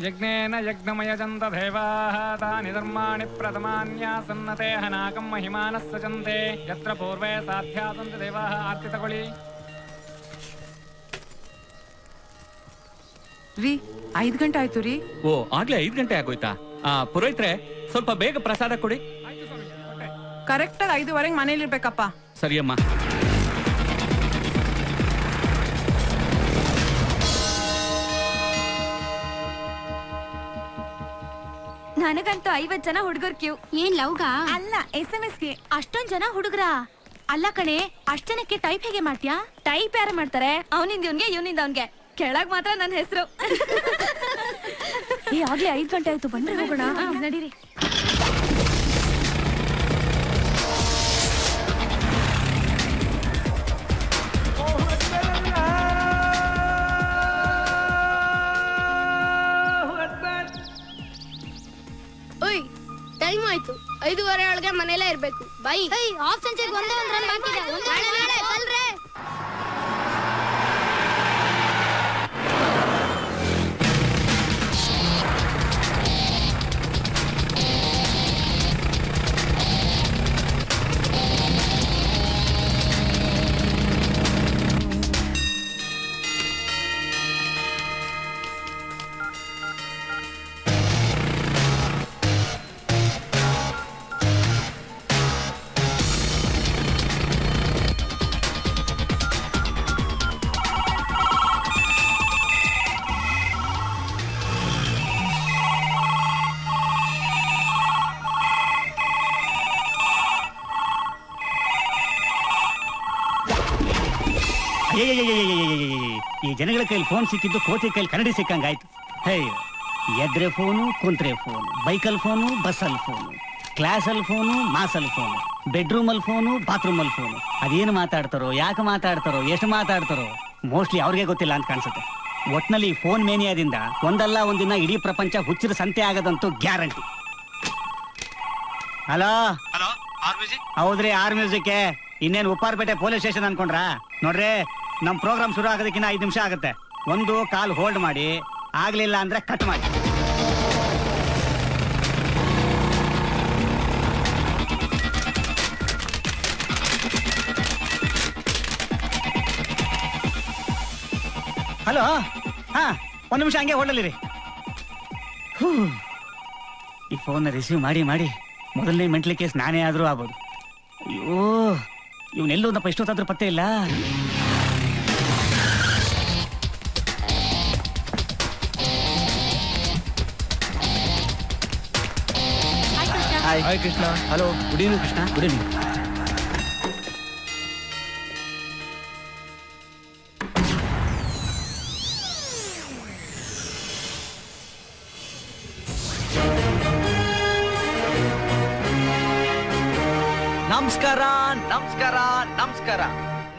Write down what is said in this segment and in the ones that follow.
ಯಜ್ಞೇನ ಯಜ್ಞಮಯಜಂತ ದೇವಾಃ ತಾನಿ ಧರ್ಮಾಣಿ ಪ್ರಥಮಾನ್ಯಾಸನ್ನತೆ ಹನಾಕಂ ಮಹಿಮಾನಃ ಸಜಂತೆ ಯತ್ರ ಪೂರ್ವೇ ಸಾಧ್ಯಾಸಂತ ದೇವಾಃ. ಆರ್ತಿ ತಗೊಳ್ಳಿ. ರೀ 5 ಗಂಟೆ ಆಯ್ತು ರೀ. ಓ ಆಗ್ಲೇ 5 ಗಂಟೆ ಆಗೋಯ್ತಾ? ಪುರೋಹಿತ್ರೆ ಸ್ವಲ್ಪ ಬೇಗ ಪ್ರಸಾದ ಕೊಡಿ. ಕರೆಕ್ಟಾಗಿ 5:15 ಮನೇಲಿ ಇರ್ಬೇಕಪ್ಪ. ಸರಿಯಮ್ಮ. ನನಗಂತೂ 50 ಜನ ಹುಡುಗರ್ ಕ್ಯೂ. ಏನ್ ಲವ್ಗ? ಅಲ್ಲ, SMS ಗೆ. ಅಷ್ಟೊಂದ್ ಜನ ಹುಡುಗರ? ಅಲ್ಲ ಕಣೆ, ಅಷ್ಟ್ ಜನಕ್ಕೆ ಟೈಪ್ ಹೇಗೆ ಮಾಡ್ತೀಯಾ? ಟೈಪ್ ಯಾರು ಮಾಡ್ತಾರೆ? ಅವನಿಂದ ಇವನ್ಗೆ, ಇವನಿಂದ ಅವನ್ಗೆ. ಕೆಳಗ್ ಮಾತ್ರ ನನ್ನ ಹೆಸರು. ಆಗ್ಲೇ 5 ಗಂಟೆ ಆಯ್ತು, ಬಂದ್ರೆ ಹೋಗೋಣ. ನಡೀರಿ. ಟೈಮ್ ಆಯ್ತು. 5:15 ಒಳಗೆ ಮನೇಲೇ ಇರ್ಬೇಕು. ಬೈ ಹಾಫ್ ಸೆಂಚುರಿ ಒಂದೇ ಒಂದು ರನ್ ಬಾಕಿ ಇದೆ. ಬಲ್ರೆ. ಈ ಜನಗಳ ಕೈಲಿ ಫೋನ್ ಸಿಕ್ಕಿದ್ದು ಕೋತಿ ಕೈಲಿ ಕನ್ನಡಿ ಸಿಕ್ಕಂಗಾಯ್ತು. ಹೇ, ಎದ್ರೆ ಫೋನು, ಕುಂತ್ರೆ ಫೋನು, ಬೈಕಲ್ ಫೋನು, ಬಸ್ಸಲ್ಲಿ ಫೋನು, ಕ್ಲಾಸಲ್ಲಿ ಫೋನು, ಮಾಸಲ್ಲಿ ಫೋನು, ಬೆಡ್ರೂಮಲ್ಲಿ ಫೋನು, ಬಾತ್ರೂಮಲ್ಲಿ ಫೋನು. ಅದೇನು ಮಾತಾಡ್ತಾರೋ, ಯಾಕೆ ಮಾತಾಡ್ತಾರೋ, ಎಷ್ಟು ಮಾತಾಡ್ತಾರೋ ಮೋಸ್ಟ್ಲಿ ಅವ್ರಿಗೆ ಗೊತ್ತಿಲ್ಲ ಅಂತ ಕಾಣಿಸುತ್ತೆ. ಒಟ್ನಲ್ಲಿ ಫೋನ್ ಮೇನಿಯಾದಿಂದ ಒಂದಲ್ಲ ಒಂದಿನ ಇಡೀ ಪ್ರಪಂಚ ಹುಚ್ಚಿರ ಸಂತೆ ಆಗದಂತೂ ಗ್ಯಾರಂಟಿ. ಹಲೋ, ಹೌದ್ರಿ, ಆರ್ ಮ್ಯೂಸಿಕ್. ಇನ್ನೇನು ಉಪ್ಪಾರಪೇಟೆ ಪೊಲೀಸ್ ಸ್ಟೇಷನ್ ಅನ್ಕೊಂಡ್ರಾ? ನೋಡ್ರಿ, ನಮ್ ಪ್ರೋಗ್ರಾಮ್ ಶುರು ಆಗೋದಕ್ಕಿಂತ 5 ನಿಮಿಷ ಆಗುತ್ತೆ. ಒಂದು ಕಾಲ್ ಹೋಲ್ಡ್ ಮಾಡಿ, ಆಗ್ಲಿಲ್ಲ ಅಂದ್ರೆ ಕಟ್ ಮಾಡಿ. ಹಲೋ, ಹಾ, 1 ನಿಮಿಷ ಹಂಗೆ ಹೋಲ್ಡಲ್ಲಿರಿ. ಈ ಫೋನ್ ರಿಸೀವ್ ಮಾಡಿ ಮಾಡಿ ಮೊದಲನೇ ಮೆಂಟ್ಲಿ ಕೇಸ್ ನಾನೇ ಆದ್ರೂ ಆಗ್ಬೋದು. ಅಯ್ಯೋ, ಇವನೆಲ್ಲೋದಪ್ಪ, ಇಷ್ಟೊತ್ತಾದ್ರೂ ಪತ್ತೆ ಇಲ್ಲ. Hi Krishna. Hello, good evening Krishna. Good evening. ನಮಸ್ಕಾರ ನಮಸ್ಕಾರ ನಮಸ್ಕಾರ.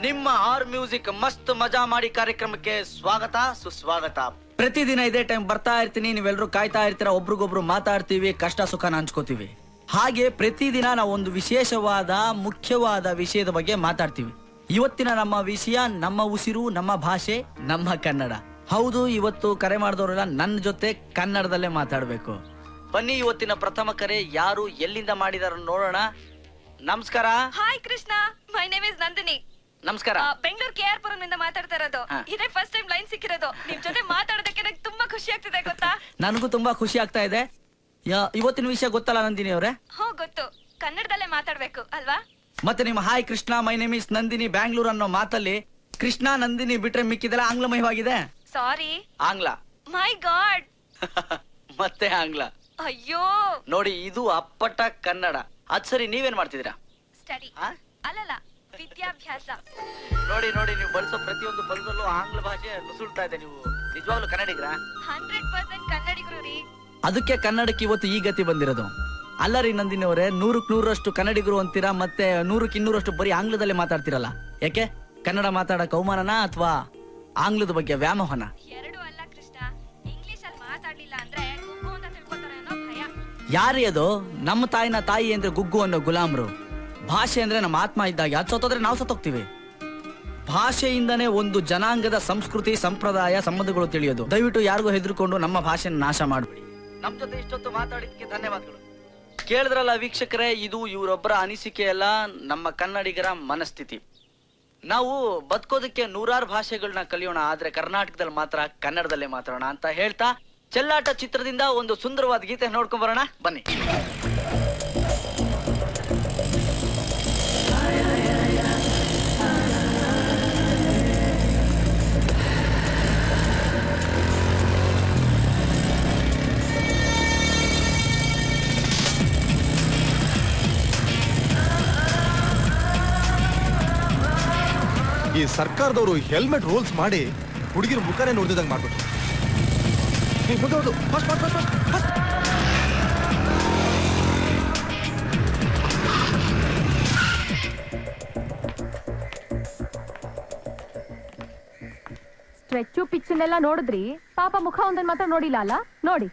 ನಿಮ್ಮ ಆರ್ ಮ್ಯೂಸಿಕ್ ಮಸ್ತ್ ಮಜಾ ಮಾಡಿ ಕಾರ್ಯಕ್ರಮಕ್ಕೆ ಸ್ವಾಗತ ಸುಸ್ವಾಗತ. ಪ್ರತಿದಿನ ಇದೇ ಟೈಮ್ ಬರ್ತಾ ಇರ್ತೀನಿ, ನೀವೆಲ್ಲರೂ ಕಾಯ್ತಾ ಇರ್ತೀರಾ. ಒಬ್ರಿಗೊಬ್ರು ಮಾತಾಡ್ತೀವಿ, ಕಷ್ಟ ಸುಖನ ಹಂಚ್ಕೋತೀವಿ. ಹಾಗೆ ಪ್ರತಿದಿನ ನಾವು ಒಂದು ವಿಶೇಷವಾದ ಮುಖ್ಯವಾದ ವಿಷಯದ ಬಗ್ಗೆ ಮಾತಾಡ್ತೀವಿ. ಇವತ್ತಿನ ನಮ್ಮ ವಿಷಯ ನಮ್ಮ ಉಸಿರು, ನಮ್ಮ ಭಾಷೆ, ನಮ್ಮ ಕನ್ನಡ. ಹೌದು, ಇವತ್ತು ಕರೆ ಮಾಡಿದವರೆಲ್ಲ ನನ್ನ ಜೊತೆ ಕನ್ನಡದಲ್ಲೇ ಮಾತಾಡ್ಬೇಕು. ಬನ್ನಿ, ಇವತ್ತಿನ ಪ್ರಥಮ ಕರೆ ಯಾರು ಎಲ್ಲಿಂದ ಮಾಡಿದಾರ ನೋಡೋಣ. ನಮಸ್ಕಾರ. Hi Krishna, my name is Nandini. ನಮಸ್ಕಾರ. ಬೆಂಗಳೂರು KR ಪುರಮಿಂದ ಮಾತಾಡ್ತಾ ಇರೋದು. ಇದೇ ಫಸ್ಟ್ ಟೈಮ್ ಲೈನ್ ಸಿಕ್ಕಿರೋದು. ನಿಮ್ ಜೊತೆ ಮಾತಾಡೋದಕ್ಕೆ ನಂಗೆ ತುಂಬಾ ಖುಷಿ ಆಗ್ತಿದೆ, ಗೊತ್ತಾ? ನನಗೂ ತುಂಬಾ ಖುಷಿ ಆಗ್ತಾ ಇದೆ. ಇವತ್ತಿನ ವಿಷಯ ಗೊತ್ತಲ್ಲ ನಂದಿನಿ ಅವರೇ? ಹೋ, ಗೊತ್ತು. ಕನ್ನಡದಲ್ಲೇ ಮಾತಾಡ್ಬೇಕು ಅಲ್ವಾ? ಮತ್ತೆ ನಿಮ್ಮ hi Krishna, my name is Nandini, Bangalore ಅನ್ನೋ ಮಾತಲ್ಲಿ ಕೃಷ್ಣ ನಂದಿನಿ ಬಿಟ್ರೆ ಮಿಕ್ಕಿದೆಲ್ಲ ಆಂಗ್ಲಮಯವಾಗಿದೆ. ಸಾರಿ, ಆಂಗ್ಲ. ಮೈ ಗಾಡ್. ಮತ್ತೆ ಆಂಗ್ಲ. ಅಯ್ಯೋ ನೋಡಿ, ಇದು ಅಪ್ಪಟ ಕನ್ನಡ. ಅದ್ ಸರಿ, ನೀವೇನ್ ಮಾಡ್ತಿದ್ದೀರಾ? ಸ್ಟಡಿ. ಅಲ್ಲಲ್ಲ, ವಿದ್ಯಾಭ್ಯಾಸ. ನೋಡಿ ನೋಡಿ, ನೀವು ಬಳಸೋ ಪ್ರತಿಯೊಂದು ಪದದಲ್ಲೂ ಆಂಗ್ಲ ಭಾಷೆ ನುಸುಳ್ತಾ ಇದೆ. ನೀವು ನಿಜವಾಗ್ಲೂ ಕನ್ನಡಿಗರ? 100% ಕನ್ನಡಿಗರು ರೀ. ಅದಕ್ಕೆ ಕನ್ನಡಕ್ಕೆ ಇವತ್ತು ಈ ಗತಿ ಬಂದಿರೋದು. ಅಲ್ಲ ರೀ ನಂದಿನಿ ಅವರೇ, 100ಕ್ಕೆ 100ರಷ್ಟು ಕನ್ನಡಿಗರು ಅಂತೀರಾ, ಮತ್ತೆ 100ಕ್ಕೆ 200ರಷ್ಟು ಬರೀ ಆಂಗ್ಲದಲ್ಲೇ ಮಾತಾಡ್ತಿರಲ್ಲ. ಯಾಕೆ? ಕನ್ನಡ ಮಾತಾಡಕ್ ಅವಮಾನನ ಅಥವಾ ಆಂಗ್ಲದ ಬಗ್ಗೆ ವ್ಯಾಮೋಹನ? ಎರಡು ಅಲ್ಲ ಕೃಷ್ಣ. ಇಂಗ್ಲಿಷ್ ಅಲ್ಲಿ ಮಾತಾಡ್ಲಿಲ್ಲ ಅಂದ್ರೆ ಗುಗ್ಗು ಅಂತ ತಿಳ್ಕೊತಾರೆ ಅನ್ನೋ ಭಯ. ಯಾರೇ ಅದು? ನಮ್ಮ ತಾಯಿನ ತಾಯಿ ಅಂದ್ರೆ ಗುಗ್ಗು ಅನ್ನೋ ಗುಲಾಮ್ರು. ಭಾಷೆ ಅಂದ್ರೆ ನಮ್ಮ ಆತ್ಮ ಇದ್ದಾಗ. ಅದು ಸತ್ತೋದ್ರೆ ನಾವು ಸತ್ತೋಗ್ತೀವಿ. ಭಾಷೆಯಿಂದನೇ ಒಂದು ಜನಾಂಗದ ಸಂಸ್ಕೃತಿ ಸಂಪ್ರದಾಯ ಸಂಬಂಧಗಳು ತಿಳಿಯೋದು. ದಯವಿಟ್ಟು ಯಾರಿಗೂ ಹೆದರ್ಕೊಂಡು ನಮ್ಮ ಭಾಷೆನ ನಾಶ ಮಾಡಬೇಡಿ. ನಮ್ ಜೊತೆ ಇಷ್ಟೊತ್ತು ಮಾತಾಡಿದ್ದಕ್ಕೆ ಧನ್ಯವಾದಗಳು. ಕೇಳಿದ್ರಲ್ಲ ವೀಕ್ಷಕರೇ, ಇದು ಇವರೊಬ್ಬರ ಅನಿಸಿಕೆ ಅಲ್ಲ, ನಮ್ಮ ಕನ್ನಡಿಗರ ಮನಸ್ಥಿತಿ. ನಾವು ಬದುಕೋದಕ್ಕೆ ನೂರಾರು ಭಾಷೆಗಳನ್ನ ಕಲಿಯೋಣ, ಆದ್ರೆ ಕರ್ನಾಟಕದಲ್ಲಿ ಮಾತ್ರ ಕನ್ನಡದಲ್ಲೇ ಮಾತಾಡೋಣ ಅಂತ ಹೇಳ್ತಾ ಚೆಲ್ಲಾಟ ಚಿತ್ರದಿಂದ ಒಂದು ಸುಂದರವಾದ ಗೀತೆ ನೋಡ್ಕೊಂಡ್ ಬರೋಣ ಬನ್ನಿ. ಈ ಸರ್ಕಾರದವರು ಹೆಲ್ಮೆಟ್ ರೂಲ್ಸ್ ಮಾಡಿ ಹುಡುಗಿರ ಮುಖನೇ ನೋಡ್ದಿದಂಗೆ ಮಾಡ್ಬಿಟ್ರು. ಸ್ಟ್ರೆಚ್ಚು ಪಿಚ್ಚನ್ನೆಲ್ಲ ನೋಡಿದ್ರಿ, ಪಾಪ ಮುಖ ಒಂದನ್ ಮಾತ್ರ ನೋಡಿಲ್ಲ ಅಲ್ಲ? ನೋಡಿ.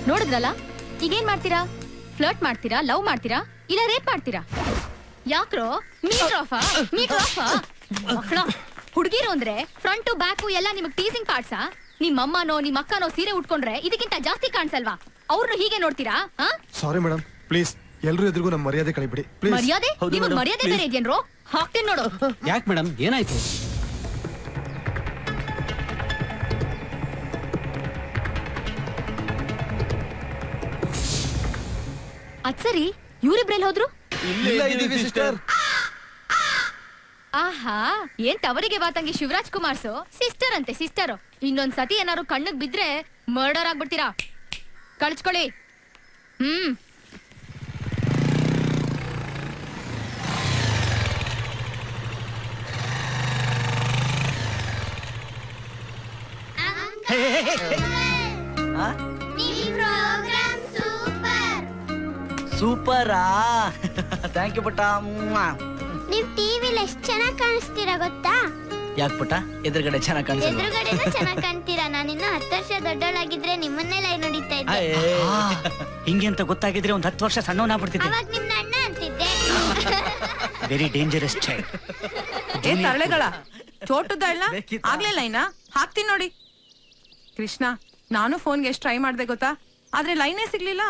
ನೋಡಿದ್ರಲ್ಲ, ಈಗೇನ್ ಮಾಡ್ತೀರಾ? ಫ್ಲರ್ಟ್ ಮಾಡ್ತೀರಾ, ಲವ್ ಮಾಡ್ತೀರಾ, ಇಲ್ಲ ರೇಪ್ ಮಾಡ್ತೀರಾ? ಯಾಕ್ರೋ ಮೀಟರ್ ಆಫ್ ಮಕ್ಕಳ ಹುಡುಗಿರು ಅಂದ್ರೆ ಫ್ರಂಟು ಬ್ಯಾಕು ಎಲ್ಲ ನಿಮಗ್ ಟೀಸಿಂಗ್ ಪಾರ್ಟ್ಸಾ? ನಿಮ್ಮಮ್ಮನೋ ನಿಮ್ಮ ಅಕ್ಕನೋ ಸೀರೆ ಉಟ್ಕೊಂಡ್ರೆ ಇದಕ್ಕಿಂತ ಜಾಸ್ತಿ ಕಾಣಿಸಲ್ವಾ? ಅವ್ರನ್ನು ಹೀಗೆ ನೋಡ್ತೀರಾ? ಸಾರಿ ಮೇಡಮ್, ಪ್ಲೀಸ್ ಎಲ್ರೂ ಎದುರಿಗೂ ನಮ್ಮ ಮರ್ಯಾದೆ ಕಳಿಬಿಡಿ. ಮರ್ಯಾದೆ? ನಿಮಗ್ ಮರ್ಯಾದೆ ಬೇರೆ ಇದೇನ್ರೋ? ಹಾಕ್ತೀನಿ ನೋಡು. ಯಾಕೆ ಮೇಡಮ್, ಏನಾಯ್ತು? ಅದ್ ಸರಿ, ಇವ್ರಿಬ್ರೆಲ್ ಹೋದ್ರು? ಆಹಾ, ಏನ್ ತವರಿಗೆ ಬಾತಂಗಿ ಶಿವರಾಜ್ ಕುಮಾರ್ಸು ಸಿಸ್ಟರ್ ಅಂತೆ ಸಿಸ್ಟರ್. ಇನ್ನೊಂದ್ ಸತಿ ಏನಾರು ಕಣ್ಣಗ್ ಬಿದ್ರೆ ಮರ್ಡರ್ ಆಗ್ಬಿಡ್ತೀರಾ. ಕಳ್ಸ್ಕೊಳ್ಳಿ. ಸೂಪರಾ, ಥ್ಯಾಂಕ್ ಯು ಪುಟ್ಟ. ನೀವ್ ಟಿವಿಲಿ ಎಷ್ಟ್ ಚೆನ್ನಾಗ್ ಕಾಣಿಸ್ತೀರಾ ಗೊತ್ತಾ? ಯಾಕೆ ಪುಟ್ಟ, ಎದುರುಗಡೆ ಚೆನ್ನಾಗಿ ಕಾಣಿಸ್ತಾ? ಎದುರುಗಡೆನೂ ಚೆನ್ನಾಗ್ ಕಾಣ್ತೀರಾ. ನಾನಿನ್ನು 10 ವರ್ಷ ದೊಡ್ಡವಳಾಗಿದ್ರೆ ನಿಮ್ಮನ್ನೇ ಲೈನ್ ನೋಡಿತಾ ಇದ್ದೆ. ಹಿಂಗೆ ಅಂತ ಗೊತ್ತಾಗಿದ್ರೆ ಒಂದ್ 10 ವರ್ಷ ಸಣ್ಣವನಾಗ್ಬಿಡ್ತಿದ್ದೆ. ಅವಾಗ ನಿಮ್ನ ಅಣ್ಣ ಅಂತಿದ್ದೆ. Very dangerous child. ಏ ತರಳೆಗಳ ಚೋಟದ ಇಲ್ಲ ಆಗ್ಲೇ ಲೈನಾ ಹಾಕ್ತೀನಿ ನೋಡಿ. ಕೃಷ್ಣ, ನಾನು ಫೋನ್ಗೆ ಎಷ್ಟು ಟ್ರೈ ಮಾಡ್ದೆ ಗೊತ್ತಾ, ಆದ್ರೆ ಲೈನೇ ಸಿಗ್ಲಿಲ್ಲ.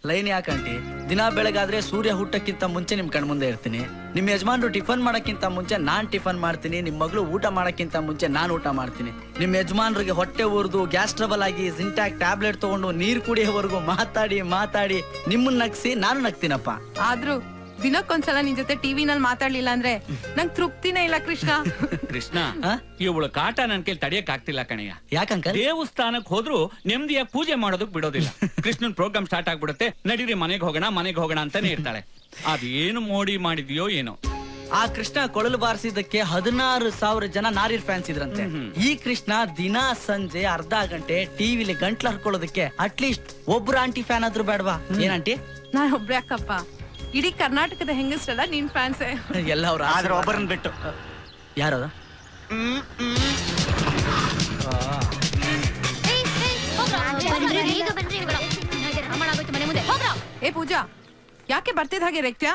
ಲೈನ್ ಯಾಕಂಟಿ? ದಿನ ಬೆಳಗಾದ್ರೆ ಸೂರ್ಯ ಹುಟ್ಟಕ್ಕಿಂತ ಮುಂಚೆ ನಿಮ್ ಕಣ್ ಮುಂದೆ ಇರ್ತೀನಿ. ನಿಮ್ ಯಜಮಾನ್ರು ಟಿಫನ್ ಮಾಡಕ್ಕಿಂತ ಮುಂಚೆ ನಾನ್ ಟಿಫನ್ ಮಾಡ್ತೀನಿ. ನಿಮ್ ಮಗಳು ಊಟ ಮಾಡಕ್ಕಿಂತ ಮುಂಚೆ ನಾನ್ ಊಟ ಮಾಡ್ತೀನಿ. ನಿಮ್ ಯಜಮಾನ್ರಿಗೆ ಹೊಟ್ಟೆ ಉರಿದು ಗ್ಯಾಸ್ ಟ್ರಬಲ್ ಆಗಿ ಜಿಂಟ್ಯಾಕ್ ಟ್ಯಾಬ್ಲೆಟ್ ತಗೊಂಡು ನೀರ್ ಕುಡಿಯೋವರೆಗೂ ಮಾತಾಡಿ ಮಾತಾಡಿ ನಿಮ್ಮನ್ನ ನಗ್ಸಿ ನಾನು ನಗ್ತೀನಪ್ಪ. ಆದ್ರೂ ದಿನಕ್ಕೊಂದ್ಸಲ ನಿನ್ ಜೊತೆ ಟಿವಿನಲ್ಲಿ ಮಾತಾಡ್ಲಿಲ್ಲ ಅಂದ್ರೆ ನಂಗ್ ತೃಪ್ತಿನೇ ಇಲ್ಲ ಕೃಷ್ಣ. ಕೃಷ್ಣ, ಇವಳು ಕಾಟ ನನ್ ಕೈಲಿ ತಡಿಯಕ್ ಆಗ್ತಿಲ್ಲ ಕಣಯ್ಯ. ಯಾಕಂಕ? ದೇವಸ್ಥಾನಕ್ ಹೋದ್ರು ನೆಮ್ಮದಿಯಾಗಿ ಪೂಜೆ ಮಾಡೋದಕ್ ಬಿಡೋದಿಲ್ಲ. ಕೃಷ್ಣನ್ ಪ್ರೋಗ್ರಾಮ್ ಸ್ಟಾರ್ಟ್ ಆಗ್ಬಿಡುತ್ತೆ, ನಡೀರಿ ಮನೆಗೆ ಹೋಗೋಣ ಅಂತಾನೆ ಇರ್ತಾಳೆ. ಅದೇನು ಮೋಡಿ ಮಾಡಿದ್ಯೋ ಏನೋ. ಆ ಕೃಷ್ಣ ಕೊಳಲು ಬಾರಿಸಿದ್ದಕ್ಕೆ 16,000 ಜನ ನಾರಿರ್ ಫ್ಯಾನ್ಸ್ ಇದ್ರಂತೆ. ಈ ಕೃಷ್ಣ ದಿನ ಸಂಜೆ ಅರ್ಧ ಗಂಟೆ ಟಿವಿಲಿ ಗಂಟ್ಲು ಹರ್ಕೊಳ್ಳೋದಕ್ಕೆ ಅಟ್ಲೀಸ್ಟ್ ಒಬ್ರು ಆಂಟಿ ಫ್ಯಾನ್ ಆದ್ರೂ ಬೇಡವಾ? ಏನಂಟಿ? ನಾನ್ ಒಬ್ರೇ ಅಕ್ಕಪ್ಪ, ಇಡೀ ಕರ್ನಾಟಕದ ಹೆಂಗಸ್ರಲ್ಲ ನಿನ್ ಫ್ಯಾನ್ಸೇ. ಎಲ್ಲ ಅವ್ರ ಆದ್ರೆ ಒಬ್ಬರನ್ನ ಬಿಟ್ಟು. ಯಾರದ? ಏ ಪೂಜಾ, ಯಾಕೆ ಬರ್ತಿದ್ ಹಾಗೆ ರೆಕ್ತ್ಯಾ?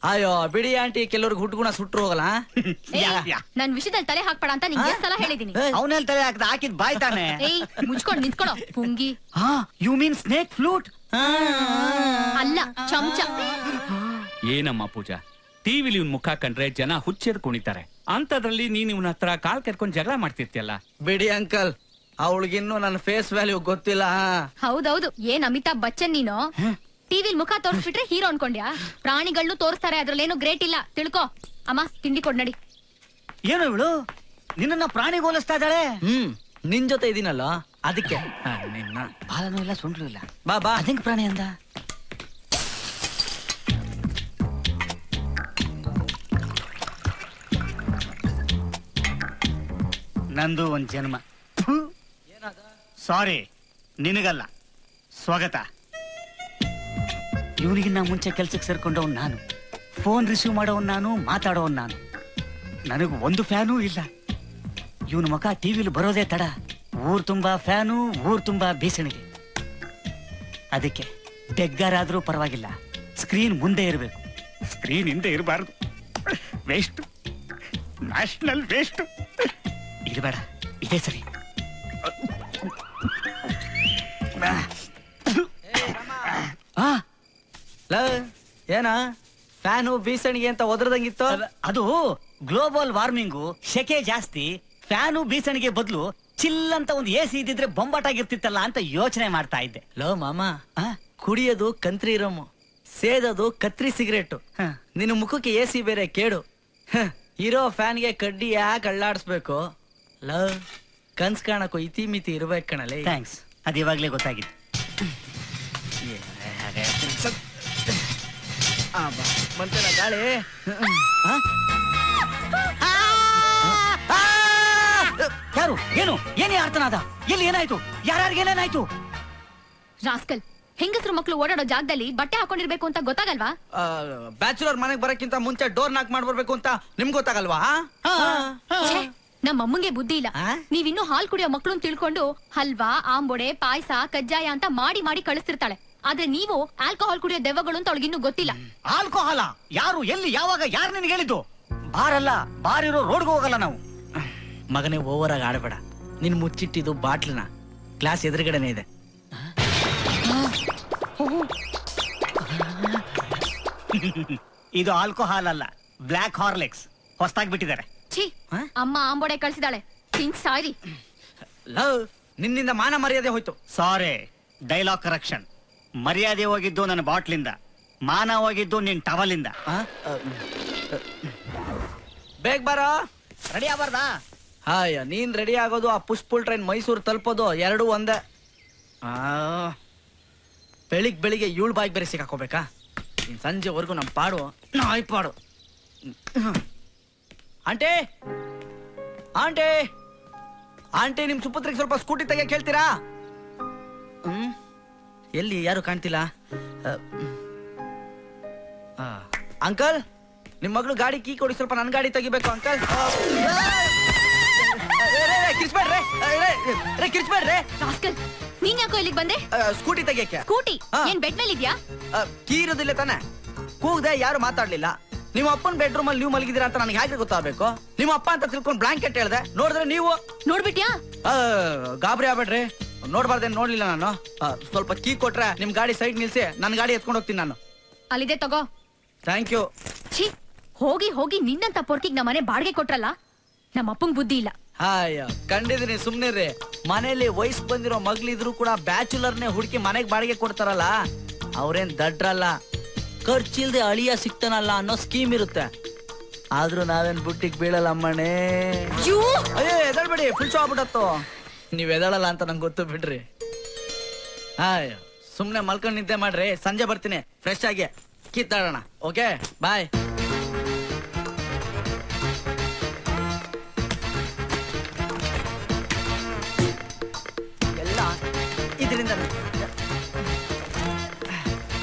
ಅಯ್ಯೋ ಬಿಡಿ ಆಂಟಿ, ಕೆಲವ್ರಿಗೆ ಹುಟ್ಗುಣ ಸುಟ್ರು ಹೋಗಲ್ಲ. ನನ್ ವಿಷಯದಲ್ಲಿ ತಲೆ ಹಾಕ್ಬೇಡ ಅಂತ ನಿಂಗೆ ಎಷ್ಟ್ ಸಲ ಹೇಳಿದೀನಿ. ಅವನಲ್ಲಿ ತಲೆ ಹಾಕಿದ್ ಬಾಯ್ ತಾನೆ. ಏಯ್, ಮುಚ್ಕೊಂಡ್ ನಿಂತ್ಕೊಳ್ಳೋ ಪುಂಗಿ. You mean snake flute? ಅಲ್ಲ, ಚಮಚ. ಏನಮ್ಮ ಪೂಜಾ, ಟಿವಿಲಿ ಇವ್ನ ಮುಖ ಕಂಡ್ರೆ ಜನ ಹುಚ್ಚೆದ್ ಕುಣಿತಾರೆ. ಅಂತದ್ರಲ್ಲಿ ನೀನ್ ಇವನ ಹತ್ರ ಕಾಲ್ ಕೆರ್ಕೊಂಡ್ ಜಗಳ ಮಾಡ್ತಿರ್ತಿಯಲ್ಲ. ಬಿಡಿ ಅಂಕಲ್, ಅವಳಿಗಿನ್ನು ನನ್ನ ಫೇಸ್ ವ್ಯಾಲ್ಯೂ ಗೊತ್ತಿಲ್ಲ. ಹೌದೌದು, ಏನ್ ಅಮಿತಾಬ್ ಬಚ್ಚನ್ ನೀನು? ಟಿವಿಲ್ ಮುಖ ತೋರಿಸ್ಬಿಟ್ರೆ ಹೀರೋ ಅನ್ಕೊಂಡ್ಯಾ? ಪ್ರಾಣಿಗಳನ್ನು ತೋರಿಸ್ತಾರೆ, ಅದ್ರಲ್ಲೇನು ಗ್ರೇಟ್ ಇಲ್ಲ, ತಿಳ್ಕೊ. ಅಮ್ಮ, ತಿಂಡಿ ಕೊಡ್ ನಡಿ. ಏನು ಇವಳು ನಿನ್ನ ಪ್ರಾಣಿ ಹೋಲಿಸ್ತಾ ಇದ್ದಾಳೆ? ನಿನ್ ಜೊತೆ ಇದೀನಲ್ಲ ಅದಕ್ಕೆ. ನಿನ್ನ ಬಾಲನೂ ಇಲ್ಲ, ಸುಂಡ್ಲು ಇಲ್ಲ. ಬಾ ಬಾ. ಅದಂಗ್ ಪ್ರಾಣಿ ಅಂದ? ನಂದು ಒಂದ್ ಜನ್ಮ. ಸಾರಿ, ನಿನಗಲ್ಲ, ಸ್ವಾಗತ. ಇವನಿಗಿನ್ನ ಮುಂಚೆ ಕೆಲ್ಸಕ್ಕೆ ಸೇರ್ಕೊಂಡವನ್ ನಾನು, ಫೋನ್ ರಿಸೀವ್ ಮಾಡೋವನ್ ನಾನು, ಮಾತಾಡೋವನ್ ನಾನು. ನನಗೂ ಒಂದು ಫ್ಯಾನೂ ಇಲ್ಲ. ಇವನ ಮುಖ ಟಿವಿಲಿ ಬರೋದೇ ತಡ. ಊರ್ ತುಂಬಾ ಫ್ಯಾನು, ಊರ್ ತುಂಬಾ ಬೀಸಣಿಗೆ. ಅದಕ್ಕೆ ಬೆಗ್ಗಾರಾದ್ರೂ ಪರವಾಗಿಲ್ಲ, ಸ್ಕ್ರೀನ್ ಮುಂದೆ ಇರಬೇಕು, ಸ್ಕ್ರೀನ್ ಹಿಂದೆ ಇರಬಾರ್ದು. Waste, national waste. ಇರಬೇಡ, ಇದೇ ಸರಿ. ಏನ ಫ್ಯಾನು ಬೀಸಣಿಗೆ ಅಂತ ಒದರದಂಗಿತ್ತು? ಅದು ಗ್ಲೋಬಲ್ ವಾರ್ಮಿಂಗು, ಶೆಕೆ ಜಾಸ್ತಿ. ಫ್ಯಾನು ಬೀಸಣಿಗೆ ಬದಲು ಚಿಲ್ ಅಂತ ಒಂದು AC ಇದ್ದಿದ್ರೆ ಬೊಂಬಾಟಾಗಿರ್ತಿತ್ತಲ್ಲ ಅಂತ ಯೋಚನೆ ಮಾಡ್ತಾ ಇದ್ದೆ. ಲೋ ಮಾಮ, ಕುಡಿಯೋದು ಕಂತ್ರಿ ರಮ್ಮು, ಸೇದೋದು ಕತ್ರಿ ಸಿಗರೇಟು. ನಿನ್ನ ಮುಖಕ್ಕೆ AC ಬೇರೆ ಕೇಡು. ಇರೋ ಫ್ಯಾನ್ಗೆ ಕಡ್ಡಿ ಯಾಕೆ ಅಳ್ಳಾಡಿಸ್ಬೇಕು? ಲೋ, ಕನ್ಸ್ ಕಾಣಕ್ಕೂ ಇತಿ ಮಿತಿ ಇರ್ಬೇಕು ಕಣಲೆ. ಥ್ಯಾಂಕ್ಸ್, ಅದು ಇವಾಗ್ಲೇ ಗೊತ್ತಾಗಿತ್ತು. ಬಂತೇನ ಗಾಳಿ? ಯಾರು? ಏನು? ಏನೇ ಅರ್ಥನಾದ? ಎಲ್ಲಿ ಏನಾಯ್ತು? ಯಾರ್ಯಾರಿಗೇನೇನಾಯ್ತು? ರಾಸ್ಕಲ್, ಹೆಂಗಸರು ಮಕ್ಕಳು ಓಡಾಡೋ ಜಾಗದಲ್ಲಿ ಬಟ್ಟೆ ಹಾಕೊಂಡಿರ್ಬೇಕು ಅಂತ ಗೊತ್ತಾಗಲ್ವಾ? ಬ್ಯಾಚುಲರ್ ಮನೆಗೆ ಬರಕ್ಕಿಂತ ಮುಂಚೆ ಡೋರ್ ನಾಕ್ ಮಾಡ್ಬರ್ಬೇಕು ಅಂತ ನಿಮ್ಗೆ ಗೊತ್ತಾಗಲ್ವಾ? ನಮ್ಮ ಅಮ್ಮಂಗೆ ಬುದ್ಧಿ ಇಲ್ಲ. ನೀವಿನ್ನೂ ಹಾಲ್ ಕುಡಿಯೋ ಮಕ್ಕಳು ತಿಳ್ಕೊಂಡು ಹಲ್ವಾ, ಆಂಬೊಡೆ, ಪಾಯಸ, ಕಜ್ಜಾಯ ಅಂತ ಮಾಡಿ ಮಾಡಿ ಕಳಿಸ್ತಿರ್ತಾಳೆ. ಆದ್ರೆ ನೀವು ಆಲ್ಕೋಹಾಲ್ ಕುಡಿಯೋ ದೆವ್ವಗಳು ಅಂತ ಅವಳಿಗಿನ್ನೂ ಗೊತ್ತಿಲ್ಲ. ಆಲ್ಕೋಹಾಲ? ಯಾರು, ಎಲ್ಲಿ, ಯಾವಾಗ, ಯಾರು ನಿನ್ಗೆ ಹೇಳಿದ್ದು? ಬಾರಲ್ಲ, ಬಾರಿರೋ ರೋಡ್ಗೆ ಹೋಗಲ್ಲ ನಾವು. ಮಗನೇ, ಓವರ್ ಆಗಿ ಆಡಬೇಡ. ನಿನ್ ಮುಚ್ಚಿಟ್ಟಿದ್ದು ಬಾಟ್ಲನ ಕ್ಲಾಸ್ ಎದುರುಗಡೆನೆ ಇದೆ. ಇದು ಆಲ್ಕೋಹಾಲ್ ಅಲ್ಲ, ಬ್ಲ್ಯಾಕ್ ಹಾರ್ಲಿಕ್ಸ್. ಹೊಸದಾಗಿ ಬಿಟ್ಟಿದ್ದಾರೆ. ಛೀ, ಅಮ್ಮ ಆಂಬೊಡೆ ಕಳ್ಸಿದಾಳೆ, ತಿಂದ್ ಸಾಯ್ರಿ. ಲವ್, ನಿನ್ನಿಂದ ಮಾನ ಮರ್ಯಾದೆ ಹೋಯ್ತು. ಸಾರಿ, ಡೈಲಾಗ್ ಕರೆಕ್ಷನ್. ಮರ್ಯಾದೆ ಹೋಗಿದ್ದು ನನ್ನ ಬಾಟ್ಲಿಂದ, ಮಾನ ಹೋಗಿದ್ದು ನಿನ್ ಟವಲಿಂದ. ಬೇಗ ಬಾರೋ. ರೆಡಿ ಆಗ್ಬಾರ್ದಾ? ಹಾಯ, ನೀನ್ ರೆಡಿ ಆಗೋದು, ಆ ಪುಷ್ಪುಲ್ ಟ್ರೈನ್ ಮೈಸೂರು ತಲುಪೋದು ಎರಡೂ ಒಂದೇ. ಬೆಳಿಗ್ಗೆ 7 ಬಾಯಿಗೆ ಬೇರೆ ಸಿಕ್ಕಾಕೋಬೇಕಾ? ಇನ್ ಸಂಜೆವರೆಗೂ ನಮ್ ಪಾಡು ನಾಯಿ ಪಾಡು. ಆಂಟಿ, ಆಂಟಿ, ಆಂಟಿ, ನಿಮ್ ಸುಪುತ್ರಿಗೆ ಸ್ವಲ್ಪ ಸ್ಕೂಟಿ ತೆಗಿಯಕ್ ಹೇಳ್ತೀರಾ? ಎಲ್ಲಿ ಯಾರು ಕಾಣ್ತಿಲ್ಲ. ಅಂಕಲ್, ನಿಮ್ ಮಗಳು ಗಾಡಿ ಕೀ ಕೊಡಿ, ಸ್ವಲ್ಪ ನನ್ ಗಾಡಿ ತೆಗಿಬೇಕು ಅಂಕಲ್. ಕಿರ್ಚ್ಬೇಡ್ರೆ. ರಾಸ್ಕಲ್, ನೀನ್ ಯಾಕೋ ಇಲ್ಲಿಗೆ ಬಂದೆ? ಸ್ಕೂಟಿ ತೆಗಿಯಕ್ಕೆ. ಸ್ಕೂಟಿ ಏನ್ ಬೆಡ್ ಮೇಲೆ ಇದ್ಯಾ? ಕೀ ಇರೋದಿಲ್ಲ ತಾನೆ. ಕೂಗ್ದೆ, ಯಾರು ಮಾತಾಡ್ಲಿಲ್ಲ. ನಿಮ್ಮ ಅಪ್ಪನ ಬೆಡ್ರೂಮ್ ಅಲ್ಲಿ ನೀವು ಮಲಗಿದ್ದೀರಾ ಅಂತ ನನಗೆ ಹೇಗೆ ಗೊತ್ತಾಗಬೇಕು? ನಿಮ್ಮ ಅಪ್ಪ ಅಂತ ತಿಳ್ಕೊಂಡು ಬ್ಲಾಂಕೆಟ್ ಹೇಳ್ದೆ, ನೋಡಿದ್ರೆ ನೀವು ನೋಡ್ಬಿಟ್ಯಾ? ಗಾಬರಿ ಆಗ್ಬೇಡ್ರಿ, ನೋಡ್ಬಾರ್ದೇನು ನೋಡ್ಲಿಲ್ಲ ನಾನು. ಸ್ವಲ್ಪ ಕೀ ಕೊಟ್ರೆ ನಿಮ್ ಗಾಡಿ ಸೈಡ್ ನಿಲ್ಸಿ ನನ್ನ ಗಾಡಿ ಎತ್ಕೊಂಡು ಹೋಗ್ತೀನಿ ನಾನು. ಅಲ್ಲಿದೆ ತಗೋ. Thank you. ಛೀ, ಹೋಗಿ ಹೋಗಿ ನಿನ್ನಂತ ಪೊರ್ಕಿಗ್ ನಮ್ಮನೆ ಬಾಡಿಗೆ ಕೊಟ್ರಲ್ಲ. ನಮ್ಮ ಅಪ್ಪಂಗ್ ಬುದ್ಧಿ ಇಲ್ಲ. ಹಾಯ, ಕಂಡಿದ್ದೀನಿ, ಸುಮ್ನಿರ್ರಿ. ಮನೇಲಿ ವಯಸ್ಸು ಬಂದಿರೋ ಮಗ್ಳಿದ್ರು ಕೂಡ ಬ್ಯಾಚುಲರ್ನೇ ಹುಡುಕಿ ಮನೆಗೆ ಬಾಡಿಗೆ ಕೊಡ್ತಾರಲ್ಲ, ಅವ್ರೇನ್ ದಡ್ರಲ್ಲ. ಖರ್ಚಿಲ್ದೆ ಅಳಿಯ ಸಿಕ್ತಾನಲ್ಲ ಅನ್ನೋ ಸ್ಕೀಮ್ ಇರುತ್ತೆ. ಆದ್ರೂ ನಾವೇನ್ ಬುಟ್ಟಿಗೆ ಬೀಳಲ್ಲ ಅಮ್ಮಣ್ಣೇ. ಅಯ್ಯೋ, ಎದಳ್ಬೇಡಿ, ಫುಲ್ ಶೋ ಆಗ್ಬಿಡತ್ತು. ನೀವ್ ಎದಳಲ್ಲ ಅಂತ ನಂಗೆ ಗೊತ್ತು ಬಿಡ್ರಿ. ಹಾಯ್, ಸುಮ್ನೆ ಮಲ್ಕೊಂಡ್ ನಿದ್ದೆ ಮಾಡ್ರಿ, ಸಂಜೆ ಬರ್ತೀನಿ ಫ್ರೆಶ್ ಆಗಿ ಕಿತ್ತಾಡೋಣ. ಓಕೆ, ಬಾಯ್. ಎಲ್ಲ ಇದರಿಂದ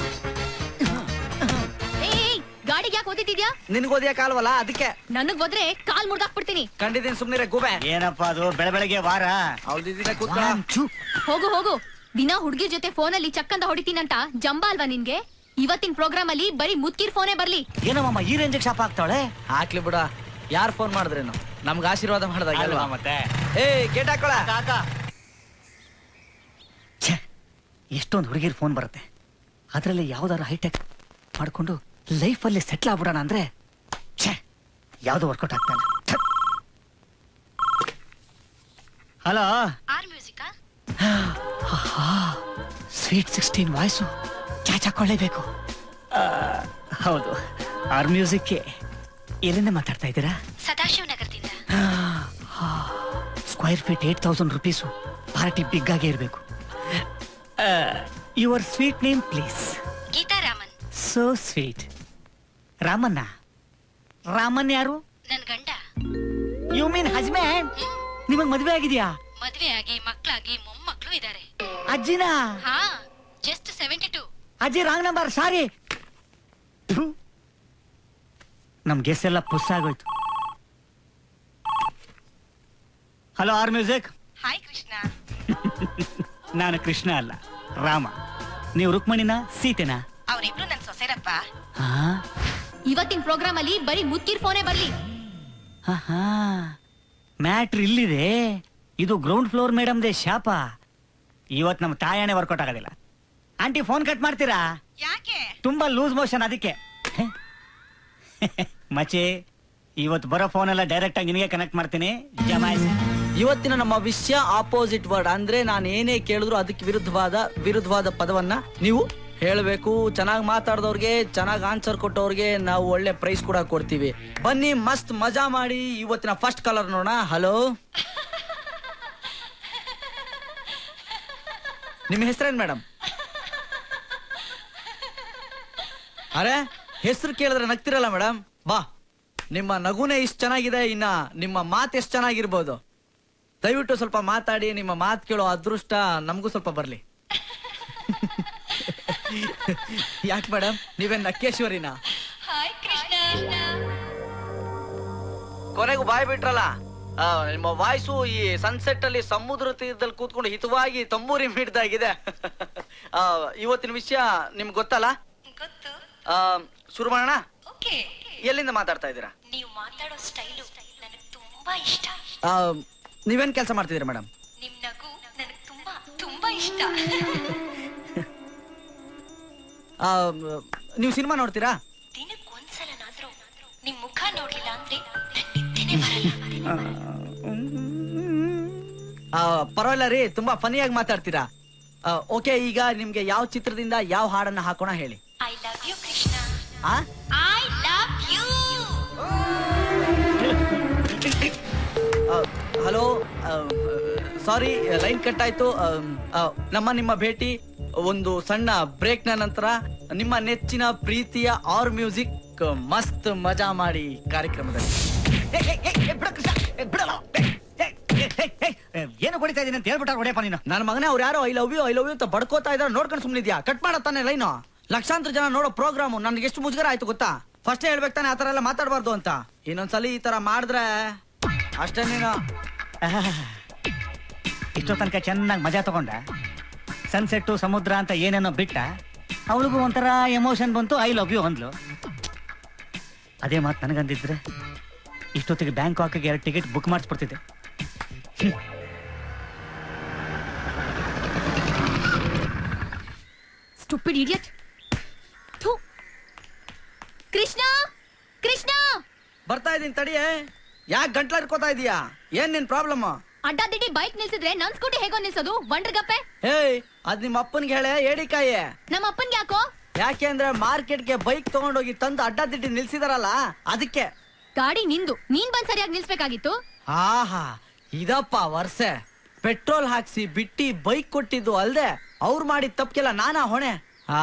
ಗಾಡಿಗೆ ಯಾಕೆ ಓದಿದ್ಯಾ? ನಿನ್ಗೋದಿಯ ಕಾಲ್ವಲ್ಲ, ಅದಕ್ಕೆ. ನನಗ್ ಹೋದ್ರೆ ಕಾಲ್ ಮುರ್ದಾಕ್ಬಿಡ್ತೀನಿ. ಕಂಡಿದ್ದೀನಿ, ಸುಮ್ನಿರ ಗುಬೆ. ಏನಪ್ಪಾ ಅದು ಬೆಳಗ್ಗೆ ವಾರ? ಹೋಗು ಹೋಗು, ದಿನ ಹುಡ್ಗಿರ್ ಜೊತೆ ಫೋನಲ್ಲಿ ಚಕ್ಕಂದ ಹೊಡಿತೀನಂತ ಜಂಬ ಅಲ್ವಾ ನಿನ್ಗೆ? ಇವತ್ತಿನ ಪ್ರೋಗ್ರಾಮ್ ಅಲ್ಲಿ ಬರೀ ಮುದ್ಕಿರ್ ಫೋನೇ ಬರ್ಲಿ. ಏನಮ್ಮ ಈ ರೇಂಜ್ ಶಾಪ್ ಆಗ್ತಾಳೆ? ಹಾಕ್ಲಿ ಬಿಡ, ಯಾರ್ ಫೋನ್ ಮಾಡಿದ್ರೇನು, ನಮ್ಗೆ ಆಶೀರ್ವಾದ ಮಾಡ್ದಾಗ ಮತ್ತೆ. ಗೇಟ್ ಹಾಕೊಳ. ಎಷ್ಟೊಂದು ಹುಡುಗಿರ್ ಫೋನ್ ಬರುತ್ತೆ, ಅದ್ರಲ್ಲಿ ಯಾವ್ದಾರು ಹೈಟೆಕ್ ಮಾಡ್ಕೊಂಡು ಲೈಫಲ್ಲಿ ಸೆಟ್ಲ್ ಆಗ್ಬಿಡೋಣ ಅಂದ್ರೆ ಯಾವ್ದು ವರ್ಕೌಟ್ ಆಗ್ತಾನೆ. ಹಲೋ, ಸ್ವೀಟ್ 16 ವಾಯ್ಸು ಕ್ಯಾಚ್ ಹಾಕೊಳ್ಳೇಬೇಕು. ಹೌದು, ಆರ್ ಮ್ಯೂಸಿಕ್. ಎಲ್ಲಿಂದ ಮಾತಾಡ್ತಾ ಇದ್ದೀರಾ? ಸದಾಶಿವ ನಗರದಿಂದ. Square feet 8000 rupees. Party big ಆಗೇ ಇರಬೇಕು. Your sweet name please? Geetha Raman. So sweet. ರಾಮನ್ನ? ರಾಮನ್ ಯಾರು? ನನ್ ಗಂಡ. You mean husband? ನಿಮಗ್ ಮದ್ವೆ ಆಗಿದ್ಯಾ? ಮದ್ವೆ ಆಗಿ ಮಕ್ಕಳಾಗಿ ಮೊಮ್ಮಕ್ಕಳು ಇದ್ದಾರೆ. ಅಜ್ಜಿನ? ಹಾ, ಜಸ್ಟ್ 72. ಅಜ್ಜಿ ರಾಂಗ್ ನಂಬರ್, ಸಾರಿ. ನಮ್ ಗೆಸ್ ಎಲ್ಲ ಪುಸ್ ಆಗೋಯ್ತು. Hello R music. Hi Krishna. ನಾನು ಕೃಷ್ಣ ಅಲ್ಲ, ರಾಮ. ನೀವು ರುಕ್ಮಣಿನ ಸೀತೆನಾ? ಅವರಿಬ್ರು ನನ್ ಸೊಸೆರಪ್ಪ. ಇವತ್ತಿನ ಪ್ರೋಗ್ರಾಮ್ ಅಲ್ಲಿ ಬರೀ ಮುತ್ತಿರ್ ಫೋನೇ ಬರ್ಲಿ. ಮ್ಯಾಟ್ರ್ ಇಲ್ಲಿದೆ. ಇದು ಗ್ರೌಂಡ್ ಫ್ಲೋರ್ ಮೇಡಮ್ದೆ ಶಾಪ. ಇವತ್ ನಮ್ ತಾಯಣೆ ವರ್ಕೌಟ್ ಆಗೋದಿಲ್ಲ. ಆಂಟಿ ಫೋನ್ ಕಟ್ ಮಾಡ್ತೀರಾ? ಯಾಕೆ? ತುಂಬಾ ಲೂಸ್ ಮೋಷನ್, ಅದಕ್ಕೆ. ಮಚೆ, ಇವತ್ತು ಬರೋ ಫೋನ್ ಎಲ್ಲ ಡೈರೆಕ್ಟ್ ಆಗಿ ನಿನಗೆ ಕನೆಕ್ಟ್ ಮಾಡ್ತೀನಿ. ಜಮಾಯಿಸಿ. ಇವತ್ತಿನ ನಮ್ಮ ವಿಷಯ ಆಪೋಸಿಟ್ ವರ್ಡ್. ಅಂದ್ರೆ ನಾನು ಏನೇ ಕೇಳಿದ್ರು ಅದಕ್ಕೆ ವಿರುದ್ಧವಾದ ಪದವನ್ನ ನೀವು ಹೇಳ್ಬೇಕು. ಚೆನ್ನಾಗಿ ಮಾತಾಡಿದವ್ರಿಗೆ, ಚೆನ್ನಾಗಿ ಆನ್ಸರ್ ಕೊಟ್ಟವ್ರಿಗೆ ನಾವು ಒಳ್ಳೆ ಪ್ರೈಸ್ ಕೂಡ ಕೊಡ್ತೀವಿ. ಬನ್ನಿ, ಮಸ್ತ್ ಮಜಾ ಮಾಡಿ. ಇವತ್ತಿನ ಫಸ್ಟ್ ಕಾಲರ್ ನೋಡೋಣ. ಹಲೋ, ನಿಮ್ಮ ಹೆಸರೇನ್ ಮೇಡಮ್? ಅರೆ, ಹೆಸರು ಕೇಳಿದ್ರೆ ನಗ್ತಿರಲ್ಲ ಮೇಡಮ್. ಬಾ, ನಿಮ್ಮ ನಗುನೇ ಇಷ್ಟು ಚೆನ್ನಾಗಿದೆ, ಇನ್ನ ನಿಮ್ಮ ಮಾತು ಎಷ್ಟು ಚೆನ್ನಾಗಿರ್ಬೋದು. ದಯವಿಟ್ಟು ಸ್ವಲ್ಪ ಮಾತಾಡಿ. ನಿಮ್ಮ ಮಾತು ಕೇಳೋ ಅದೃಷ್ಟ ನಮಗೂ ಸ್ವಲ್ಪ ಬರ್ಲಿ. ಯಾಕೆ ಮೇಡಮ್, ನೀವೇನ್ ನಕ್ಕೇಶ್ವರಿನಾ? ಕೊನೆಗೂ ಬಾಯ್ ಬಿಟ್ರಲ್ಲ. ನಿಮ್ಮ ವಾಯ್ಸು ಈ ಸನ್ಸೆಟ್ ಅಲ್ಲಿ ಸಮುದ್ರ ತೀರದಲ್ಲಿ ಕೂತ್ಕೊಂಡು ಹಿತವಾಗಿ ತಂಬೂರಿ ಮಿಡ್ದಾಗಿದೆ. ಇವತ್ತಿನ ವಿಷಯ ನಿಮ್ಗೆ ಗೊತ್ತಲ್ಲ? ಶುರು ಮಾಡೋಣ. ಎಲ್ಲಿಂದ ಮಾತಾಡ್ತಾ ಇದ್ದೀರಾ? ನೀವು ಮಾತಾಡೋ ಸ್ಟೈಲು ನನಗೆ ತುಂಬಾ ಇಷ್ಟ. ನೀವೇನ್ ಕೆಲಸ ಮಾಡ್ತಿದ್ದೀರಾ ಮೇಡಮ್? ನಿಮ್ ನಗು ನನಗೆ ತುಂಬಾ ಇಷ್ಟ. ನೀವು ಸಿನಿಮಾ ನೋಡ್ತೀರಾ? ದಿನಕ್ಕೆ ಒಂದ್ಸಲನಾದ್ರೂ ನಿಮ್ ಮುಖ ನೋಡ್ಲಿಲ್ಲ ಅಂದ್ರೆ ನಿದ್ದೆನೇ ಬರಲ್ಲ. ಪರವಾಗಿಲ್ಲ ರೀ, ತುಂಬಾ ಫನಿಯಾಗಿ ಮಾತಾಡ್ತೀರಾ. ಓಕೆ, ಈಗ ನಿಮ್ಗೆ ಯಾವ ಚಿತ್ರದಿಂದ ಯಾವ ಹಾಡನ್ನ ಹಾಕೋಣ ಹೇಳಿ. I love you Krishna. I love you. Hello, sorry line cut ಆಯ್ತು. ನಿಮ್ಮ ಭೇಟಿ ಒಂದು ಸಣ್ಣ ಬ್ರೇಕ್ ನ ನಂತರ ನಿಮ್ಮ ನೆಚ್ಚಿನ ಪ್ರೀತಿಯ ಆರ್ ಮ್ಯೂಸಿಕ್ ಮಸ್ತ್ ಮಜಾ ಮಾಡಿ ಕಾರ್ಯಕ್ರಮದಲ್ಲಿ. ಏನು ಹೊಡಿತಾ ಇದೀನಿ ಅಂತ ಹೇಳ್ಬಿಟ್ಟ ಹೊಡೆಯಪ್ಪ ನೀನು. ನನ್ನ ಮಗನೇ, ಅವ್ರು ಯಾರೋ ಐ ಲವ್ ಯು ಅಂತ ಬಡ್ಕೋತಾ ಇದಾರೆ. ನೋಡ್ಕೊಂಡು ಸುಮ್ಮನಿದ್ಯಾ? Cut ಮಾಡತ್ತಾನೆ line. ಲಕ್ಷಾಂತರ ಜನ ನೋಡೋ ಪ್ರೋಗ್ರಾಮು. ನನ್ಗೆ ಎಷ್ಟು ಮುಜುಗರ ಆಯ್ತು ಗೊತ್ತಾ? ಫಸ್ಟೇ ಹೇಳ್ಬೇಕು ತಾನೆ ಆ ತರ ಎಲ್ಲ ಮಾತಾಡಬಾರ್ದು ಅಂತ. ಇನ್ನೊಂದ್ಸಲಿ ಈ ತರ ಮಾಡಿದ್ರೆ ಅಷ್ಟೇ. ನೀನು ಇಷ್ಟೋ ತನಕ ಚೆನ್ನಾಗಿ ಮಜಾ ತಗೊಂಡ. ಸನ್ಸೆಟ್ಟು, ಸಮುದ್ರ ಅಂತ ಏನೇನೋ ಬಿಟ್ಟ. ಅವಳಿಗೂ ಒಂಥರ ಎಮೋಷನ್ ಬಂತು. ಐ ಲವ್ ಯು ಅಂದ್ಲು. ಅದೇ ಮಾತು ನನಗಂದಿದ್ರೆ ಇಷ್ಟೊತ್ತಿಗೆ ಬ್ಯಾಂಕಾಕ್ಗೆ 2 ಟಿಕೆಟ್ ಬುಕ್ ಮಾಡಿಸ್ಬಿಡ್ತಿದ್ದೆ. Stupid idiot. ಕೃಷ್ಣ, ಕೃಷ್ಣ, ಬರ್ತಾ ಇದೀನಿ ತಡಿಯೇ. ಯಾಕೆ ಗಂಟ್ಲ ಇಟ್ಕೋತಾ ಇದೀಯಾ? ಏನ್ ನಿನ್ ಪ್ರಾಬ್ಲಮ್? ಅಡ್ಡಾದಿಡ್ಡಿ ಬೈಕ್ ನಿಲ್ಸಿದ್ರೆ ನನ್ ಸ್ಕೂಟಿ ಹೇಗೋ ನಿಲ್ಸೋದು? ಬಂಡ್ರಗಪ್ಪೆ. ಹೇಯ್, ಅದ್ ನಿಮ್ಮ ಅಪ್ಪನ್ಗೆ ಹೇಳೆ, ಏಡಿಕಾಯಿ. ನಮ್ಮ ಅಪ್ಪನ್ಗೆ ಯಾಕೋ? ಯಾಕೆ ಅಂದ್ರೆ ಮಾರ್ಕೆಟ್ಗೆ ಬೈಕ್ ತಗೊಂಡೋಗಿ ತಂದು ಅಡ್ಡಾದಿಡ್ಡಿ ನಿಲ್ಸಿದಾರಲ್ಲ, ಅದಕ್ಕೆ. ಗಾಡಿ ನಿಂದು, ನೀನ್ ಬಂದ್ ಸರಿಯಾಗಿ ನಿಲ್ಸ್ಬೇಕಾಗಿತ್ತು. ಆಹಾ, ಇದಪ್ಪ ವರ್ಷೆ. ಪೆಟ್ರೋಲ್ ಹಾಕ್ಸಿ ಬಿಟ್ಟಿ ಬೈಕ್ ಕೊಟ್ಟಿದ್ದು ಅಲ್ದೆ ಅವ್ರು ಮಾಡಿದ ತಪ್ಪಿಗೆಲ್ಲ ನಾನಾ ಹೊಣೆ.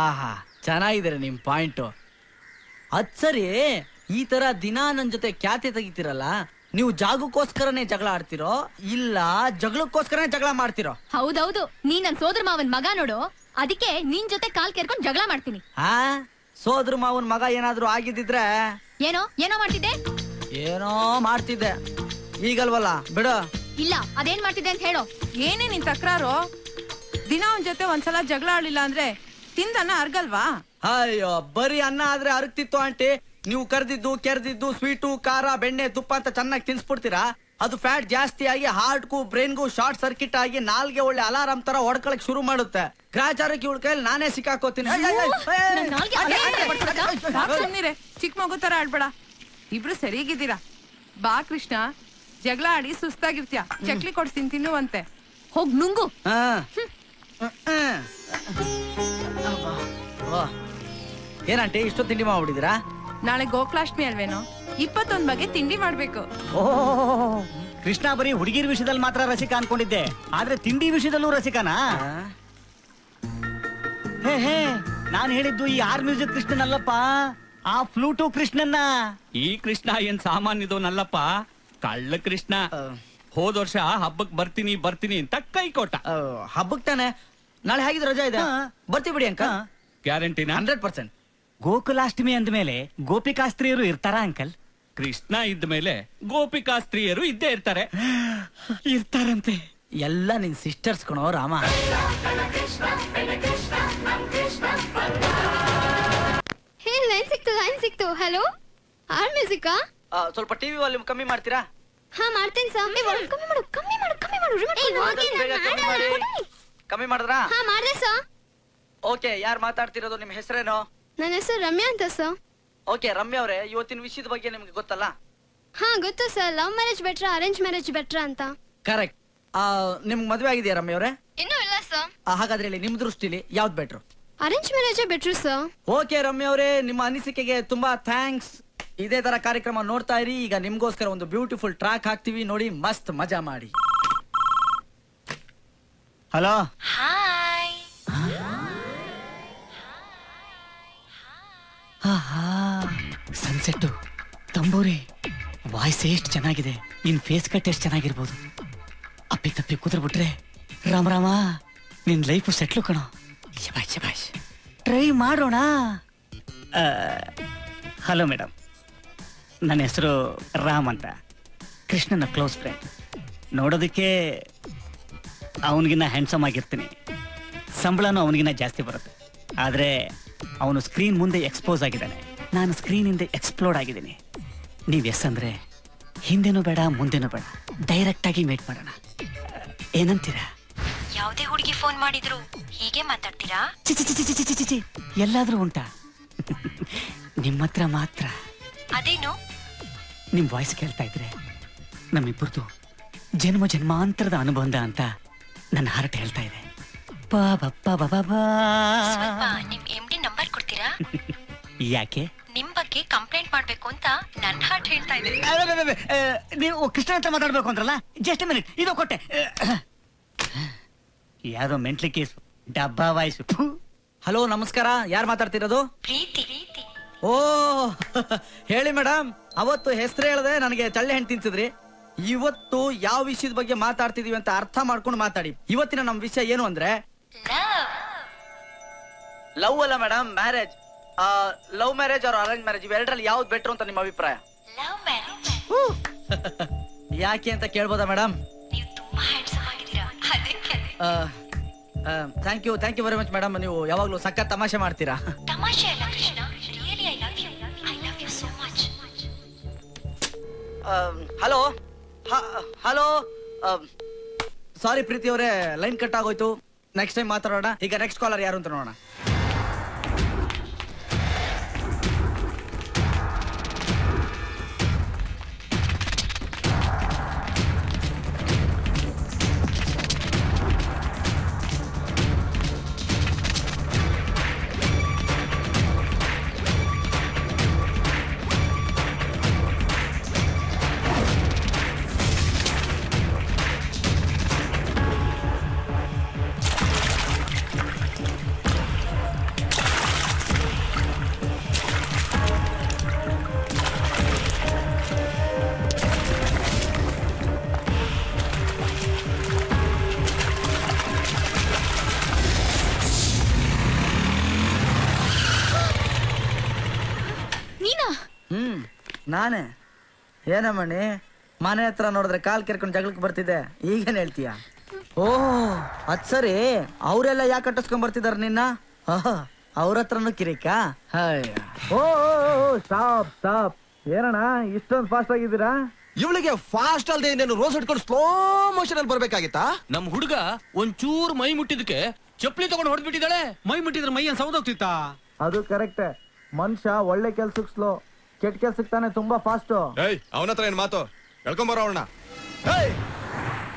ಆಹಾ, ಚೆನ್ನಾಗಿದೆ ನಿಮ್ ಪಾಯಿಂಟ್. ಅದ್ ಸರಿ, ಈ ತರ ದಿನ ನನ್ ಜೊತೆ ಖ್ಯಾತಿ ತೆಗಿತೀರಲ್ಲ, ನೀವು ಜಾಗಕ್ಕೋಸ್ಕರನೇ ಜಗಳ ಆಡ್ತಿರೋ ಇಲ್ಲ ಜಗಳಕ್ಕೋಸ್ಕರನೇ ಜಗಳ ಮಾಡ್ತಿರೋ? ಹೌದೌದು, ನೀ ನನ್ ಸೋದರ ಮಾವನ್ ಮಗ ನೋಡು, ಅದಕ್ಕೆ ನಿನ್ ಜೊತೆ ಕಾಲ್ ಕೇರ್ಕೊಂಡ್ ಜಗಳ ಮಾಡ್ತೀನಿ. ಸೋದರ ಮಾವನ್ ಮಗ ಏನಾದ್ರು ಆಗಿದ್ದಿದ್ರೆ ಏನೋ ಮಾಡ್ತಿದ್ದೆ. ಏನೋ ಮಾಡ್ತಿದ್ದೆ, ಈಗಲ್ವಲ್ಲ ಬಿಡು. ಇಲ್ಲ, ಅದೇನ್ ಮಾಡ್ತಿದ್ದೆ ಅಂತ ಹೇಳೋ. ಏನೇ ನಿನ್ ತಕ್ರಾರು? ದಿನ ಅವನ್ ಜೊತೆ ಒಂದ್ಸಲ ಜಗಳ ಆಡ್ಲಿಲ್ಲ ಅಂದ್ರೆ ತಿಂದನ್ನ ಅರ್ಗಲ್ವಾ? ಅಯ್ಯೋ, ಬರೀ ಅನ್ನ ಆದ್ರೆ ಅರಗ್ತಿತ್ತು ಆಂಟಿ. ನೀವು ಕರ್ದಿದ್ದು ಕೆರ್ದಿದ್ದು ಸ್ವೀಟು, ಖಾರ, ಬೆಣ್ಣೆ, ತುಪ್ಪ ಅಂತ ಚೆನ್ನಾಗಿ ತಿನ್ಸ್ಬಿಡ್ತೀರಾ. ಅದು ಫ್ಯಾಟ್ ಜಾಸ್ತಿ ಆಗಿ ಹಾರ್ಟ್ಗೂ ಬ್ರೈನ್ಗೂ ಶಾರ್ಟ್ ಸರ್ಕಿಟ್ ಆಗಿ ನಾಲ್ಗೆ ಒಳ್ಳೆ ಅಲಾರಾಮ್ ತರ ಹೊಡ್ಕೊಳಕ್ ಶುರು ಮಾಡುತ್ತೆ. ಗ್ರಾಚಾರಕ್ಕೆ ಇವಳ ಕೈಯಲ್ಲಿ ನಾನೇ ಸಿಕ್ಕಾಕೋತೀನಿ. ಸುಮ್ನಿರೆ, ಚಿಕ್ಕ ಮಗು ತರ ಆಡ್ಬೇಡ. ಇಬ್ರು ಸರಿಗಿದ್ದೀರಾ. ಬಾ ಕೃಷ್ಣ, ಜಗಳ ಆಡಿ ಸುಸ್ತಾಗಿರ್ತೀಯ. ಚಕ್ಲಿ ಕೊಡ್ತೀನಿ ತಿನ್ನುವಂತೆ. ಹೋಗ್ ನುಂಗು. ಏನಂಟಿ ಇಷ್ಟು ತಿಂಡಿ ಮಾಡ್ಬಿಟ್ಟಿದ್ದೀರಾ? ನಾಳೆ ಗೋಕುಲಾಷ್ಟಮಿ ಅಲ್ವೇನೋ, 21 ಬಗೆ ತಿಂಡಿ ಮಾಡ್ಬೇಕು. ಓಹ್, ಕೃಷ್ಣ ಬರೀ ಹುಡುಗಿರ ವಿಷಯದಲ್ಲಿ ಮಾತ್ರ ರಸಿಕ ಅನ್ಕೊಂಡಿದ್ದೆ, ಆದ್ರೆ ತಿಂಡಿ ವಿಷಯದಲ್ಲೂ ರಸಿಕನಾ? ಹೇ, ನಾನ್ ಹೇಳಿದ್ದು ಈ ಆರ್ ಮ್ಯೂಸಿಕ್ ಕೃಷ್ಣನಲ್ಲಪ್ಪ, ಆ ಫ್ಲೂಟು ಕೃಷ್ಣನ್ನ. ಈ ಕೃಷ್ಣ ಏನ್ ಸಾಮಾನ್ಯದವನಲ್ಲಪ್ಪ, ಕಳ್ಳ ಕೃಷ್ಣ. ಹೋದ ವರ್ಷ ಹಬ್ಬಕ್ ಬರ್ತೀನಿ ಅಂತ ಕೈ ಕೊಟ್ಟ. ಹಬ್ಬಕ್ ತಾನೆ, ನಾಳೆ ಹೇಗಿದ್ರು ರಜಾ ಇದೆ, ಬರ್ತೀವಿ ಬಿಡಿ ಅಂಕ. ಗ್ಯಾರಂಟಿನಾ? 100%. ಗೋಕುಲಾಷ್ಟಮಿ ಅಂದ್ಮೇಲೆ ಗೋಪಿಕಾಸ್ತ್ರೀಯರು ಇರ್ತಾರ ಅಂಕಲ್? ಕೃಷ್ಣ ಇದ್ದ ಮೇಲೆ ಗೋಪಿಕಾ ಸ್ತ್ರೀಯರು ಇದ್ದೇ ಇರ್ತಾರೆ. ಇರ್ತಾರಂತೆ. ಎಲ್ಲ ನಿನ್ ಸಿಸ್ಟರ್ಸ್ ಕಣೋ ರಾಮ. ಹೇ ಲೈನ್ ಸಿಕ್ತು. ಹಲೋ ಆರ್ ಮ್ಯೂಸಿಕಾ? ಸ್ವಲ್ಪ ಟಿವಿ ವಾಲ್ಯೂಮ್ ಕಮ್ಮಿ ಮಾಡ್ತೀರಾ? ಹಾ ಮಾಡ್ತೇನೆ ಸರ್. ಕಮ್ಮಿ ಮಾಡು ಕಮ್ಮಿ ಮಾಡಿದ್ರಾ? ಹಾ ಮಾಡ್ದೆ ಸರ್. ಓಕೆ, ಯಾರು ಮಾತಾಡ್ತಿರೋದು? ನಿಮ್ ಹೆಸರೇನು? ನನ್ನ ಹೆಸರು ರಮ್ಯಾ ಅಂತ ಸರ್. ಓಕೆ ರಮ್ಯಾ ಅವರೇ, ಇವತ್ತಿನ ವಿಷಯದ ಬಗ್ಗೆ ನಿಮ್ಗೆ ಗೊತ್ತಲ್ಲ? ಹಾ ಗೊತ್ತು ಸರ್. ಲವ್ ಮ್ಯಾರೇಜ್ ಬೆಟ್ರಾ ಅರೇಂಜ್ ಮ್ಯಾರೇಜ್ ಬೆಟ್ರಾ ಅಂತ. ಕರೆಕ್ಟ್. ನಿಮ್ಗೆ ಮದ್ವೆ ಆಗಿದೆಯಾ ರಮ್ಯಾ ಅವರೇ? ಇನ್ನೂ ಇಲ್ಲ ಸರ್. ಹಾಗಾದ್ರೆ ಹೇಳಿ, ನಿಮ್ ದೃಷ್ಟಿಲಿ ಯಾವ್ದು ಬೆಟ್ರು? ಅರೇಂಜ್ ಮ್ಯಾರೇಜೇ ಬೆಟ್ರು ಸರ್. ಓಕೆ ರಮ್ಯಾ ಅವರೇ, ನಿಮ್ಮ ಅನಿಸಿಕೆಗೆ ತುಂಬಾ ಥ್ಯಾಂಕ್ಸ್. ಇದೇ ತರ ಕಾರ್ಯಕ್ರಮ ನೋಡ್ತಾ ಇರಿ. ಈಗ ನಿಮ್ಗೋಸ್ಕರ ಒಂದು ಬ್ಯೂಟಿಫುಲ್ ಟ್ರ್ಯಾಕ್ ಹಾಕ್ತಿವಿ, ನೋಡಿ ಮಸ್ತ್ ಮಜಾ ಮಾಡಿ. ಹಲೋ, ಸನ್ಸೆಟ್, ತಂಬೂರಿ, ವಾಯ್ಸ್ ಎಷ್ಟು ಚೆನ್ನಾಗಿದೆ. ನಿನ್ ಫೇಸ್ ಕಟ್ ಎಷ್ಟು ಚೆನ್ನಾಗಿರ್ಬೋದು. ಅಪ್ಪಿ ತಪ್ಪಿ ಕೂತ್ಬಿಟ್ರೆ ರಾಮ ನಿನ್ ಲೈಫು ಸೆಟ್ಲು ಕಣೋ. ಶಬಾಷ್ ಟ್ರೈ ಮಾಡೋಣ. ಹಲೋ ಮೇಡಮ್, ನನ್ನ ಹೆಸರು ರಾಮ್ ಅಂತ, ಕೃಷ್ಣನ ಕ್ಲೋಸ್ ಫ್ರೆಂಡ್. ನೋಡೋದಕ್ಕೆ ಅವನಿಗಿನ್ನ ಹ್ಯಾಂಡ್ಸಮ್ ಆಗಿರ್ತೀನಿ, ಸಂಬಳನೂ ಅವನಿಗಿನ್ನ ಜಾಸ್ತಿ ಬರುತ್ತೆ. ಆದರೆ ಅವನು ಸ್ಕ್ರೀನ್ ಮುಂದೆ ಎಕ್ಸ್ಪೋಸ್ ಆಗಿದ್ದಾನೆ, ನಾನು ಸ್ಕ್ರೀನಿಂದ ಎಕ್ಸ್ಪ್ಲೋರ್ಡ್ ಆಗಿದ್ದೀನಿ. ನೀವು ಎಸ್ ಅಂದರೆ ಹಿಂದೆನೂ ಬೇಡ ಮುಂದೆನೂ ಬೇಡ, ಡೈರೆಕ್ಟಾಗಿ ಮೀಟ್ ಮಾಡೋಣ. ಏನಂತೀರಾ? ಯಾವುದೇ ಹುಡುಗಿ ಫೋನ್ ಮಾಡಿದ್ರು ಹೀಗೆ ಮಾತಾಡ್ತೀರಾ? ಚಿಚಿ ಎಲ್ಲಾದ್ರೂ ಉಂಟಾ? ನಿಮ್ಮ ಹತ್ರ ಮಾತ್ರ. ಅದೇನು? ನಿಮ್ ವಾಯ್ಸ್ ಕೇಳ್ತಾ ಇದ್ರೆ ನಮ್ಮಿಬ್ಬರದು ಜನ್ಮ ಜನ್ಮಾಂತರದ ಅನುಬಂಧ ಅಂತ ನನ್ನ ಹಾರ್ಟ್ ಹೇಳ್ತಾ ಇದೆ. ಸ್ವಲ್ಪ ನಿಮ್ MD ನಂಬರ್ ಕೊಡ್ತೀರಾ? ಯಾಕೆ? ನಿಮ್ ಬಗ್ಗೆ ಕಂಪ್ಲೇಂಟ್ ಮಾಡ್ಬೇಕು ಅಂತ ನನ್ನ ಹಾರ್ಟ್ ಹೇಳ್ತಾ ಇದೆ. ನೀವು ಕೃಷ್ಣ ಅಂತ ಮಾತಾಡ್ಬೇಕು ಅಂದ್ರಲ್ಲ, ಜಸ್ಟ್ ಮಿನಿಟ್, ಇದು ಕೊಟ್ಟೆ. ಯಾವ್ದೋ ಮೆಂಟ್ಲಿ ಕೇಸ್, ಡಬ್ಬಾ ವಾಯ್ಸು. ಹಲೋ ನಮಸ್ಕಾರ, ಯಾರು ಮಾತಾಡ್ತಿರೋದು? ಪ್ರೀತಿ. ಓ ಹೇಳಿ ಮೇಡಮ್, ಅವತ್ತು ಹೆಸರು ಹೇಳದೆ ನನಗೆ ಚಳ್ಳೆ ಹಣ್ಣು ತಿನ್ಸಿದ್ರಿ. ಇವತ್ತು ಯಾವ ವಿಷಯದ ಬಗ್ಗೆ ಮಾತಾಡ್ತಿದೀವಿ ಅಂತ ಅರ್ಥ ಮಾಡ್ಕೊಂಡು ಮಾತಾಡಿ. ಇವತ್ತಿನ ನಮ್ ವಿಷಯ ಏನು ಅಂದ್ರೆ ಲವ್ ಅಲ್ಲ madam, marriage. Love marriage or arrange marriage, ಇವೆರಡರಲ್ಲಿ ಯಾವ್ದು ಬೆಟ್ರು ಅಂತ ನಿಮ್ಮ ಅಭಿಪ್ರಾಯ? Love marriage. ಯಾಕೆ ಅಂತ ಕೇಳ್ಬೋದಾ ಮೇಡಮ್? ನೀವು ತುಂಬಾ ಹ್ಯಾಂಡ್ಸಮ್ ಆಗಿದ್ದೀರಾ, ಅದಕ್ಕೆ. Thank you very much madam. ನೀವು ಯಾವಾಗ್ಲೂ ಸಖತ್ ತಮಾಷೆ ಮಾಡ್ತೀರಾ. ತಮಾಷೆ ಅಲ್ಲ Krishna, really I love you so much. Hello sorry Preethi ಅವರೇ, ಲೈನ್ ಕಟ್ ಆಗೋಯ್ತು. ನೆಕ್ಸ್ಟ್ ಟೈಮ್ ಮಾತಾಡೋಣ. ಈಗ ನೆಕ್ಸ್ಟ್ ಕಾಲರ್ ಯಾರು ಅಂತ ನೋಡೋಣ. ನಾನೇ ಏನಮ್ಮಣ್ಣಿ, ಮನೆ ಹತ್ರ ನೋಡಿದ್ರೆ ಕಾಲ್ ಕೆರ್ಕೊಂಡು ಜಗಳಕ್ಕೆ ಬರ್ತಿದ್ದೆ, ಈಗೇನ್ ಹೇಳ್ತೀಯ? ಓಹ್ ಅದ್ ಸರಿ, ಅವರೆಲ್ಲ ಯಾಕೆ ಕಟ್ಟಿಸ್ಕೊಂಡ್ ಬರ್ತಿದಾರ ನಿನ್ನ? ಅವ್ರ ಹತ್ರನು ಕಿರಿಕಾ? ಓ ಸ್ಟಾಪ್. ಏನಣ್ಣ ಇಷ್ಟೊಂದು ಫಾಸ್ಟ್ ಆಗಿದ್ದೀರಾ? ಇವಳಿಗೆ ಫಾಸ್ಟ್ ಅಲ್ದೆ ಇನ್ನೇನು ರೋಸ್ ಇಟ್ಕೊಂಡು ಸ್ಲೋ ಮೋಷನ್ ಅಲ್ಲಿ ಬರ್ಬೇಕಾಗಿತ್ತಾ? ನಮ್ ಹುಡುಗ ಒಂಚೂರು ಮೈ ಮುಟ್ಟಿದಕ್ಕೆ ಚಪ್ಪಲಿ ತಗೊಂಡು ಹೊಡೆದ್ಬಿಟ್ಟಿದ್ದಾಳೆ. ಮೈ ಮುಟ್ಟಿದ್ರೆ ಮೈ ಏನ್ ಸೌದ್ ಹೋಗ್ತಿತ್ತಾ? ಅದು ಕರೆಕ್ಟ್. ಮನುಷ್ಯ ಒಳ್ಳೆ ಕೆಲ್ಸಕ್ಕೆ ಸ್ಲೋ, ಕೆಟ್ಟ ಕೆಲ್ಸಕ್ಕೆ ತಾನೆ ತುಂಬಾ ಫಾಸ್ಟ್. ಅವನ ಹತ್ರ ಏನ್ ಮಾತು? ಹೇಳ್ಕೊಂಬರೋ ಅವಳನ್ನ.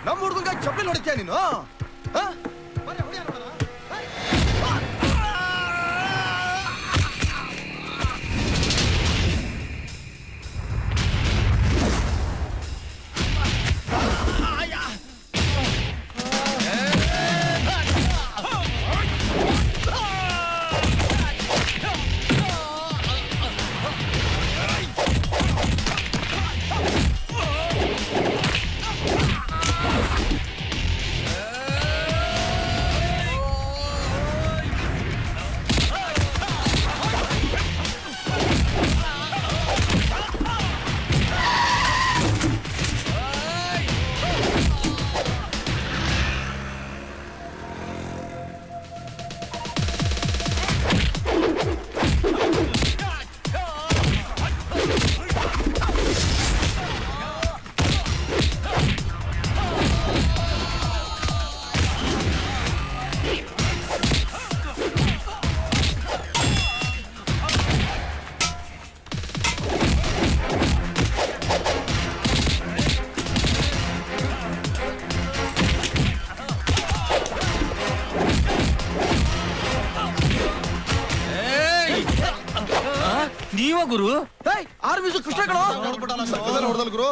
ನಮ್ಮ ಹುಡುಗಂಗ ಚಪ್ಪಲಿ ಹೊಡಿತೀಯ ನೀನು? ನೀವ ಗುರು ಆರ್ ಮ್ಯೂಸಿಕ್ ಕೃಷ್ಣಗಳು ಗುರು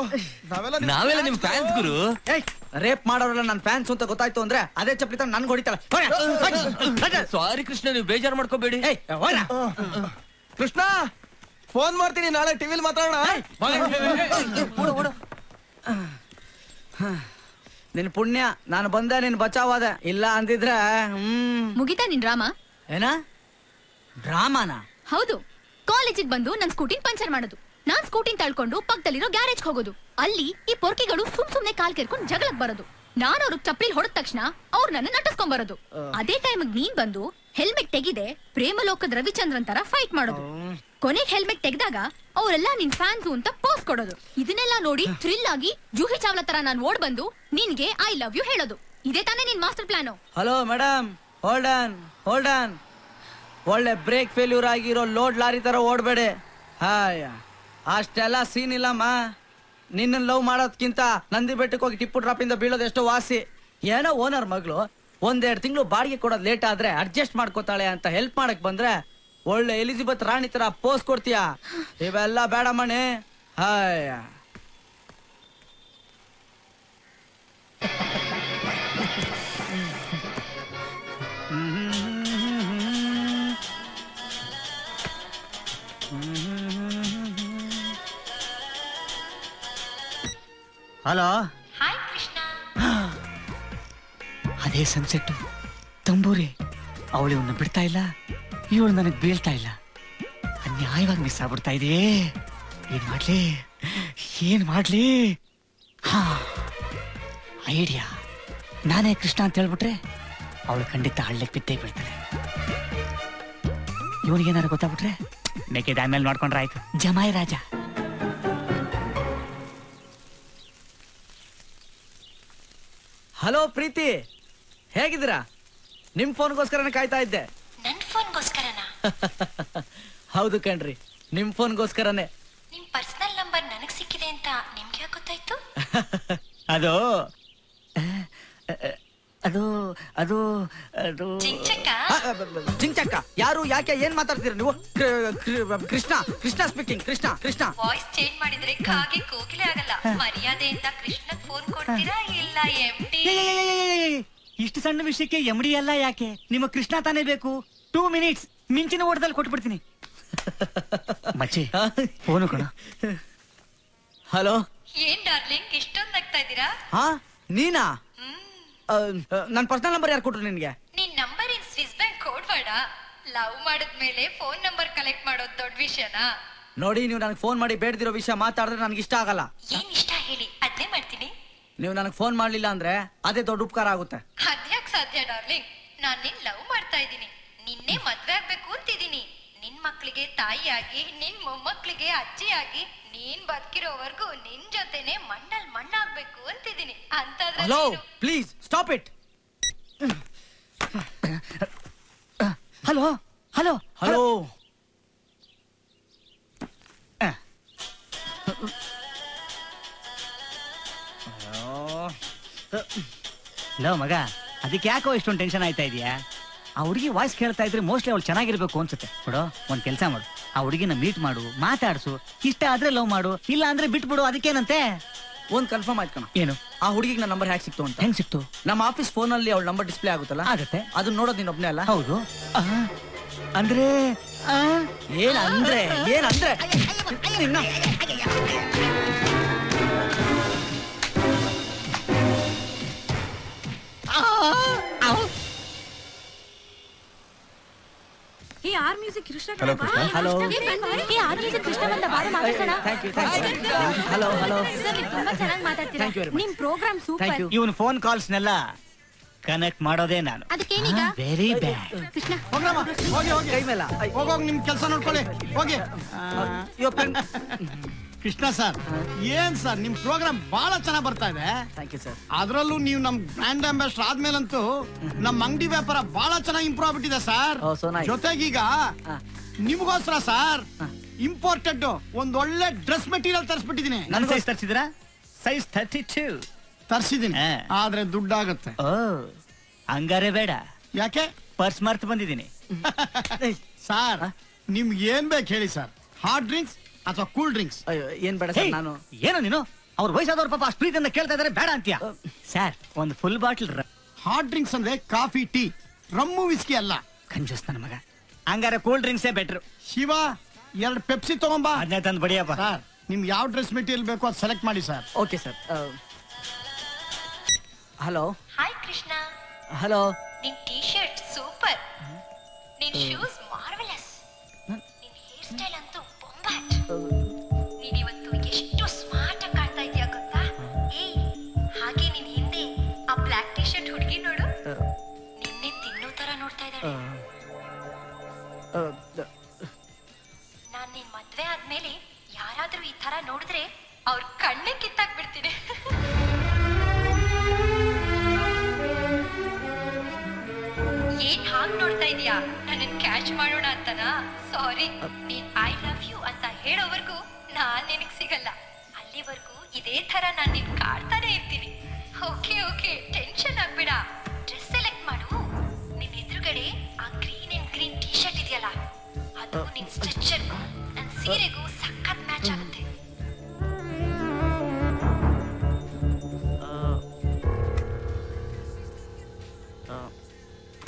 ನಾವೆಲ್ಲ ನಿಮ್ ಫ್ಯಾನ್ಸ್ ಗುರು. ರೇಪ್ ಮಾಡೋರೆಲ್ಲ ನನ್ನ ಫ್ಯಾನ್ಸ್ ಅಂತ ಗೊತ್ತಾಯ್ತು ಅಂದ್ರೆ ಅದೇ ಚಪ್ಪಲಿ ತಂದು ನನ್ಗೆ ಹೊಡಿತಾಳೆ. ಸಾರಿ ಕೃಷ್ಣ, ನೀವು ಬೇಜಾರು ಮಾಡ್ಕೋಬೇಡಿ. ಕೃಷ್ಣ ಫೋನ್ ಮಾಡ್ತೀನಿ, ನಾಳೆ ಟಿವಿಲಿ ಮಾತಾಡೋಣ. ನಿನ್ ಪುಣ್ಯ ನಾನು ಬಂದೆ, ನಿನ್ ಬಚಾವಾದ. ಇಲ್ಲ ಅಂದಿದ್ರೆ ಮುಗಿತಾ ನಿನ್ ಡ್ರಾಮಾ? ಏನ ಡ್ರಾಮಾನ? ಹೌದು. ಕಾಲೇಜಿಗೆ ಬಂದು ನನ್ ಸ್ಕೂಟಿನ್ ಪಂಚರ್ ಮಾಡೋದು, ನಾನ್ ಸ್ಕೂಟಿನ್ ತಳ್ಕೊಂಡು ಪಕ್ಕದಲ್ಲಿರೋ ಗ್ಯಾರೇಜ್ ಹೋಗೋದು, ಅಲ್ಲಿ ಈ ಪೊರ್ಕಿಗಳು ಸುಮ್ನೆ ಕಾಲ್ ಕೇರ್ಕೊಂಡು ಜಗಳಕ್ ಬರೋದು, ನಾನು ಅವ್ರಿಗೆ ಚಪ್ಪಲಿ ಹೊಡೆದ ತಕ್ಷಣ ಅವ್ರು ನನ್ನ ನಟಿಸ್ಕೊಂಡ್ ಬರೋದು. ಅದೇ ಟೈಮ್ ನೀನ್ ಬಂದು ಹೆಲ್ಮೆಟ್ ತೆಗಿದೆ ಪ್ರೇಮಲೋಕದ ರವಿಚಂದ್ರನ್ ತರ ಫೈಟ್ ಮಾಡೋದು. ಕೊನೆಗೆ ಹೆಲ್ಮೆಟ್ ತೆಗ್ದಾಗ ಅವರೆಲ್ಲ ನಿನ್ ಫ್ಯಾನ್ಸ್ ಅಂತ ಪೋಸ್ ಕೊಡೋದು. ಇದನ್ನೆಲ್ಲ ನೋಡಿ ಥ್ರಿಲ್ ಆಗಿ ಜೂಹಿ ಚಾವ್ಲಾ ತರ ನಾನ್ ಓಡ್ ಬಂದು ನಿನ್ಗೆ ಐ ಲವ್ ಯು ಹೇಳೋದು. ಇದೇ ತಾನೇ ನಿನ್ master plan? Hello madam, hold on. ಒಳ್ಳೆ ಬ್ರೇಕ್ ಫೇಲ್ಯೂರ್ ಆಗಿರೋ ಲೋಡ್ ಲಾರಿ ತರ ಓಡ್ಬೇಡಿ. ಹಾಯ ಅಷ್ಟೆಲ್ಲ ಸೀನ್ ಇಲ್ಲಮ್ಮ. ನಿನ್ನ ಲವ್ ಮಾಡೋದ್ಕಿಂತ ನಂದಿ ಬೆಟ್ಟಕ್ಕೆ ಹೋಗಿ ಟಿಪ್ಪು ಡ್ರಾಪ್ ಇಂದ ಬೀಳೋದು ಎಷ್ಟೋ ವಾಸಿ. ಏನೋ ಓನರ್ ಮಗಳು 1-2 ತಿಂಗಳು ಬಾಡಿಗೆ ಕೊಡೋದು ಲೇಟ್ ಆದ್ರೆ ಅಡ್ಜಸ್ಟ್ ಮಾಡ್ಕೋತಾಳೆ ಅಂತ ಹೆಲ್ಪ್ ಮಾಡಕ್ ಬಂದ್ರೆ ಒಳ್ಳೆ ಎಲಿಜಬೆತ್ ರಾಣಿ ತರ ಪೋಸ್ ಕೊಡ್ತೀಯಾ? ಇವೆಲ್ಲ ಬೇಡ ಮಣಿ. ಹಾಯ ಹಲೋ. ಹಾಯ್ ಕೃಷ್ಣ. ಅದೇ ಸನ್ಸೆಟ್ ತಂಬೂರಿ. ಅವಳು ಇವನ್ನ ಬಿಡ್ತಾ ಇಲ್ಲ, ಇವಳು ನನಗೆ ಬೀಳ್ತಾ ಇಲ್ಲ. ಅನ್ಯಾಯವಾಗಿ ಮಿಸ್ ಆಗ್ಬಿಡ್ತಾ ಇದೆ. ಏನ್ ಮಾಡ್ಲಿ? ಹಾ, ಐಡಿಯಾ. ನಾನೇ ಕೃಷ್ಣ ಅಂತ ಹೇಳ್ಬಿಟ್ರೆ ಅವಳು ಖಂಡಿತ ಹಳ್ಳಕ್ಕೆ ಬಿದ್ದೇ ಬೀಳ್ತಾಳೆ. ಇವನಿಗೇನಾರು ಗೊತ್ತಾಗ್ಬಿಟ್ರೆ ಮೇಕೆ ಆಮೇಲೆ ನೋಡ್ಕೊಂಡ್ರೆ ಆಯ್ತು. ಜಮಾಯಿ ರಾಜ. ಹಲೋ ಪ್ರೀತಿ, ಹೇಗಿದ್ದೀರಾ? ನಿಮ್ ಫೋನ್ಗೋಸ್ಕರನೇ ಕಾಯ್ತಾ ಇದ್ದೆ. ನನ್ ಫೋನ್ಗೋಸ್ಕರನಾ? ಹೌದು ಕಣ್ರಿ, ನಿಮ್ ಫೋನ್ಗೋಸ್ಕರನೇ. ನಿಮ್ ಪರ್ಸನಲ್ ನಂಬರ್ ನನಗ್ ಸಿಕ್ಕಿದೆ ಅಂತ ನಿಮ್ಗೆ ಯಾಕೆ ಗೊತ್ತಾಯ್ತು? ಅದು ಅದು ಅದು ಅದು ಚಿಂಚಕ್ಕ ಯಾರು? ಯಾಕೆ? ಏನ್ ಮಾತಾಡ್ತೀರ ನೀವು? Krishna speaking. Krishna voice change ಮಾಡಿದ್ರೆ ಕಾಗೆ ಕೋಗಿಲೆ ಆಗಲ್ಲ. ಮರ್ಯಾದೆಯಿಂದ ಕೃಷ್ಣಗ್ ಫೋನ್ ಕೊಡ್ತೀರಾ ಇಲ್ಲ MD? ಇಷ್ಟು ಸಣ್ಣ ವಿಷಯಕ್ಕೆ MD ಎಲ್ಲ ಯಾಕೆ? ನಿಮ್ಮ ಕೃಷ್ಣ ತಾನೇ ಬೇಕು. 2 ಮಿನಿಟ್ಸ್ ಮಿಂಚಿನ ಓಟದಲ್ಲಿ ಕೊಟ್ಬಿಡ್ತೀನಿ. ಮಚ್ಚಿ ಫೋನು ಕೊಡ. ಹಲೋ. ಏನ್ ಡಾರ್ಲಿಂಗ್ ಇಷ್ಟೊಂದ್ ಆಗ್ತಾ ಇದ್ದೀರಾ? ಹಾ, ನೀನಾ? ನನ್ ಪರ್ಸನಲ್ ನಂಬರ್ ಯಾರು ಕೊಟ್ರು ನಿನ್ಗೆ? ನಿನ್ number in Swiss bank code ಬೇಡ. ಲವ್ ಮಾಡಿದ್ಮೇಲೆ ಫೋನ್ ನಂಬರ್ ಕಲೆಕ್ಟ್ ಮಾಡೋದು ದೊಡ್ಡ ವಿಷಯನಾ? ನೋಡಿ, ನೀವು ನನಗೆ ಫೋನ್ ಮಾಡಿ ಬೇಡದಿರೋ ವಿಷಯ ಮಾತಾಡಿದ್ರೆ ನನಗೆ ಇಷ್ಟ ಆಗಲ್ಲ. ಏನ್ ಇಷ್ಟ ಹೇಳಿ, ಅದ್ನೇ ಮಾಡ್ತೀನಿ. ನೀವು ನನಗೆ ಫೋನ್ ಮಾಡ್ಲಿಲ್ಲ ಅಂದ್ರೆ ಅದೇ ದೊಡ್ಡ ಉಪಕಾರ ಆಗುತ್ತೆ. ಅದ್ಯಾಕ್ ಸಾಧ್ಯ ಡಾರ್ಲಿಂಗ್? ನಾನ್ ನಿನ್ ಲವ್ ಮಾಡ್ತಾ ಇದ್ದೀನಿ, ನಿನ್ನೆ ಮದ್ವೆ ಆಗ್ಬೇಕು ಅಂತಿದ್ದೀನಿ. ನಿನ್ ಮಕ್ಳಿಗೆ ತಾಯಿಯಾಗಿ, ನಿನ್ ಮೊಮ್ಮಕ್ಳಿಗೆ ಅಜ್ಜಿಯಾಗಿ, ನೀನ್ ಬದುಕಿರೋವರೆಗೂ ನಿನ್ ಜೊತೆನೆ ಮಣ್ಣಾಗ್ಬೇಕು ಅಂತಿದ್ದೀನಿ. ಅಂತಂದ್ರೆ hello, please stop it. Hello hello hello. Low ಮಗ, ಅದಕ್ಕೆ ಯಾಕೋ ಇಷ್ಟೊಂದು ಟೆನ್ಷನ್ ಆಯ್ತಾ ಇದೆಯಾ? ಆ ಹುಡುಗಿ ವಾಯ್ಸ್ ಕೇಳ್ತಾ ಇದ್ರೆ ಮೋಸ್ಟ್ಲಿ ಅವಳು ಚೆನ್ನಾಗಿರ್ಬೇಕು ಅನ್ಸುತ್ತೆ. ಬಿಡು, ಒಂದ್ ಕೆಲಸ ಮಾಡು, ಆ ಹುಡುಗಿನ ಮೀಟ್ ಮಾಡು, ಮಾತಾಡ್ಸು. ಇಷ್ಟ ಆದ್ರೆ ಲವ್ ಮಾಡು, ಇಲ್ಲ ಅಂದ್ರೆ ಬಿಟ್ಬಿಡು. ಅದಕ್ಕೇನಂತೆ? ಒಂದ್ ಕನ್ಫರ್ಮ್ ಆಯ್ತು ಕಣ. ಏನು? ಆ ಹುಡುಗಿಗೆ ನನ್ನ ನಂಬರ್ ಹ್ಯಾಕ್ ಸಿಕ್ತು ಅಂತ. ಹೆಂಗ್ ಸಿಕ್ತು? ನಮ್ಮ ಆಫೀಸ್ ಫೋನ್ ಅಲ್ಲಿ ಅವಳ ನಂಬರ್ ಡಿಸ್ಪ್ಲೇ ಆಗುತ್ತಲ್ಲ, ಆಗುತ್ತೆ. ಅದನ್ನ ನೋಡೋದು ನೀನ್ ಒಬ್ನೇ ಅಲ್ಲ? ಹೌದು. ಅಂದ್ರೆ ಏನಂದ್ರೆ ಈ R music Krishna. Hello Krishna. Hello. ಈ ಆರ್ ಮ್ಯೂಸಿಕ್ ಕೃಷ್ಣ ಬಂದ ಬಾಳ ಮಾತಾಡ್ಸೋಣ. Thank you. Hello hello. Sir, ನೀವು ತುಂಬಾ ಚೆನ್ನಾಗಿ ಮಾತಾಡ್ತೀರಾ. Thank you very much. ನಿಮ್ ಪ್ರೋಗ್ರಾಮ್ ಥ್ಯಾಂಕ್ ಸೂಪರ್. ಯು. ಇವನ್ ಫೋನ್ ಕಾಲ್ಸ್ನೆಲ್ಲ ಕನೆಕ್ಟ್ ಮಾಡೋದೇ ನಾನು. ಅದಕ್ಕೇನೀಗ? Very bad. ಕೃಷ್ಣ ಕೈ ಮೇಲೆ ಹೋಗೋಗಿ ನಿಮ್ ಕೆಲಸ ನೋಡ್ಕೊಳ್ಳಿ ಹೋಗಿ. ಕೃಷ್ಣ ಸರ್, ಏನ್ ಸರ್ ನಿಮ್ ಪ್ರೋಗ್ರಾಮ್ ಬಹಳ ಚೆನ್ನಾಗ್ ಬರ್ತಾ ಇದೆ. Thank you sir. ಅದ್ರಲ್ಲೂ ನೀವು ನಮ್ ಬ್ರ್ಯಾಂಡ್ ಅಂಬಾಸಿಡರ್ ಆದ್ಮೇಲಂತೂ ನಮ್ ಅಂಗಡಿ ವ್ಯಾಪಾರ ಬಹಳ ಚೆನ್ನಾಗಿ ಇಂಪ್ರೂವ್ ಆಗ್ಬಿಟ್ಟಿದೆ ಸರ್. Oh, so nice. ಜೊತೆಗೀಗ ನಿಮ್ಗೋಸ್ಕರ ಸರ್ ಇಂಪೋರ್ಟೆಡ್ ಒಂದ್ ಒಳ್ಳೆ ಡ್ರೆಸ್ ಮೆಟೀರಿಯಲ್ ತರಿಸ್ಬಿಟ್ಟಿದೀನಿ. ನನ್ನ ಸೈಜ್ ತರಿಸಿದ್ರಾ? ಸೈಜ್ 32 ತರಿಸಿದೀನಿ, ಆದ್ರೆ ದುಡ್ಡಾಗತ್ತೆ. ಓ, ಹಂಗಾರೆ ಬೇಡ. ಯಾಕೆ? ಪರ್ಸ್ ಮರ್ತ್ ಬಂದಿದ್ದೀನಿ. ಸರ್ ನಿಮ್ಗೆ ಏನ್ ಬೇಕು ಹೇಳಿ ಸರ್, ಹಾಟ್ ಡ್ರಿಂಕ್ಸ್ ಅಥವಾ ಕೂಲ್ ಡ್ರಿಂಕ್ಸ್? ಏನ್ ಬೇಡ ಸರ್, ನಾನು ಏನೋ ನೀನು ಅವ್ರ ವಯಸ್ಸಾದವ್ರ ಪಾಪ ಅಷ್ಟು ಪ್ರೀತಿಯಿಂದ ಕೇಳ್ತಾ ಇದಾರೆ, ಬೇಡ ಅಂತೀಯ? ಸರ್ ಒಂದು ಫುಲ್ ಬಾಟಲ್ ಹಾಟ್ ಡ್ರಿಂಕ್ಸ್ ಅಂದ್ರೆ ಕಾಫಿ, ಟೀ, ರಮ್ಮು, ವಿಸ್ಕಿ ಅಲ್ಲ. ಕಂಜೂಸ್ ನನ್ನ ಮಗ. ಹಂಗಾರೆ ಕೂಲ್ ಡ್ರಿಂಕ್ಸೇ ಬೆಟ್ರು. ಶಿವ 2 ಪೆಪ್ಸಿ ತಗೊಂಬಾ. ಅದನ್ನೇ ತಂದು ಬಡಿಯಪ್ಪ. ಸರ್ ನಿಮ್ಗೆ ಯಾವ ಡ್ರೆಸ್ ಮೆಟೀರಿಯಲ್ ಬೇಕೋ ಅದು ಸೆಲೆಕ್ಟ್ ಮಾಡಿ sir. Okay sir. Hello. Hi Krishna. Hello. ನಿನ್ ಟೀ ಶರ್ಟ್ ಸೂಪರ್, ನಿನ್ ಶೂಸ್ ಮಾರ್ವೆಲಸ್, ನಿನ್ ಹೇರ್ ಸ್ಟೈಲ್ ಅಂತೂ ಬೊಂಬಾಟ್. ನೀನ್ ಇವತ್ತು ಎಷ್ಟು ಸ್ಮಾರ್ಟ್ ಆಗಿ ಕಾಣ್ತಾ ಇದೀಯ ಗೊತ್ತಾ? ಏಯ್, ಹಾಗೆ ನಿನ್ ಹಿಂದೆ ಆ ಬ್ಲಾಕ್ ಟೀ ಶರ್ಟ್ ಹುಡುಗಿ ನೋಡು, ನಿನ್ನೆ ತಿನ್ನೋ ತರ ನೋಡ್ತಾ ಇದ್ದಾಳೆ. ನಾನ್ ನಿನ್ ಮದ್ವೆ ಆದ್ಮೇಲೆ ಯಾರಾದ್ರೂ ಈ ತರ ನೋಡಿದ್ರೆ ಅವ್ರ ಕಣ್ಣೇ ಕಿತ್ತಾಕ್ಬಿಡ್ತೀನಿ. ಏನ್ ಹಾಗೆ ನೋಡ್ತಾ ಇದೀಯಾ? ನನ್ನನ್ ಕ್ಯಾಚ್ ಮಾಡೋಣ ಅಂತನಾ? ಸಾರಿ, ನೀನ್ ಐ ಲವ್ ಯು ಅಂತ ಹೇಳೋವರೆಗೂ ನಾನ್ ನಿನಗ್ ಸಿಗಲ್ಲ. ಅಲ್ಲಿವರೆಗೂ ಇದೇ ತರ ನಾನ್ ನಿನ್ ಕಾಡ್ತಾನೆ ಇರ್ತೀನಿ. ಓಕೆ ಓಕೆ, ಟೆನ್ಷನ್ ಆಗ್ಬೇಡ. ಡ್ರೆಸ್ ಸೆಲೆಕ್ಟ್ ಮಾಡು. ನಿನ್ ಎದುರುಗಡೆ ಆ green and green T shirt ಇದೆಯಲ್ಲ, ಅದು ನಿನ್ ಸ್ಟ್ರೆಚರ್ಗೂ ನನ್ ಸೀರೆಗೂ ಸಖತ್ ಮ್ಯಾಚ್ ಆಗುತ್ತೆ.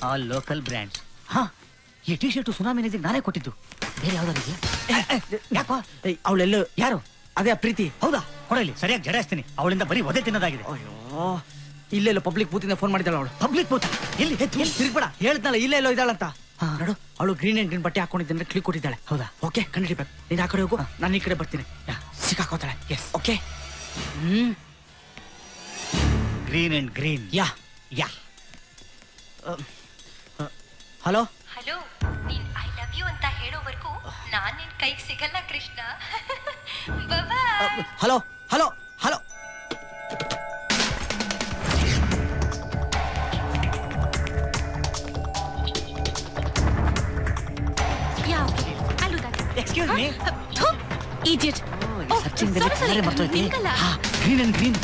All local brands. ಹಾ, ಈ ಟಿ ಶರ್ಟ್ ಸುನಾಮಿನಿಗೆ ನಾನೇ ಕೊಟ್ಟಿದ್ದು. ಬೇರೆ ಯಾವ್ದಾರಿಗೆ? ಯಾಕೋ ಅವಳೆಲ್ಲೋ ಯಾರು? ಅದೇ ಪ್ರೀತಿ. ಹೌದಾ? ಕೊಡಲಿ, ಸರಿಯಾಗಿ ಜಡಾಯಿಸ್ತೀನಿ. ಅವಳಿಂದ ಬರೀ ಒದೆ ತಿನ್ನೋದಾಗಿದೆ. ಅಯ್ಯೋ, ಇಲ್ಲೆಲ್ಲೋ ಪಬ್ಲಿಕ್ ಬೂತಿಂದ ಫೋನ್ ಮಾಡಿದ್ದಾಳ ಅವಳು. Public booth? ಎಲ್ಲಿ? ತಿರ್ಗ್ಬೇಡ, ಹೇಳ್ದಲ್ಲ ಇಲ್ಲೇ ಎಲ್ಲೋ ಇದ್ದಾಳಂತ. ನೋಡು, ಅವಳು ಗ್ರೀನ್ ಅಂಡ್ ಗ್ರೀನ್ ಬಟ್ಟೆ ಹಾಕೊಂಡಿದ್ದೆ ಕ್ಲಿಕ್ ಕೊಟ್ಟಿದ್ದಾಳೆ. ಹೌದಾ? ಓಕೆ, ಕಂಡಿಡ್ಬೇಕು. ನೀನ್ ಆ ಕಡೆ ಹೋಗು, ನಾನು ಈ ಕಡೆ ಬರ್ತೀನಿ. ಸಿಕ್ಕಾಕೋತಾಳೆ. Yes, okay. Green and green. Yeah yeah. Hello hello, ನೀನ್ ಐ ಲವ್ ಯು ಅಂತ ಹೇಳೋವರೆಗೂ ನಾನ್ ನಿನ್ ಕೈಗೆ ಸಿಗಲ್ಲ Krishna. Bye. Hello hello hello. Excuse me. Idiot. Searching ಮರ್ತೋಯ್ತಿ. ಗ್ರೀನ್ ಅಂಡ್ ಗ್ರೀನ್.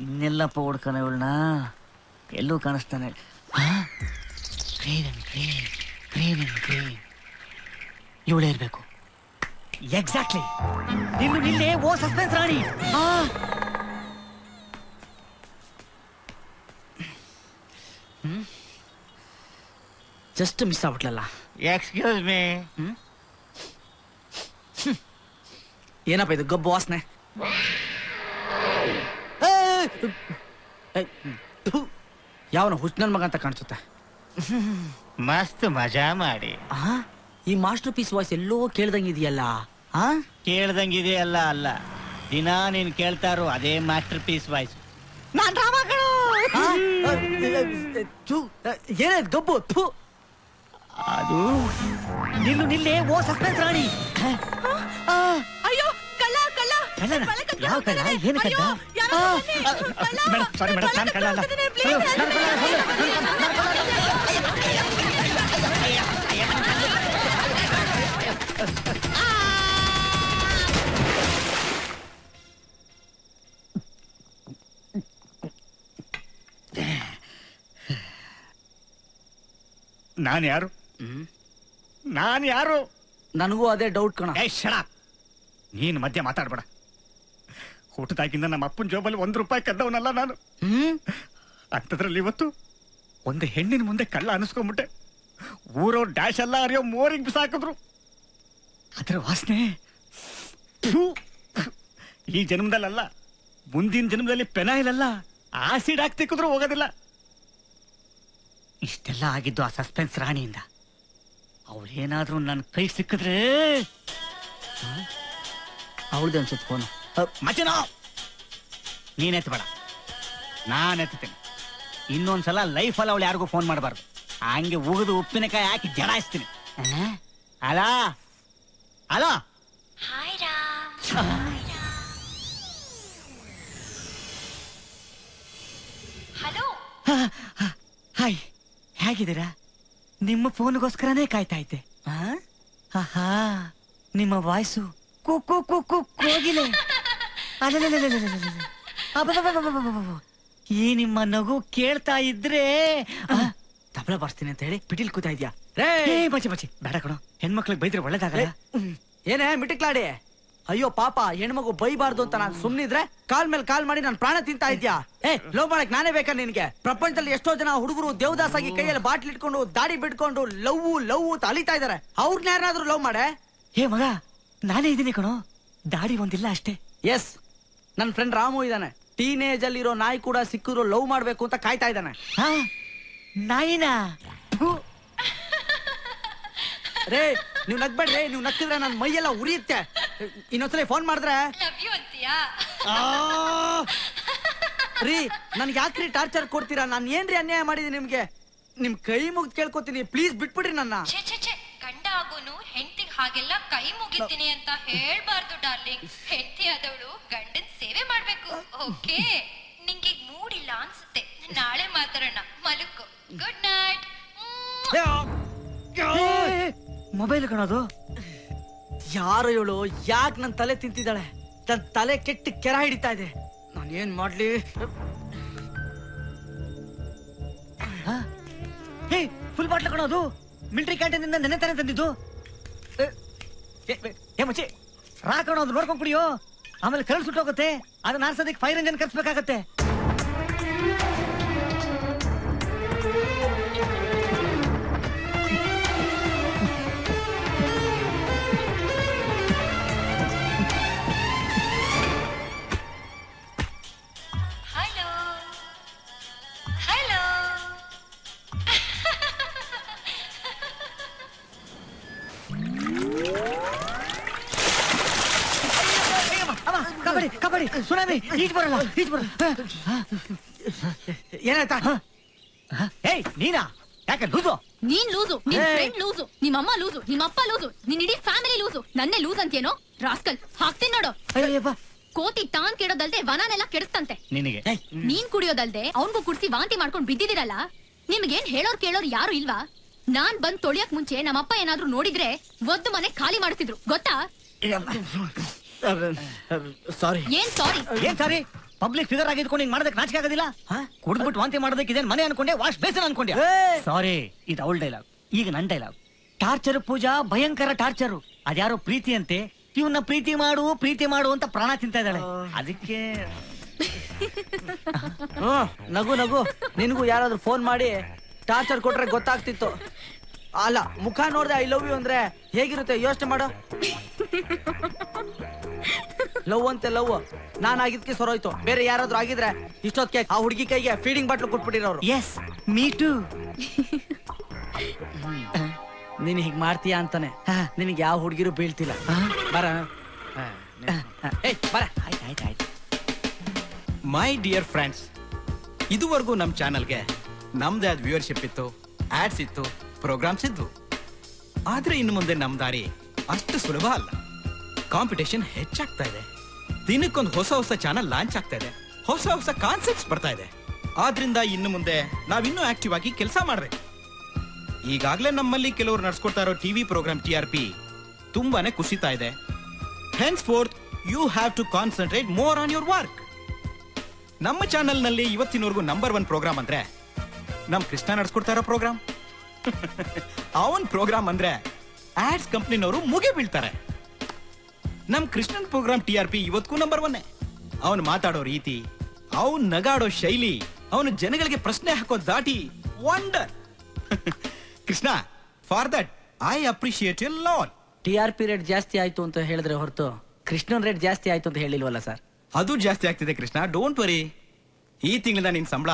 ಇನ್ನೆಲ್ಲಪ್ಪ ಹುಡ್ಕನ ಇವಳನ್ನ, ಎಲ್ಲೂ ಕಾಣಿಸ್ತಾನೆ. ಇವಳೇ ಇರ್ಬೇಕು. ಎಕ್ಸಾಕ್ಟ್ಲಿ. ನಿನ್ನೆ ಓ ಸಸ್ಪೆನ್ಸ್ ರಾಣಿ. ಜಸ್ಟ್ ಮಿಸ್ ಆಗ್ಬಿಟ್ಲಲ್ಲ. Excuse me. ಏನಪ್ಪ ಇದು ಗಬ್ಬು ವಾಸನೆ? ಯಾವನ ಹುಚ್ಚನನ್ ಮಗ ಅಂತ ಕಾಣಿಸುತ್ತೆ. ಮಸ್ತ್ ಮಜಾ ಮಾಡಿ. ಈ ಮಾಸ್ಟರ್ ಪೀಸ್ ವಾಯ್ಸ್ ಎಲ್ಲೋ ಕೇಳ್ದಂಗಿದೆಯಲ್ಲ. ಕೇಳ್ದಂಗಿದೆಯಲ್ಲ ಅಲ್ಲ, ದಿನ ನೀನ್ ಕೇಳ್ತಾ ಇರೋ ಅದೇ ಮಾಸ್ಟರ್ ಪೀಸ್ ವಾಯ್ಸ್. ನಾನ್ ಏನಾಯ್ತು ಗಬ್ಬು? ಅದು ನಿನ್ನೆ ಓ ಸಸ್ಪೆನ್ಸ್ ರಾಣಿ. ಅಯ್ಯೋ, ಕಳ್ಳ ಕಳ್ಳ. ಯಾವ ಕಳ್ಳ? ಏನು ಕಳ್ಳ? ಸಾರಿ ಮೇಡಮ್, ನಾನು ಕಳ್ಳ ಅಲ್ಲ. ನಾನು ಯಾರು? ನನಗೂ ಅದೇ ಡೌಟ್ ಕಣ. ನೀನು ಮಧ್ಯೆ ಮಾತಾಡ್ಬೇಡ. ಹುಟ್ಟದಾಗಿಂದ ನಮ್ಮ ಅಪ್ಪನ ಜೋಬಲ್ಲಿ ₹1 ಕದ್ದವನಲ್ಲ ನಾನು. ಅಂಥದ್ರಲ್ಲಿ ಇವತ್ತು ಒಂದು ಹೆಣ್ಣಿನ ಮುಂದೆ ಕಳ್ಳ ಅನಿಸ್ಕೊಂಡ್ಬಿಟ್ಟೆ. ಊರವ್ರು ಡ್ಯಾಶ್ ಎಲ್ಲ ಅರಿಯೋ ಮೋರಿಗೆ ಬಿಸಾಕಿದ್ರು. ಅದರ ವಾಸನೆ ಈ ಜನ್ಮದಲ್ಲ, ಮುಂದಿನ ಜನ್ಮದಲ್ಲಿ ಪೆನಾಯಿಲ್ ಅಲ್ಲ, ಆಸಿಡ್ ಹಾಕ್ತಿಕ್ಕಿದ್ರು ಹೋಗೋದಿಲ್ಲ. ಇಷ್ಟೆಲ್ಲ ಆಗಿದ್ದು ಆ ಸಸ್ಪೆನ್ಸ್ ರಾಣಿಯಿಂದ. ಅವಳೇನಾದ್ರೂ ನನ್ನ ಕೈ ಸಿಕ್ಕಿದ್ರೆ ಅವಳದೇ ಅನ್ಸುತ್ತೆ ಫೋನು. ಮಚನೋ ನೀನ್ ಎತ್ತಬೇಡ, ನಾನು ಎತ್ತುತ್ತೇನೆ. ಇನ್ನೊಂದ್ಸಲ ಲೈಫಲ್ಲಿ ಅವಳು ಯಾರಿಗೂ ಫೋನ್ ಮಾಡಬಾರ್ದು. ಹಂಗೆ ಉಗಿದು ಉಪ್ಪಿನಕಾಯಿ ಹಾಕಿ ಜಡಾಯಿಸ್ತೀನಿ. ಅಲಾ ಅಲೋ, ಹಲೋ, ಹಾಯ್, ಹೇಗಿದ್ದೀರಾ? ನಿಮ್ಮ ಫೋನ್ಗೋಸ್ಕರನೇ ಕಾಯ್ತಾ ಇದ್ದೆ. ಆಹಾ, ನಿಮ್ಮ ವಾಯ್ಸು ಕುಕ್ಕು ಕುಕ್ಕು ಕೋಗಿಲೆ. ಈ ನಿಮ್ಮ ನಗು ಕೇಳ್ತಾ ಇದ್ರೆ ತಬಲ ಬಾರಿಸ್ತೀನಿ ಅಂತ ಹೇಳಿ ಪಿಟೀಲ್ ಕೂತಾ ಇದ್ಯಾ? ಬಚ್ಚಿ ಬಚ್ಚಿ ಬೇಡ ಕಣೋ, ಹೆಣ್ಮಕ್ಳಿಗೆ ಬೈದ್ರೆ ಒಳ್ಳೇದಾಗಲ್ಲ. ಏನೇ ಮಿಟಿಕ್ಲಾಡಿ? ಅಯ್ಯೋ ಪಾಪ, ಹೆಣ್ಮಗು ಬೈಬಾರ್ದು ಅಂತ ನಾನು ಸುಮ್ನಿದ್ರೆ ಕಾಲ್ ಮೇಲೆ ಕಾಲ್ ಮಾಡಿ ನಾನು ಪ್ರಾಣ ತಿಂತಾ ಇದ್ಯಾ? ಲವ್ ಮಾಡಕ್ ನಾನೇ ಬೇಕಾ ನಿನ್ಗೆ? ಪ್ರಪಂಚದಲ್ಲಿ ಎಷ್ಟೋ ಜನ ಹುಡುಗರು ದೇವದಾಸ್ ಆಗಿ ಕೈಯಲ್ಲಿ ಬಾಟ್ಲ್ ಇಟ್ಕೊಂಡು ದಾಡಿ ಬಿಟ್ಕೊಂಡು ಲವ್ ಲವ್ ಅಂತ ಅಲಿತಾ ಇದಾರೆ. ಅವ್ರನ್ನ ಯಾರಾದ್ರೂ ಲವ್ ಮಾಡೆ? ಮಗ, ನಾನೇ ಇದೀನಿ ಕಣೋ, ದಾಡಿ ಒಂದಿಲ್ಲ ಅಷ್ಟೇ. ಎಸ್, ನನ್ ಫ್ರೆಂಡ್ ರಾಮು ಇದ್ದಾನೆ. ಟೀನೇಜ್ ಅಲ್ಲಿರೋ ನಾಯಿ ಕೂಡ ಸಿಕ್ಕಿದ್ರು ಲವ್ ಮಾಡ್ಬೇಕು ಅಂತ ಕಾಯ್ತಾ ಇದ್ದಾನೆ. ನಾಯಿನಾ? ರೇ, ನೀವ್ ನಗ್ಬೇಡ್ರಿ. ನೀವ್ ನಕ್ಕಿದ್ರೆ ನನ್ ಮೈಯೆಲ್ಲ ಉರಿಯುತ್ತೆ. ಇನ್ನೊಂದ್ಸಲ ಫೋನ್ ಮಾಡಿದ್ರೆ ರೀ, ನನ್ಗೆ ಯಾಕ್ರಿ ಟಾರ್ಚರ್ ಕೊಡ್ತೀರಾ? ನಾನು ಏನ್ರಿ ಅನ್ಯಾಯ ಮಾಡಿದೀನಿ ನಿಮ್ಗೆ? ನಿಮ್ ಕೈ ಮುಗ್ದು ಕೇಳ್ಕೊತೀನಿ, ಪ್ಲೀಸ್ ಬಿಟ್ಬಿಡ್ರಿ ನನ್ನ. ಗಂಡ ಆಗೋನು ಹೆಂಡತಿಗೆ ಹಾಗೆಲ್ಲ ಕೈ ಮುಗಿತೀನಿ ಅಂತ ಹೇಳ್ಬಾರ್ದು ಡಾರ್ಲಿಂಗ್. ಹೆಂಡತಿ ಆದವಳು ಗಂಡನ್ ಸೇವೆ ಮಾಡ್ಬೇಕು. ಓಕೆ, ನಿಂಗೆ ಮೂಡಿಲ್ಲ ಅನ್ಸುತ್ತೆ, ನಾಳೆ ಮಾತಾಡೋಣ. ಮಲಗು, ಗುಡ್ ನೈಟ್. ಮೊಬೈಲ್ ಕಣೋದು. ಯಾರು ಹೇಳು? ಯಾಕೆ ನನ್ ತಲೆ ತಿಂತಿದ್ದಾಳೆ? ನನ್ ತಲೆ ಕೆಟ್ಟ ಕೆರ ಹಿಡಿತಾ ಇದೆ. ನಾನು ಏನ್ ಮಾಡ್ಲಿ? ಫುಲ್ ಬಾಟ್ಲ್ ಕಣೋದು. ಮಿಲಿಟರಿ ಕ್ಯಾಂಟೀನ್ ಇಂದ ನೆನೆ ತಾನೇ ತಂದಿದ್ದು. ಮುಚ್ಚಿ ರಾ ಕಣೋದು, ನೋಡ್ಕೊಂಡ್ ಕುಡಿಯೋ. ಆಮೇಲೆ ಕರೆಂಟ್ ಸುಟ್ಟೋಗುತ್ತೆ. ಅದನ್ನ ಆರ್ಸೋದಕ್ಕೆ ಫೈರ್ ಇಂಜನ್ ಕರ್ಸ್ಬೇಕಾಗತ್ತೆ. ಕಬಡ್ಡಿ ಸುನಾಮಿ, ಈಜ್ ಬರಲ್ಲ. ಏನಾಯ್ತಾ? ನೀನಾ? ಯಾಕೆ ಲೂಸು? ನೀನ್ ಲೂಸು, ನಿನ್ ಫ್ರೆಂಡ್ ಲೂಸು, ನಿಮ್ಮಮ್ಮ ಲೂಸು, ನಿಮ್ಮಪ್ಪ ಲೂಸು, ನಿನ್ ಇಡೀ ಫ್ಯಾಮಿಲಿ ಲೂಸು. ನನ್ನೇ ಲೂಸ್ ಅಂತೇನೋ ರಾಸ್ಕಲ್. ಹಾಕ್ತೀನಿ ನೋಡು. ಕೋತಿ ತಾನ್ ಕೆಡೋದಲ್ದೆ ವನಾನೆಲ್ಲ ಕೆಡಿಸ್ತಂತೆ ನಿನಗೆ. ನೀನ್ ಕುಡಿಯೋದಲ್ದೆ ಅವನ್ಗೂ ಕುಡ್ಸಿ ವಾಂತಿ ಮಾಡ್ಕೊಂಡ್ ಬಿದ್ದಿದಿರಲ್ಲ. ನಿಮ್ಗೇನ್ ಹೇಳೋರ್ ಕೇಳೋರ್ ಯಾರು ಇಲ್ವಾ? ನಾನ್ ಬಂದ್ ತೊಳಿಯಕ್ ಮುಂಚೆ ನಮ್ಮಪ್ಪ ಏನಾದ್ರು ನೋಡಿದ್ರೆ ಒದ್ದು ಮನೆ ಖಾಲಿ ಮಾಡ್ತಿದ್ರು, ಗೊತ್ತಾ? ಸಾರಿ. ಏನ್ ಸಾರಿ? ಏನ್ ಸಾರಿ? ಪಬ್ಲಿಕ್ ಫಿಗರ್ ಆಗಿದ್ಕೊಂಡು ಹಿಂಗ್ ಮಾಡೋದಕ್ಕೆ ನಾಚಿಕೆ ಆಗೋದಿಲ್ಲ? ಕುಡಿದ್ಬಿಟ್ಟು ವಾಂತಿ ಮಾಡೋದಕ್ಕೆ ಇದೇನ್ ಮನೆ ಅನ್ಕೊಂಡೆ, ವಾಶ್ ಬೇಸನ್ ಅನ್ಕೊಂಡೆ? ಸಾರಿ, ಇದು ಅವಳ ಡೈಲಾಗ್. ಈಗ ನನ್ ಡೈಲಾಗ್. ಟಾರ್ಚರ್ ಪೂಜಾ, ಭಯಂಕರ ಟಾರ್ಚರು. ಅದ್ಯಾರೋ ಪ್ರೀತಿ ಅಂತೆ, ಇವನ್ನ ಪ್ರೀತಿ ಮಾಡು ಅಂತ ಪ್ರಾಣ ತಿಂತಾ ಇದ್ದಾಳೆ. ಅದಕ್ಕೆ ನಗು ನಗು. ನಿನಗೂ ಯಾರಾದ್ರೂ ಫೋನ್ ಮಾಡಿ ಟಾರ್ಚರ್ ಕೊಟ್ರೆ ಗೊತ್ತಾಗ್ತಿತ್ತು. ಅಲ್ಲ, ಮುಖ ನೋಡ್ದೆ ಐ ಲವ್ ಯು ಅಂದ್ರೆ ಹೇಗಿರುತ್ತೆ ಯೋಚನೆ ಮಾಡು. ಲವ್ ಅಂತೆ ಲವ್. ನಾನ್ ಆಗಿದ್ಕೆ ಸರೋಯ್ತು. ಬೇರೆ ಯಾರಾದ್ರೂ ಆಗಿದ್ರೆ ಇಷ್ಟೊತ್ತಿಗೆ ಆ ಹುಡುಗಿ ಕೈಗೆ ಫೀಡಿಂಗ್ ಬಾಟ್ಲು ಕೊಟ್ಬಿಟ್ಟಿರೋರು. Yes, me too. ನೀನ್ ಹೀಗ್ ಮಾಡ್ತೀಯಾ ಅಂತಾನೆ ನಿನಗೆ ಯಾವ ಹುಡುಗಿರು ಬೀಳ್ತಿಲ್ಲ. ಬರ ಬರ. ಆಯ್ತು. ಮೈ ಡಿಯರ್ ಫ್ರೆಂಡ್ಸ್, ಇದುವರೆಗೂ ನಮ್ಮ ಚಾನಲ್ಗೆ ನಮ್ದೇ ಆದ ವ್ಯೂವರ್ಶಿಪ್ ಇತ್ತು, ಆಡ್ಸ್ ಇತ್ತು, ಪ್ರೋಗ್ರಾಮ್ಸ್ ಇದ್ವು. ಆದ್ರೆ ಇನ್ನು ಮುಂದೆ ನಮ್ ದಾರಿ ಅಷ್ಟು ಸುಲಭ ಅಲ್ಲ. ಕಾಂಪಿಟೇಷನ್ ಹೆಚ್ಚಾಗ್ತಾ ಇದೆ. ದಿನಕ್ಕೊಂದು ಹೊಸ ಚಾನಲ್ ಲಾಂಚ್ ಆಗ್ತಾ ಇದೆ. ಹೊಸ ಕಾನ್ಸೆಪ್ಟ್ಸ್ ಬರ್ತಾ ಇದೆ. ಆದ್ರಿಂದ ಇನ್ನು ಮುಂದೆ ನಾವಿನ್ನೂ ಆಕ್ಟಿವ್ ಆಗಿ ಕೆಲಸ ಮಾಡ್ಬೇಕು. ಈಗಾಗಲೇ ನಮ್ಮಲ್ಲಿ ಕೆಲವರು ನಡ್ಸ್ಕೊಡ್ತಾ ಇರೋ ಟಿವಿ ಪ್ರೋಗ್ರಾಮ್ TRP ತುಂಬಾನೇ ಕುಸಿತಾ ಇದೆ. Henceforth you have to concentrate more on your work. ನಮ್ಮ ಚಾನೆಲ್ ನಲ್ಲಿ ಇವತ್ತಿನವರೆಗೂ ನಂಬರ್ 1 ಪ್ರೋಗ್ರಾಮ್ ಅಂದ್ರೆ ನಮ್ ಕೃಷ್ಣ ನಡ್ಸ್ಕೊಡ್ತಾ ಇರೋ ಪ್ರೋಗ್ರಾಮ್. ಅವನ್ ಪ್ರೋಗ್ರಾಮ್ ಅಂದ್ರೆ ಆಡ್ಸ್ ಕಂಪ್ನಿನವರು ಮುಗಿ ಬೀಳ್ತಾರೆ. ನಮ್ ಕೃಷ್ಣನ್ ಪ್ರೋಗ್ರಾಮ್ TRP ಇವತ್ತಿಗೂ ನಂಬರ್ 1. ಅವನು ಮಾತಾಡೋ ರೀತಿ, ಅವನ್ ನಗಾಡೋ ಶೈಲಿ, ಅವನು ಜನಗಳಿಗೆ ಪ್ರಶ್ನೆ ಹಾಕೋ ದಾಟಿ wonder. Krishna, for that I appreciate you lot. TRP rate ಜಾಸ್ತಿ ಆಯ್ತು ಅಂತ ಹೇಳಿದ್ರೆ ಹೊರತು ಕೃಷ್ಣನ್ ರೇಟ್ ಜಾಸ್ತಿ ಆಯ್ತು ಅಂತ ಹೇಳಿಲ್ವಲ್ಲ ಸರ್? ಅದು ಜಾಸ್ತಿ ಆಗ್ತಿದೆ ಕೃಷ್ಣ, ಡೋಂಟ್ ವರಿ. ಈ ತಿಂಗಳಿಂದ ನಿನ್ ಸಂಬಳ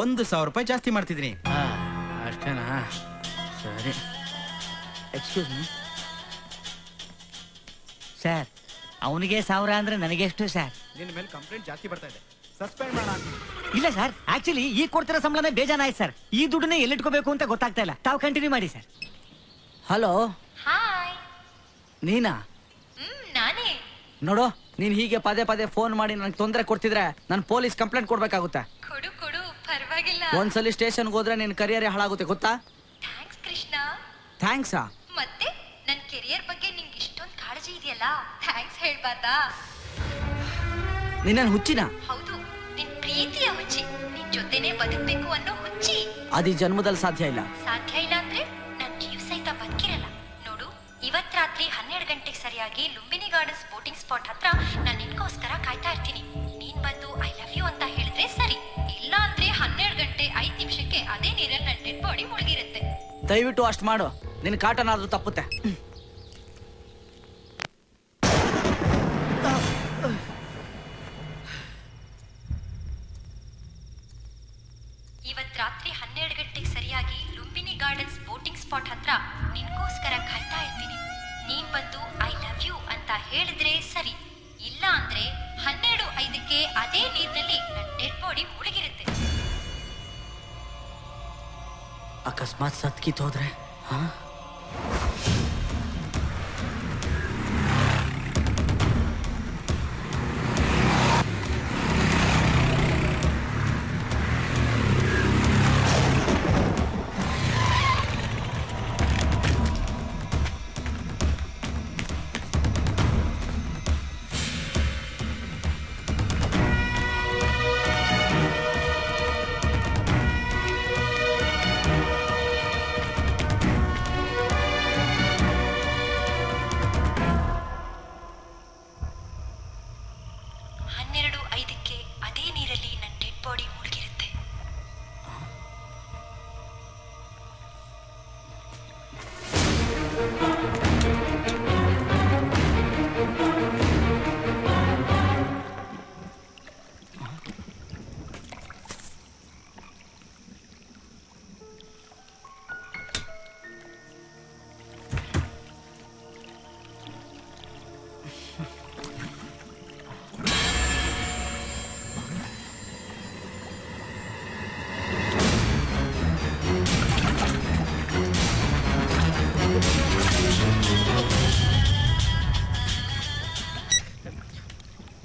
1,000 ರೂಪಾಯಿ ಜಾಸ್ತಿ ಮಾಡ್ತಿದ್ದೀನಿ. ಅಷ್ಟೇನಾ? ಸರಿ. ಎಕ್ಸ್ಕ್ಯೂಸ್ ಮೀ ಸರ್, ಅವನಿಗೆ 1000 ಅಂದ್ರೆ ನನಗೆಷ್ಟು ಸರ್? ನಿನ್ನ ಮೇಲೆ ಕಂಪ್ಲೇಂಟ್ ಜಾಸ್ತಿ ಬರ್ತಾ ಇದೆ, ಸಸ್ಪೆಂಡ್ ಮಾಡೋಣ. ಇಲ್ಲ ಸರ್, ಆಕ್ಚುಲಿ ಈಗ ಕೊಡ್ತಿರೋ ಸಂಬಳನೇ ಬೇಜಾನಾಯ್ತು ಸರ್. ಈ ದುಡ್ಡನ್ನೇ ಎಲ್ಲಿಟ್ಕೋಬೇಕು ಅಂತ ಗೊತ್ತಾಗ್ತಾ ಇಲ್ಲ. ತಾವು ಕಂಟಿನ್ಯೂ ಮಾಡಿ ಸರ್. Hello, hi. ನೀನಾ? ನಾನೇ. ನೋಡು, ನೀನ್ ಹೀಗೆ ಪದೇ ಪದೇ ಫೋನ್ ಮಾಡಿ ನನಗೆ ತೊಂದರೆ ಕೊಡ್ತಿದ್ರೆ ನಾನು ಪೊಲೀಸ್ ಕಂಪ್ಲೇಂಟ್ ಕೊಡ್ಬೇಕಾಗುತ್ತೆ. ಕೊಡು ಕೊಡು, ಪರವಾಗಿಲ್ಲ. ಒಂದ್ಸಲಿ ಸ್ಟೇಷನ್ಗೆ ಹೋದ್ರೆ ನಿನ್ ಕರಿಯರ್ ಹಾಳಾಗುತ್ತೆ ಗೊತ್ತಾ? ಥ್ಯಾಂಕ್ಸ್ ಕೃಷ್ಣ. ಥ್ಯಾಂಕ್ಸಾ? ಮತ್ತೆ ನನ್ ಕೆರಿಯರ್ ಬಗ್ಗೆ ನಿಂಗೆ ಇಷ್ಟೊಂದು ಕಾಳಜಿ ಇದೆಯಲ್ಲ, ಥ್ಯಾಂಕ್ಸ್ ಹೇಳ್ಬಾರ್ದಾ? ನಿನ್ನ ಹುಚ್ಚಿನ? ಹೌದು, ನಿನ್ ಪ್ರೀತಿಯ ಹುಚ್ಚಿ. ನಿನ್ ಜೊತೆನೆ ಬದುಕ್ಬೇಕು ಅನ್ನೋ ಹುಚ್ಚಿ. ಅದು ಈ ಜನ್ಮದಲ್ಲಿ ಸಾಧ್ಯ ಇಲ್ಲ. ಸಾಧ್ಯ ಇಲ್ಲ ಅಂದ್ರೆ ನನ್ ಜೀವ ಸಹಿತ ಬದುಕಿರಲ್ಲ. ನೋಡು, ಇವತ್ ರಾತ್ರಿ 12 ಗಂಟೆಗೆ ಸರಿಯಾಗಿ ಲುಂಬಿನಿ ಗಾರ್ಡನ್ಸ್ ಬೋಟಿಂಗ್ ಸ್ಪಾಟ್ ಹತ್ರ ನಾನು ನಿನ್ಗೋಸ್ಕರ ಕಾಯ್ತಾ ಇರ್ತೀನಿ. ನೀನ್ ಬಂದು ಐ ಲವ್ ಯು ಅಂತ ಹೇಳಿದ್ರೆ ಸರಿ, ಇಲ್ಲ ಅಂದ್ರೆ 12 ಗಂಟೆ 5 ನಿಮಿಷಕ್ಕೆ ಅದೇ ನೀರಲ್ಲಿ ನನ್ನ ಡೆಡ್ ಬಾಡಿ ಮುಳುಗಿರುತ್ತೆ. ದಯವಿಟ್ಟು ಅಷ್ಟು ಮಾಡು, ನಿನ್ ಕಾಟನಾದ್ರೂ ತಪ್ಪುತ್ತೆ. ಇವತ್ ರಾತ್ರಿ 12 ಗಂಟೆಗೆ ಸರಿಯಾಗಿ ಲುಂಬಿನಿ ಗಾರ್ಡನ್ಸ್ ಬೋಟಿಂಗ್ ಸ್ಪಾಟ್ ಹತ್ರ ನಿನ್ಗೋಸ್ಕರ ಕಾಯ್ತಾ ಇರ್ತೀನಿ. ನೀನ್ ಬಂದು ಐ ಲವ್ ಯು ಅಂತ ಹೇಳಿದ್ರೆ ಸರಿ, ಇಲ್ಲ ಅಂದ್ರೆ 12:05ಕ್ಕೆ ಅದೇ ನೀರಿನಲ್ಲಿ ನನ್ನ ಡೆಡ್ ಬಾಡಿ ಮುಳುಗಿರುತ್ತೆ. ಅಕಸ್ಮಾತ್ ಸತ್ಕಿತ್ತೋದ್ರೆ? ಹಾ,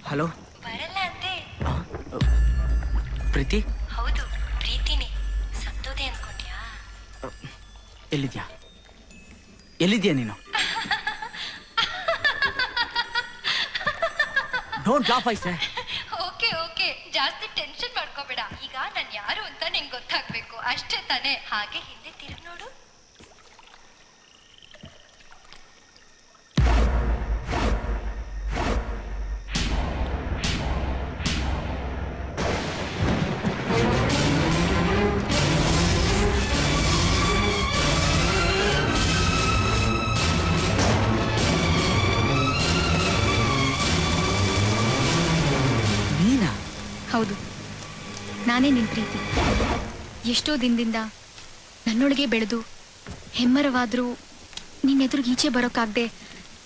ಹಲೋ. ಬರಲ್ಲ ಅಂದೆ? ಪ್ರೀತಿ? ಹೌದು, ಪ್ರೀತಿನಿ. ಸತ್ತೋದೆ ಅನ್ಕೊಂಡ್ಯಾ? ಎಲ್ಲಿದ್ಯಾ? ಎಲ್ಲಿದ್ಯಾ ನೀನು? Don't laugh I say. Okay okay, ಜಾಸ್ತಿ ಟೆನ್ಷನ್ ಮಾಡ್ಕೋಬೇಡ. ಈಗ ನಾನು ಯಾರು ಅಂತ ನಿಂಗೆ ಗೊತ್ತಾಗ್ಬೇಕು ಅಷ್ಟೇ ತಾನೇ. ಹಾಗೆ ಹಿಂದೆ ತಿರುಗಿ ನೋಡು. ಹೌದು, ನಾನೇ ನಿನ್ ಪ್ರೀತಿ. ಎಷ್ಟೋ ದಿನದಿಂದ ನನ್ನೊಳಗೆ ಬೆಳೆದು ಹೆಮ್ಮರವಾದ್ರೂ ನಿನ್ನೆದುರಿಗೆ ಈಚೆ ಬರೋಕ್ಕಾಗದೆ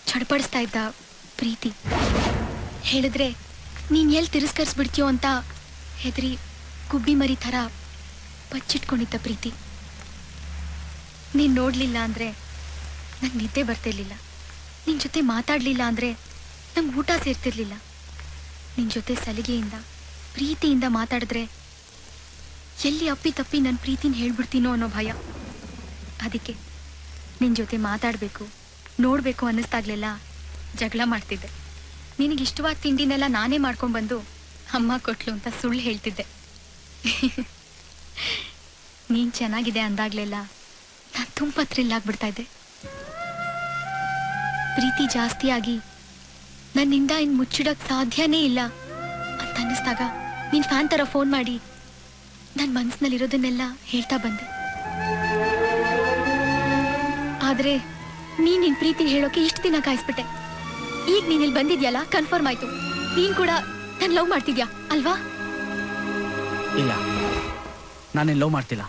ಚಡ್ಪಡಿಸ್ತಾ ಇದ್ದ ಪ್ರೀತಿ. ಹೇಳಿದ್ರೆ ನೀನ್ ಎಲ್ಲಿ ತಿರಸ್ಕರಿಸ್ಬಿಡ್ತೀಯೋ ಅಂತ ಹೆದರಿ ಗುಬ್ಬಿ ಮರಿ ಥರ ಬಚ್ಚಿಟ್ಕೊಂಡಿದ್ದ ಪ್ರೀತಿ. ನೀನ್ ನೋಡ್ಲಿಲ್ಲ ಅಂದ್ರೆ ನಂಗೆ ನಿದ್ದೆ ಬರ್ತಿರ್ಲಿಲ್ಲ. ನಿನ್ ಜೊತೆ ಮಾತಾಡ್ಲಿಲ್ಲ ಅಂದ್ರೆ ನಂಗೆ ಊಟ ಸೇರ್ತಿರ್ಲಿಲ್ಲ. ನಿನ್ ಜೊತೆ ಸಲಿಗೆಯಿಂದ ಪ್ರೀತಿಯಿಂದ ಮಾತಾಡಿದ್ರೆ ಎಲ್ಲಿ ಅಪ್ಪಿ ತಪ್ಪಿ ನನ್ನ ಪ್ರೀತಿನ ಹೇಳ್ಬಿಡ್ತೀನೋ ಅನ್ನೋ ಭಯ. ಅದಕ್ಕೆ ನಿನ್ ಜೊತೆ ಮಾತಾಡಬೇಕು, ನೋಡಬೇಕು ಅನ್ನಿಸ್ದಾಗ್ಲೆಲ್ಲ ಜಗಳ ಮಾಡ್ತಿದ್ದೆ. ನಿನಗಿಷ್ಟವಾದ ತಿಂಡಿನೆಲ್ಲ ನಾನೇ ಮಾಡ್ಕೊಂಡ್ಬಂದು ಅಮ್ಮ ಕೊಟ್ಲು ಅಂತ ಸುಳ್ಳು ಹೇಳ್ತಿದ್ದೆ. ನೀನ್ ಚೆನ್ನಾಗಿದೆ ಅಂದಾಗ್ಲೆಲ್ಲ ನಾನು ತುಂಬ ಥ್ರಿಲ್ ಆಗ್ಬಿಡ್ತಾ ಇದ್ದೆ. ಪ್ರೀತಿ ಜಾಸ್ತಿಯಾಗಿ ನನ್ನಿಂದ ಇನ್ ಮುಚ್ಚಿಡಕ್ ಸಾಧ್ಯನೇ ಇಲ್ಲ ಅಂತ ಅನ್ನಿಸ್ದಾಗ ನೀನ್ ಫ್ಯಾನ್ ತರ ಫೋನ್ ಮಾಡಿ ನನ್ನ ಮನಸ್ಸಿನಲ್ಲಿರೋದನ್ನೆಲ್ಲ ಹೇಳ್ತಾ ಬಂದೆ. ಆದ್ರೆ ನೀನ್ ನಿನ್ ಪ್ರೀತಿ ಹೇಳೋಕೆ ಇಷ್ಟು ದಿನ ಕಾಯಿಸ್ಬಿಟ್ಟೆ. ಈಗ ನೀನ್ ಇಲ್ಲಿ ಬಂದಿದ್ಯಲ್ಲ ಕನ್ಫರ್ಮ್ ಆಯ್ತು. ನೀನ್ ಕೂಡ ನನ್ ಲವ್ ಮಾಡ್ತಿದ್ಯಾ ಅಲ್ವಾ? ಇಲ್ಲ, ನಾನೇನ್ ಲವ್ ಮಾಡ್ತಿಲ್ಲ.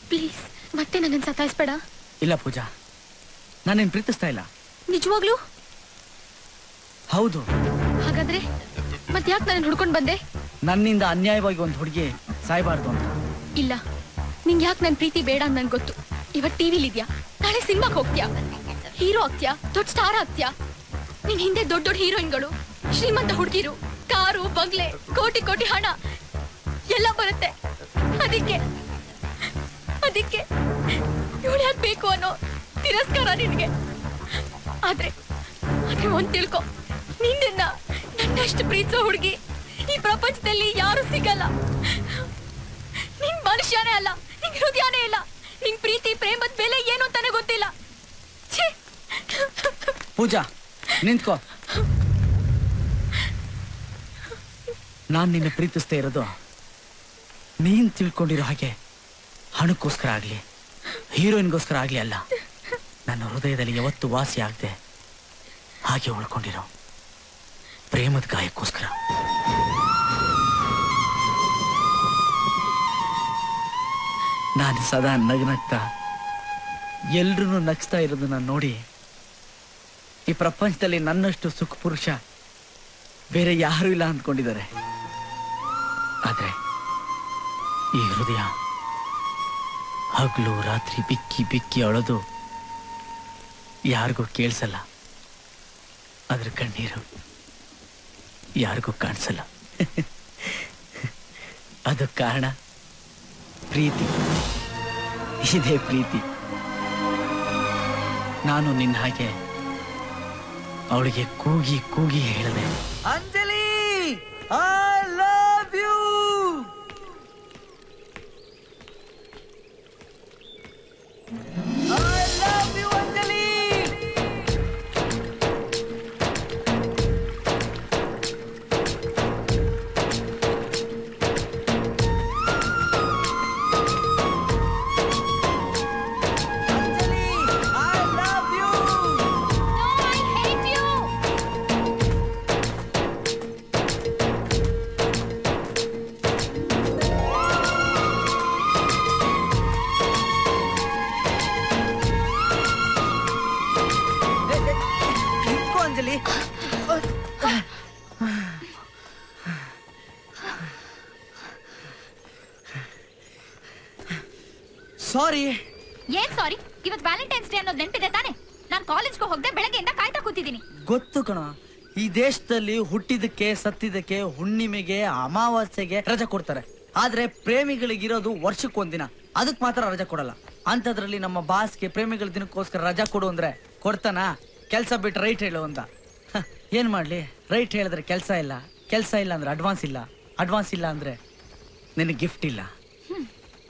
ಪ್ಲೀಸ್ ಮತ್ತೆ ನನ್ನನ್ನು ಸತಾಯಿಸ್ಬೇಡ. ಇಲ್ಲ ಪೂಜಾ, ನಾನೇನ್ ಪ್ರೀತಿಸ್ತಾ ಇಲ್ಲ. ನಿಜವಾಗ್ಲೂ? ಹೌದು. ಹಾಗಾದ್ರೆ ಮತ್ತೆ ಯಾಕೆ ನನ್ನ ಹುಡ್ಕೊಂಡ್ ಬಂದೆ? ನನ್ನಿಂದ ಅನ್ಯಾಯವಾಗಿ ಒಂದು ಹುಡುಗಿ ಸಾಯ್ಬಾರ್ದು ಅಂತ. ಇಲ್ಲ, ನಿಂಗೆ ಯಾಕೆ ನನ್ ಪ್ರೀತಿ ಬೇಡ ಅಂತ ನನ್ಗೆ ಗೊತ್ತು. ಇವತ್ತು ಟಿವಿಲಿದ್ಯಾ, ನಾಳೆ ಸಿನಿಮಾಗೆ ಹೋಗ್ತೀಯಾ, ಹೀರೋ ಆಗ್ತೀಯಾ, ದೊಡ್ಡ ಸ್ಟಾರ್ ಆಗ್ತೀಯಾ. ನಿನ್ ಹಿಂದೆ ದೊಡ್ಡ ದೊಡ್ಡ ಹೀರೋಯಿನ್ಗಳು, ಶ್ರೀಮಂತ ಹುಡುಗಿರು, ಕಾರು, ಬಂಗ್ಲೆ, ಕೋಟಿ ಕೋಟಿ ಹಣ ಎಲ್ಲ ಬರುತ್ತೆ. ಅದಕ್ಕೆ ಇವಳು ಯಾಕೆ ಬೇಕು ಅನ್ನೋ ತಿರಸ್ಕಾರ ನಿನ್ಗೆ. ಆದ್ರೆ ಒಂದ್ ತಿಳ್ಕೊ, ನಿನ್ನ ನನ್ನಷ್ಟು ಪ್ರೀತಿಸೋ ಹುಡುಗಿ ಈ ಪ್ರಪಂಚದಲ್ಲಿ ಯಾರು ಸಿಗಲ್ಲ. ನಿನ್ ಮನುಷ್ಯನೇ ಅಲ್ಲ, ನಿನ್ ಹೃದಯನೇ ಇಲ್ಲ, ನಿನ್ ಪ್ರೀತಿ ಪ್ರೇಮದ ಬೆಲೆ ಏನು ಅಂತಾನೆ ಗೊತ್ತಿಲ್ಲ. ಪೂಜಾ ನಿಂತ್ಕೋ. ನಾನ್ ನಿನ್ನ ಪ್ರೀತಿಸ್ತಾ ಇರೋದು ನೀನ್ ತಿಳ್ಕೊಂಡಿರೋ ಹಾಗೆ ಹಣಕ್ಕೋಸ್ಕರ ಆಗ್ಲಿ, ಹೀರೋಯಿನ್ಗೋಸ್ಕರ ಆಗ್ಲಿ ಅಲ್ಲ. ನನ್ನ ಹೃದಯದಲ್ಲಿ ಯಾವತ್ತು ವಾಸಿ ಆಗದೆ ಹಾಗೆ ಉಳ್ಕೊಂಡಿರೋ ಪ್ರೇಮದ ಗಾಯಕ್ಕೋಸ್ಕರ. ನಾನು ಸದಾ ನಗ್ನಗ್ತಾ ಎಲ್ರೂ ನಗ್ಸ್ತಾ ಇರೋದನ್ನ ನೋಡಿ ಈ ಪ್ರಪಂಚದಲ್ಲಿ ನನ್ನಷ್ಟು ಸುಖ ಪುರುಷ ಬೇರೆ ಯಾರು ಇಲ್ಲ ಅಂದ್ಕೊಂಡಿದ್ದಾರೆ. ಆದ್ರೆ ಈ ಹೃದಯ ಹಗಲು ರಾತ್ರಿ ಬಿಕ್ಕಿ ಬಿಕ್ಕಿ ಅಳೋದು ಯಾರಿಗೂ ಕೇಳಿಸಲ್ಲ. ಅದ್ರ ಕಣ್ಣೀರು ಯಾರಿಗೂ ಕಾಣಿಸಲ್ಲ. ಅದಕ್ಕೆ ಕಾರಣ ಪ್ರೀತಿ. ಇದೇ ಪ್ರೀತಿ. ನಾನು ನಿನ್ನ ಹಾಗೆ ಅವಳಿಗೆ ಕೂಗಿ ಕೂಗಿ ಹೇಳಿದೆ, Anjali I love you. I love you, Anjali. Anjali, I love you. No, I hate you. Anjali, sorry. ಏನ್ ಸಾರಿ? ಇವತ್ತು ವ್ಯಾಲೆಂಟೈನ್ಸ್ ಡೇ ಅನ್ನೋದು ನೆನಪಿದೆ ತಾನೆ? ನಾನು ಕಾಲೇಜ್ಗೆ ಹೋಗದೆ ಬೆಳಗ್ಗೆಯಿಂದ ಕಾಯ್ತಾ ಕೂತಿದ್ದೀನಿ. ಗೊತ್ತು ಕಣ, ಈ ದೇಶದಲ್ಲಿ ಹುಟ್ಟಿದಕ್ಕೆ ಸತ್ತಿದ್ದಕ್ಕೆ ಹುಣ್ಣಿಮೆಗೆ ಅಮಾವಾಸ್ಯೆಗೆ ರಜೆ ಕೊಡ್ತಾರೆ. ಆದ್ರೆ ಪ್ರೇಮಿಗಳಿಗಿರೋದು ವರ್ಷಕ್ಕೊಂದಿನ, ಅದಕ್ಕೆ ಮಾತ್ರ ರಜೆ ಕೊಡಲ್ಲ. ಅಂತದ್ರಲ್ಲಿ ನಮ್ಮ ಬಾಸ್ಗೆ ಪ್ರೇಮಿಗಳ ದಿನಕ್ಕೋಸ್ಕರ ರಜಾ ಕೊಡು ಅಂದ್ರೆ ಕೊಡ್ತಾನ? ಕೆಲ್ಸ ಬಿಟ್ಟು ರೈಟ್ ಹೇಳು ಅಂತ. ಏನ್ ಮಾಡ್ಲಿ, ರೈಟ್ ಹೇಳಿದ್ರೆ ಕೆಲ್ಸ ಇಲ್ಲ, ಕೆಲ್ಸ ಇಲ್ಲ ಅಂದ್ರೆ ಅಡ್ವಾನ್ಸ್ ಇಲ್ಲ, ಅಡ್ವಾನ್ಸ್ ಇಲ್ಲ ಅಂದ್ರೆ ನಿನಗೆ ಗಿಫ್ಟ್ ಇಲ್ಲ.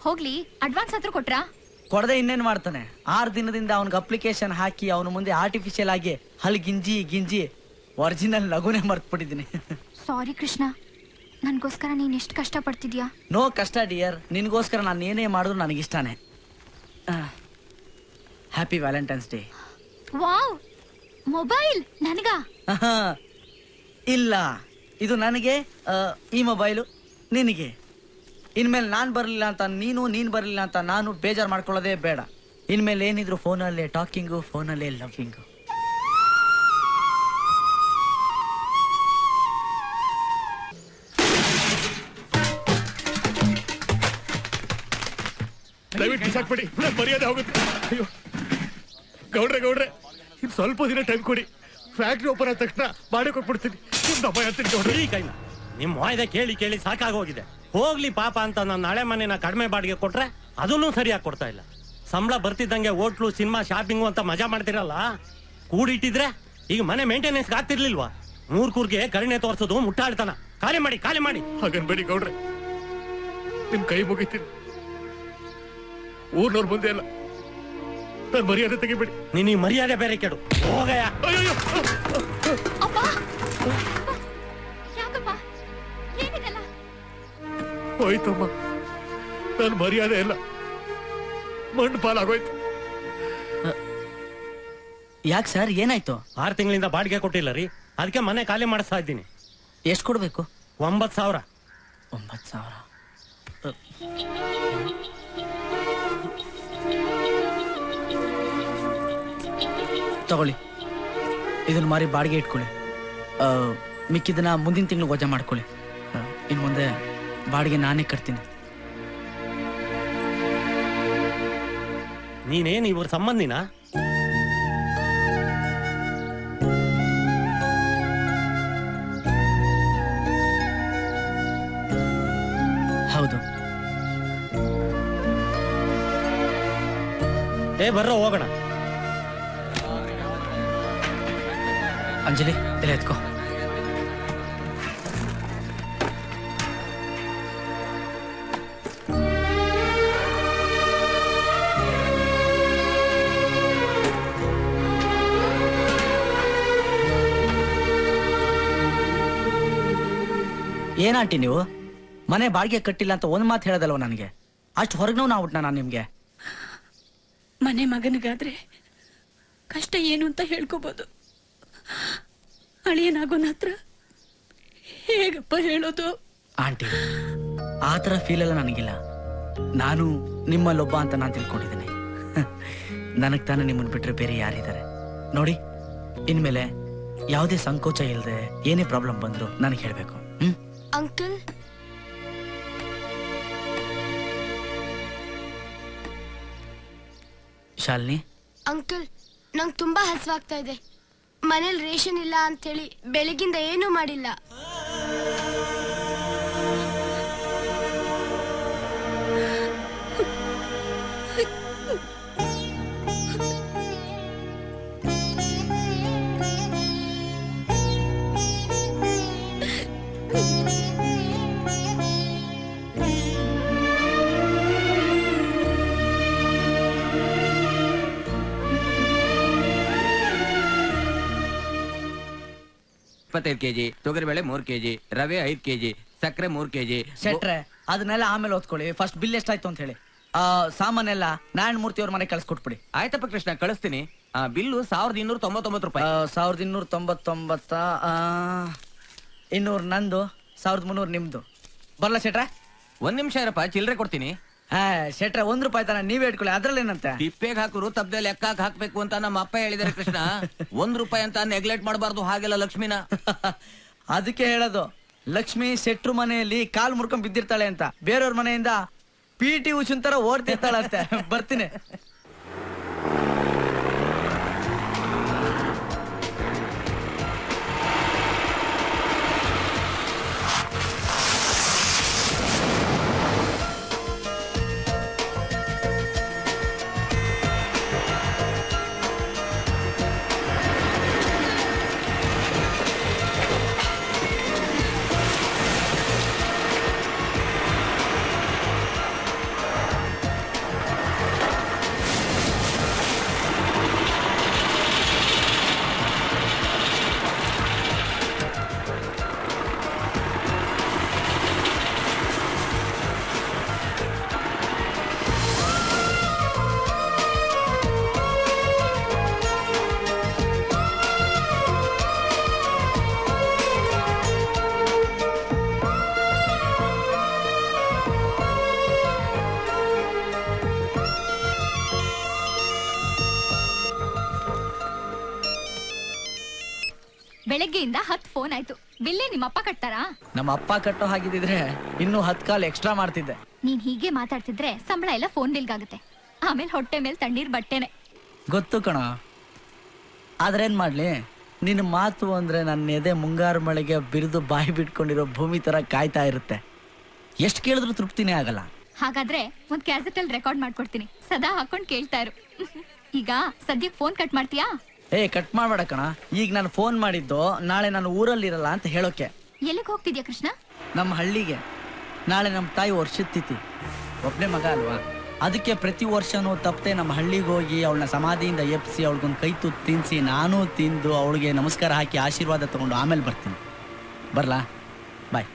ಹೋಗ್ಲಿ, ಅಡ್ವಾನ್ಸ್ ಹತ್ರ ಕೊಟ್ರಾ? ಕೊಡದೆ ಇನ್ನೇನ್ ಮಾಡ್ತಾನೆ? 6 ದಿನದಿಂದ ಅವನಿಗೆ ಅಪ್ಲಿಕೇಶನ್ ಹಾಕಿ ಅವನ ಮುಂದೆ ಆರ್ಟಿಫಿಷಿಯಲ್ ಆಗಿ ಹಲ್ ಗಿಂಜಿ ಒರಿಜಿನಲ್ ನಗುನೇ ಮರ್ತ್ಬಿಟ್ಟಿದ್ದೀನಿ. ಸಾರಿ ಕೃಷ್ಣ, ನನ್ಗೋಸ್ಕರ ನೀನ್ ಎಷ್ಟು ಕಷ್ಟ ಪಡ್ತಿದ್ಯಾ? ನೋ ಕಷ್ಟ ಡಿಯರ್, ನಿನ್ಗೋಸ್ಕರ ನಾನು ಏನೇ ಮಾಡಿದ್ರು ನನಗಿಷ್ಟಾನೆ. Happy valentine's day. Wow, mobile ನನಗ? ಇಲ್ಲ, ಇದು ನನಗೆ, ಈ ಮೊಬೈಲು ನಿನಗೆ. ಇನ್ಮೇಲೆ ನಾನ್ ಬರ್ಲಿಲ್ಲ ಅಂತ ನೀನ್ ಬರ್ಲಿಲ್ಲ ಅಂತ ನಾನು ಬೇಜಾರು ಮಾಡ್ಕೊಳ್ಳೋದೇ ಬೇಡ. ಇನ್ಮೇಲೆ ಏನಿದ್ರು ಫೋನಲ್ಲೇ ಟಾಕಿಂಗು, ಫೋನಲ್ಲೇ ಲವ್ವಿಂಗು. ದಯವಿಟ್ಟು ಬಿಸಾಕ್ಬಿಡಿ, ಮರ್ಯಾದೆ ಹೋಗುತ್ತೆ. ಅಯ್ಯೋ ಗೌಡ್ರೆ, ಇನ್ನು ಸ್ವಲ್ಪ ದಿನ ಟೈಮ್ ಕೊಡಿ. ಫ್ಯಾಕ್ಟ್ರಿ ಓಪನ್ ಆದ ತಕ್ಷಣ ಮಾಡಿ ಕೊಟ್ಬಿಡ್ತೀನಿ. ನಿಮ್ ವಾಯ್ದೆ ಕೇಳಿ ಕೇಳಿ ಸಾಕಾಗೋಗಿದೆ. ಹೋಗ್ಲಿ ಪಾಪ ಅಂತ ನಾನು ನಾಳೆ ಮನೆನ ಕಡಿಮೆ ಬಾಡಿಗೆ ಕೊಟ್ರೆ ಅದನ್ನೂ ಸರಿಯಾಗಿ ಕೊಡ್ತಾ ಇಲ್ಲ. ಸಂಬಳ ಬರ್ತಿದ್ದಂಗೆ ಹೋಟ್ಲು, ಸಿನಿಮಾ, ಶಾಪಿಂಗು ಅಂತ ಮಜಾ ಮಾಡ್ತಿರಲ್ಲ, ಕೂಡಿಟ್ಟಿದ್ರೆ ಈಗ ಮನೆ ಮೇಂಟೆನೆನ್ಸ್ ಆಗ್ತಿರ್ಲಿಲ್ವಾ? ಮೂರ್ಕೂರ್ಗೆ ಕರುಣೆ ತೋರ್ಸೋದು ಮುಟ್ಟಾಳ್ತಾನ. ಖಾಲಿ ಮಾಡಿ. ಹಾಗನ್ಬೇಡಿ ಗೌಡ್ರೆ, ನಿಮ್ ಕೈ ಮುಗಿತೀನಿ. ಊರ್ನವ್ರ ಮುಂದೆ ಅಲ್ಲ, ನನ್ ಮರ್ಯಾದೆ ತೆಗಿಬೇಡಿ. ನೀನ್ ಮರ್ಯಾದೆ ಬೇರೆ ಕೆಡು. ಹೋಗಯ್ಯ. ಹೋಯ್ತಮ್ಮ, ನನ್ ಮರ್ಯಾದೆ ಎಲ್ಲ ಮಣ್ಣು ಪಾಲಾಗೋಯ್ತು. ಯಾಕೆ ಸರ್ ಏನಾಯ್ತು? 6 ತಿಂಗಳಿಂದ ಬಾಡಿಗೆ ಕೊಟ್ಟಿಲ್ಲ ರೀ, ಅದಕ್ಕೆ ಮನೆ ಖಾಲಿ ಮಾಡಿಸ್ತಾ ಇದ್ದೀನಿ. ಎಷ್ಟು ಕೊಡ್ಬೇಕು? 9,000. 9,000 ತಗೊಳ್ಳಿ. ಇದನ್ನ ಮಾರಿ ಬಾಡಿಗೆ ಇಟ್ಕೊಳ್ಳಿ. ಮಿಕ್ಕಿದನ್ನ ಮುಂದಿನ ತಿಂಗಳು ವಜಾ ಮಾಡ್ಕೊಳ್ಳಿ. ಇನ್ನು ಮುಂದೆ ಬಾಡಿಗೆ ನಾನೇ ಕಟ್ತೀನಿ. ನೀನೇನು ಇವ್ರ ಸಂಬಂಧಿನ? ಹೌದು. ಬರ್ರೋ ಹೋಗೋಣ. ಅಂಜಲಿ ಇಲ್ಲ ಎತ್ಕೋ. ಏನಾಂಟಿ ನೀವು ಮನೆ ಬಾಡಿಗೆ ಕಟ್ಟಿಲ್ಲ ಅಂತ ಒಂದ್ ಮಾತು ಹೇಳೋದಲ್ವ ನನಗೆ? ಅಷ್ಟು ಹೊರಗ್ನೂ ಆಗ್ಬಿಟ್ನ ನಾನು ನಿಮ್ಗೆ? ಮನೆ ಮಗನಿಗಾದ್ರೆ ಕಷ್ಟ ಏನು ಅಂತ ಹೇಳ್ಕೋಬಹುದು, ಅಳಿಯನಾಗೋನ ಹತ್ರ ಹೇಗಪ್ಪ ಹೇಳೋದು? ಆಂಟಿ ಆ ಥರ ಫೀಲ್ ಎಲ್ಲ ನನಗಿಲ್ಲ. ನಾನು ನಿಮ್ಮಲ್ಲೊಬ್ಬ ಅಂತ ನಾನು ತಿಳ್ಕೊಂಡಿದ್ದೀನಿ. ನನಗ್ ತಾನೇ ನಿಮ್ಮನ್ನು ಬಿಟ್ರೆ ಬೇರೆ ಯಾರಿದ್ದಾರೆ ನೋಡಿ. ಇನ್ಮೇಲೆ ಯಾವುದೇ ಸಂಕೋಚ ಇಲ್ಲದೆ ಏನೇ ಪ್ರಾಬ್ಲಮ್ ಬಂದ್ರು ನನಗೆ ಹೇಳ್ಬೇಕು. ಅಂಕಲ್, ಶಾಲಿನಿ. ಅಂಕಲ್, ನಂಗೆ ತುಂಬಾ ಹಸಿವಾಗ್ತಾ ಇದೆ. ಮನೇಲಿ ರೇಷನ್ ಇಲ್ಲ ಅಂತೇಳಿ ಬೆಳಗಿಂದ ಏನೂ ಮಾಡಿಲ್ಲ. kg, ತೊಗರಿಬೇಳೆ 3 kg, ರವೆ 5 kg, ಸಕ್ಕರೆ 3 kg. ಶೆಟ್ರೆ ಅದನ್ನೆಲ್ಲ ಆಮೇಲೆ ಓದ್ಕೊಳ್ಳಿ. ಫಸ್ಟ್ ಬಿಲ್ ಎಷ್ಟಾಯ್ತು ಅಂತ ಹೇಳಿ. ಸಾಮಾನೆಲ್ಲ ನಾರಾಯಣ ಮೂರ್ತಿ ಅವ್ರ ಮನೆ ಕಳ್ಸಿಕೊಟ್ಬಿಡಿ. ಆಯ್ತಪ್ಪ ಕೃಷ್ಣ, ಕಳಿಸ್ತೀನಿ. ಬಿಲ್ಲು 1299 ರೂಪಾಯಿ. 1299. 200 ನಂದು, 1300 ನಿಮ್ದು. ಬರ್ಲಾ ಶೆಟ್ರೆ? 1 ನಿಮಿಷ ಇರಪ್ಪ, ಚಿಲ್ಲರೆ ಕೊಡ್ತೀನಿ. ಶೆಟ್ರೆ 1 ರೂಪಾಯಿ ತಾನ ನೀವೇ ಇಟ್ಕೊಳ್ಳಿ, ಅದ್ರಲ್ಲೇನಂತೆ? ತಿಪ್ಪೆಗೆ ಹಾಕರು ತಪ್ಪದೆ ಲೆಕ್ಕ ಹಾಕ್ಬೇಕು ಅಂತ ನಮ್ಮ ಅಪ್ಪ ಹೇಳಿದಾರೆ ಕೃಷ್ಣ. 1 ರೂಪಾಯಿ ಅಂತ ನೆಗ್ಲೆಕ್ಟ್ ಮಾಡಬಾರ್ದು. ಹಾಗೆಲ್ಲ ಲಕ್ಷ್ಮಿನ ಅದಕ್ಕೆ ಹೇಳೋದು, ಲಕ್ಷ್ಮಿ ಶೆಟ್ರು ಮನೆಯಲ್ಲಿ ಕಾಲ್ ಮುರ್ಕೊಂಡ್ ಬಿದ್ದಿರ್ತಾಳೆ ಅಂತ. ಬೇರೆಯವ್ರ ಮನೆಯಿಂದ PT ಉಷನ್ ತರ ಓಡ್ತಿರ್ತಾಳಂತೆ. ಬರ್ತೀನಿ. ಬೆಳಗ್ಗೆಯಿಂದ 10 ಫೋನ್ ಆಯ್ತು. ಬಿಲ್ಲೇ ನಿಮ್ಮಪ್ಪ ಕಟ್ತಾರಾ? ನಮ್ಮ ಅಪ್ಪ ಕಟ್ಟೋ ಹಾಗಿದ್ರೆ ಇನ್ನೂ 10 ಕಾಲ್ ಎಕ್ಸ್ಟ್ರಾ ಮಾಡ್ತಿದ್ದೆ. ನೀನ್ ಹೀಗೆ ಮಾತಾಡ್ತಿದ್ರೆ ಸಂಬಳ ಎಲ್ಲ ಫೋನ್ ಬಿಲ್ಗಾಗುತ್ತೆ. ಆಮೇಲೆ ಹೊಟ್ಟೆ ಮೇಲೆ ತಣ್ಣೀರ್ ಬಟ್ಟೆನೆ. ಗೊತ್ತು ಕಣ. ಆದ್ರೇನ್ ಮಾಡ್ಲಿ, ನಿನ್ನ ಮಾತು ಅಂದ್ರೆ ನನ್ನ ಎದೆ ಮುಂಗಾರು ಮಳೆಗೆ ಬಿರಿದು ಬಾಯಿ ಬಿಟ್ಕೊಂಡಿರೋ ಭೂಮಿ ತರ ಕಾಯ್ತಾ ಇರುತ್ತೆ. ಎಷ್ಟು ಕೇಳಿದ್ರು ತೃಪ್ತಿನೇ ಆಗಲ್ಲ. ಹಾಗಾದ್ರೆ ಒಂದ್ ಕ್ಯಾಸೆಟ್ ಅಲ್ಲಿ ರೆಕಾರ್ಡ್ ಮಾಡ್ಕೊಡ್ತೀನಿ, ಸದಾ ಹಾಕೊಂಡ್ ಕೇಳ್ತಾ ಇರು. ಈಗ ಸದ್ಯಕ್ಕೆ ಫೋನ್ ಕಟ್ ಮಾಡ್ತೀಯಾ? ಕಟ್ ಮಾಡ್ಬೇಡ ಕಣ. ಈಗ ನಾನು ಫೋನ್ ಮಾಡಿದ್ದು ನಾಳೆ ನಾನು ಊರಲ್ಲಿರಲ್ಲ ಅಂತ ಹೇಳೋಕೆ. ಎಲ್ಲಿಗೆ ಹೋಗ್ತಿದ್ಯಾ ಕೃಷ್ಣ? ನಮ್ಮ ಹಳ್ಳಿಗೆ. ನಾಳೆ ನಮ್ಮ ತಾಯಿ ವರ್ಷದ ತಿಥಿ. ಒಬ್ಬನೇ ಮಗ ಅಲ್ವಾ, ಅದಕ್ಕೆ ಪ್ರತಿ ವರ್ಷನೂ ತಪ್ಪದೆ ನಮ್ಮ ಹಳ್ಳಿಗೆ ಹೋಗಿ ಅವಳನ್ನ ಸಮಾಧಿಯಿಂದ ಎಪ್ಸಿ ಅವಳಿಗೊಂದು ಕೈ ತುತ್ತು ತಿನ್ನಿಸಿ ನಾನು ತಿಂದು ಅವಳಿಗೆ ನಮಸ್ಕಾರ ಹಾಕಿ ಆಶೀರ್ವಾದ ತಗೊಂಡು ಆಮೇಲೆ ಬರ್ತೀನಿ. ಬರ್ಲಾ? ಬಾಯ್.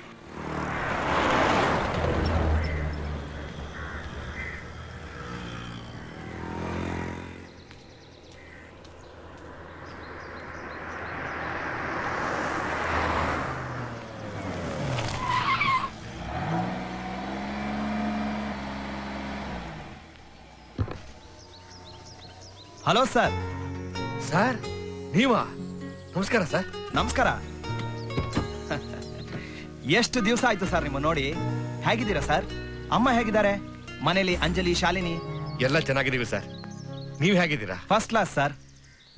Hello sir. ಸರ್ ನೀವಾ? ನಮಸ್ಕಾರ ಸರ್. ನಮಸ್ಕಾರ. ಎಷ್ಟು ದಿವಸ ಆಯ್ತು ಸರ್ ನಿಮ್ಮ ನೋಡಿ. ಹೇಗಿದ್ದೀರಾ ಸರ್? ಅಮ್ಮ ಹೇಗಿದ್ದಾರೆ? ಮನೇಲಿ ಅಂಜಲಿ, ಶಾಲಿನಿ ಎಲ್ಲ ಚೆನ್ನಾಗಿದ್ದೀವಿ ಸರ್. ನೀವ್ ಹೇಗಿದ್ದೀರಾ? First class sir.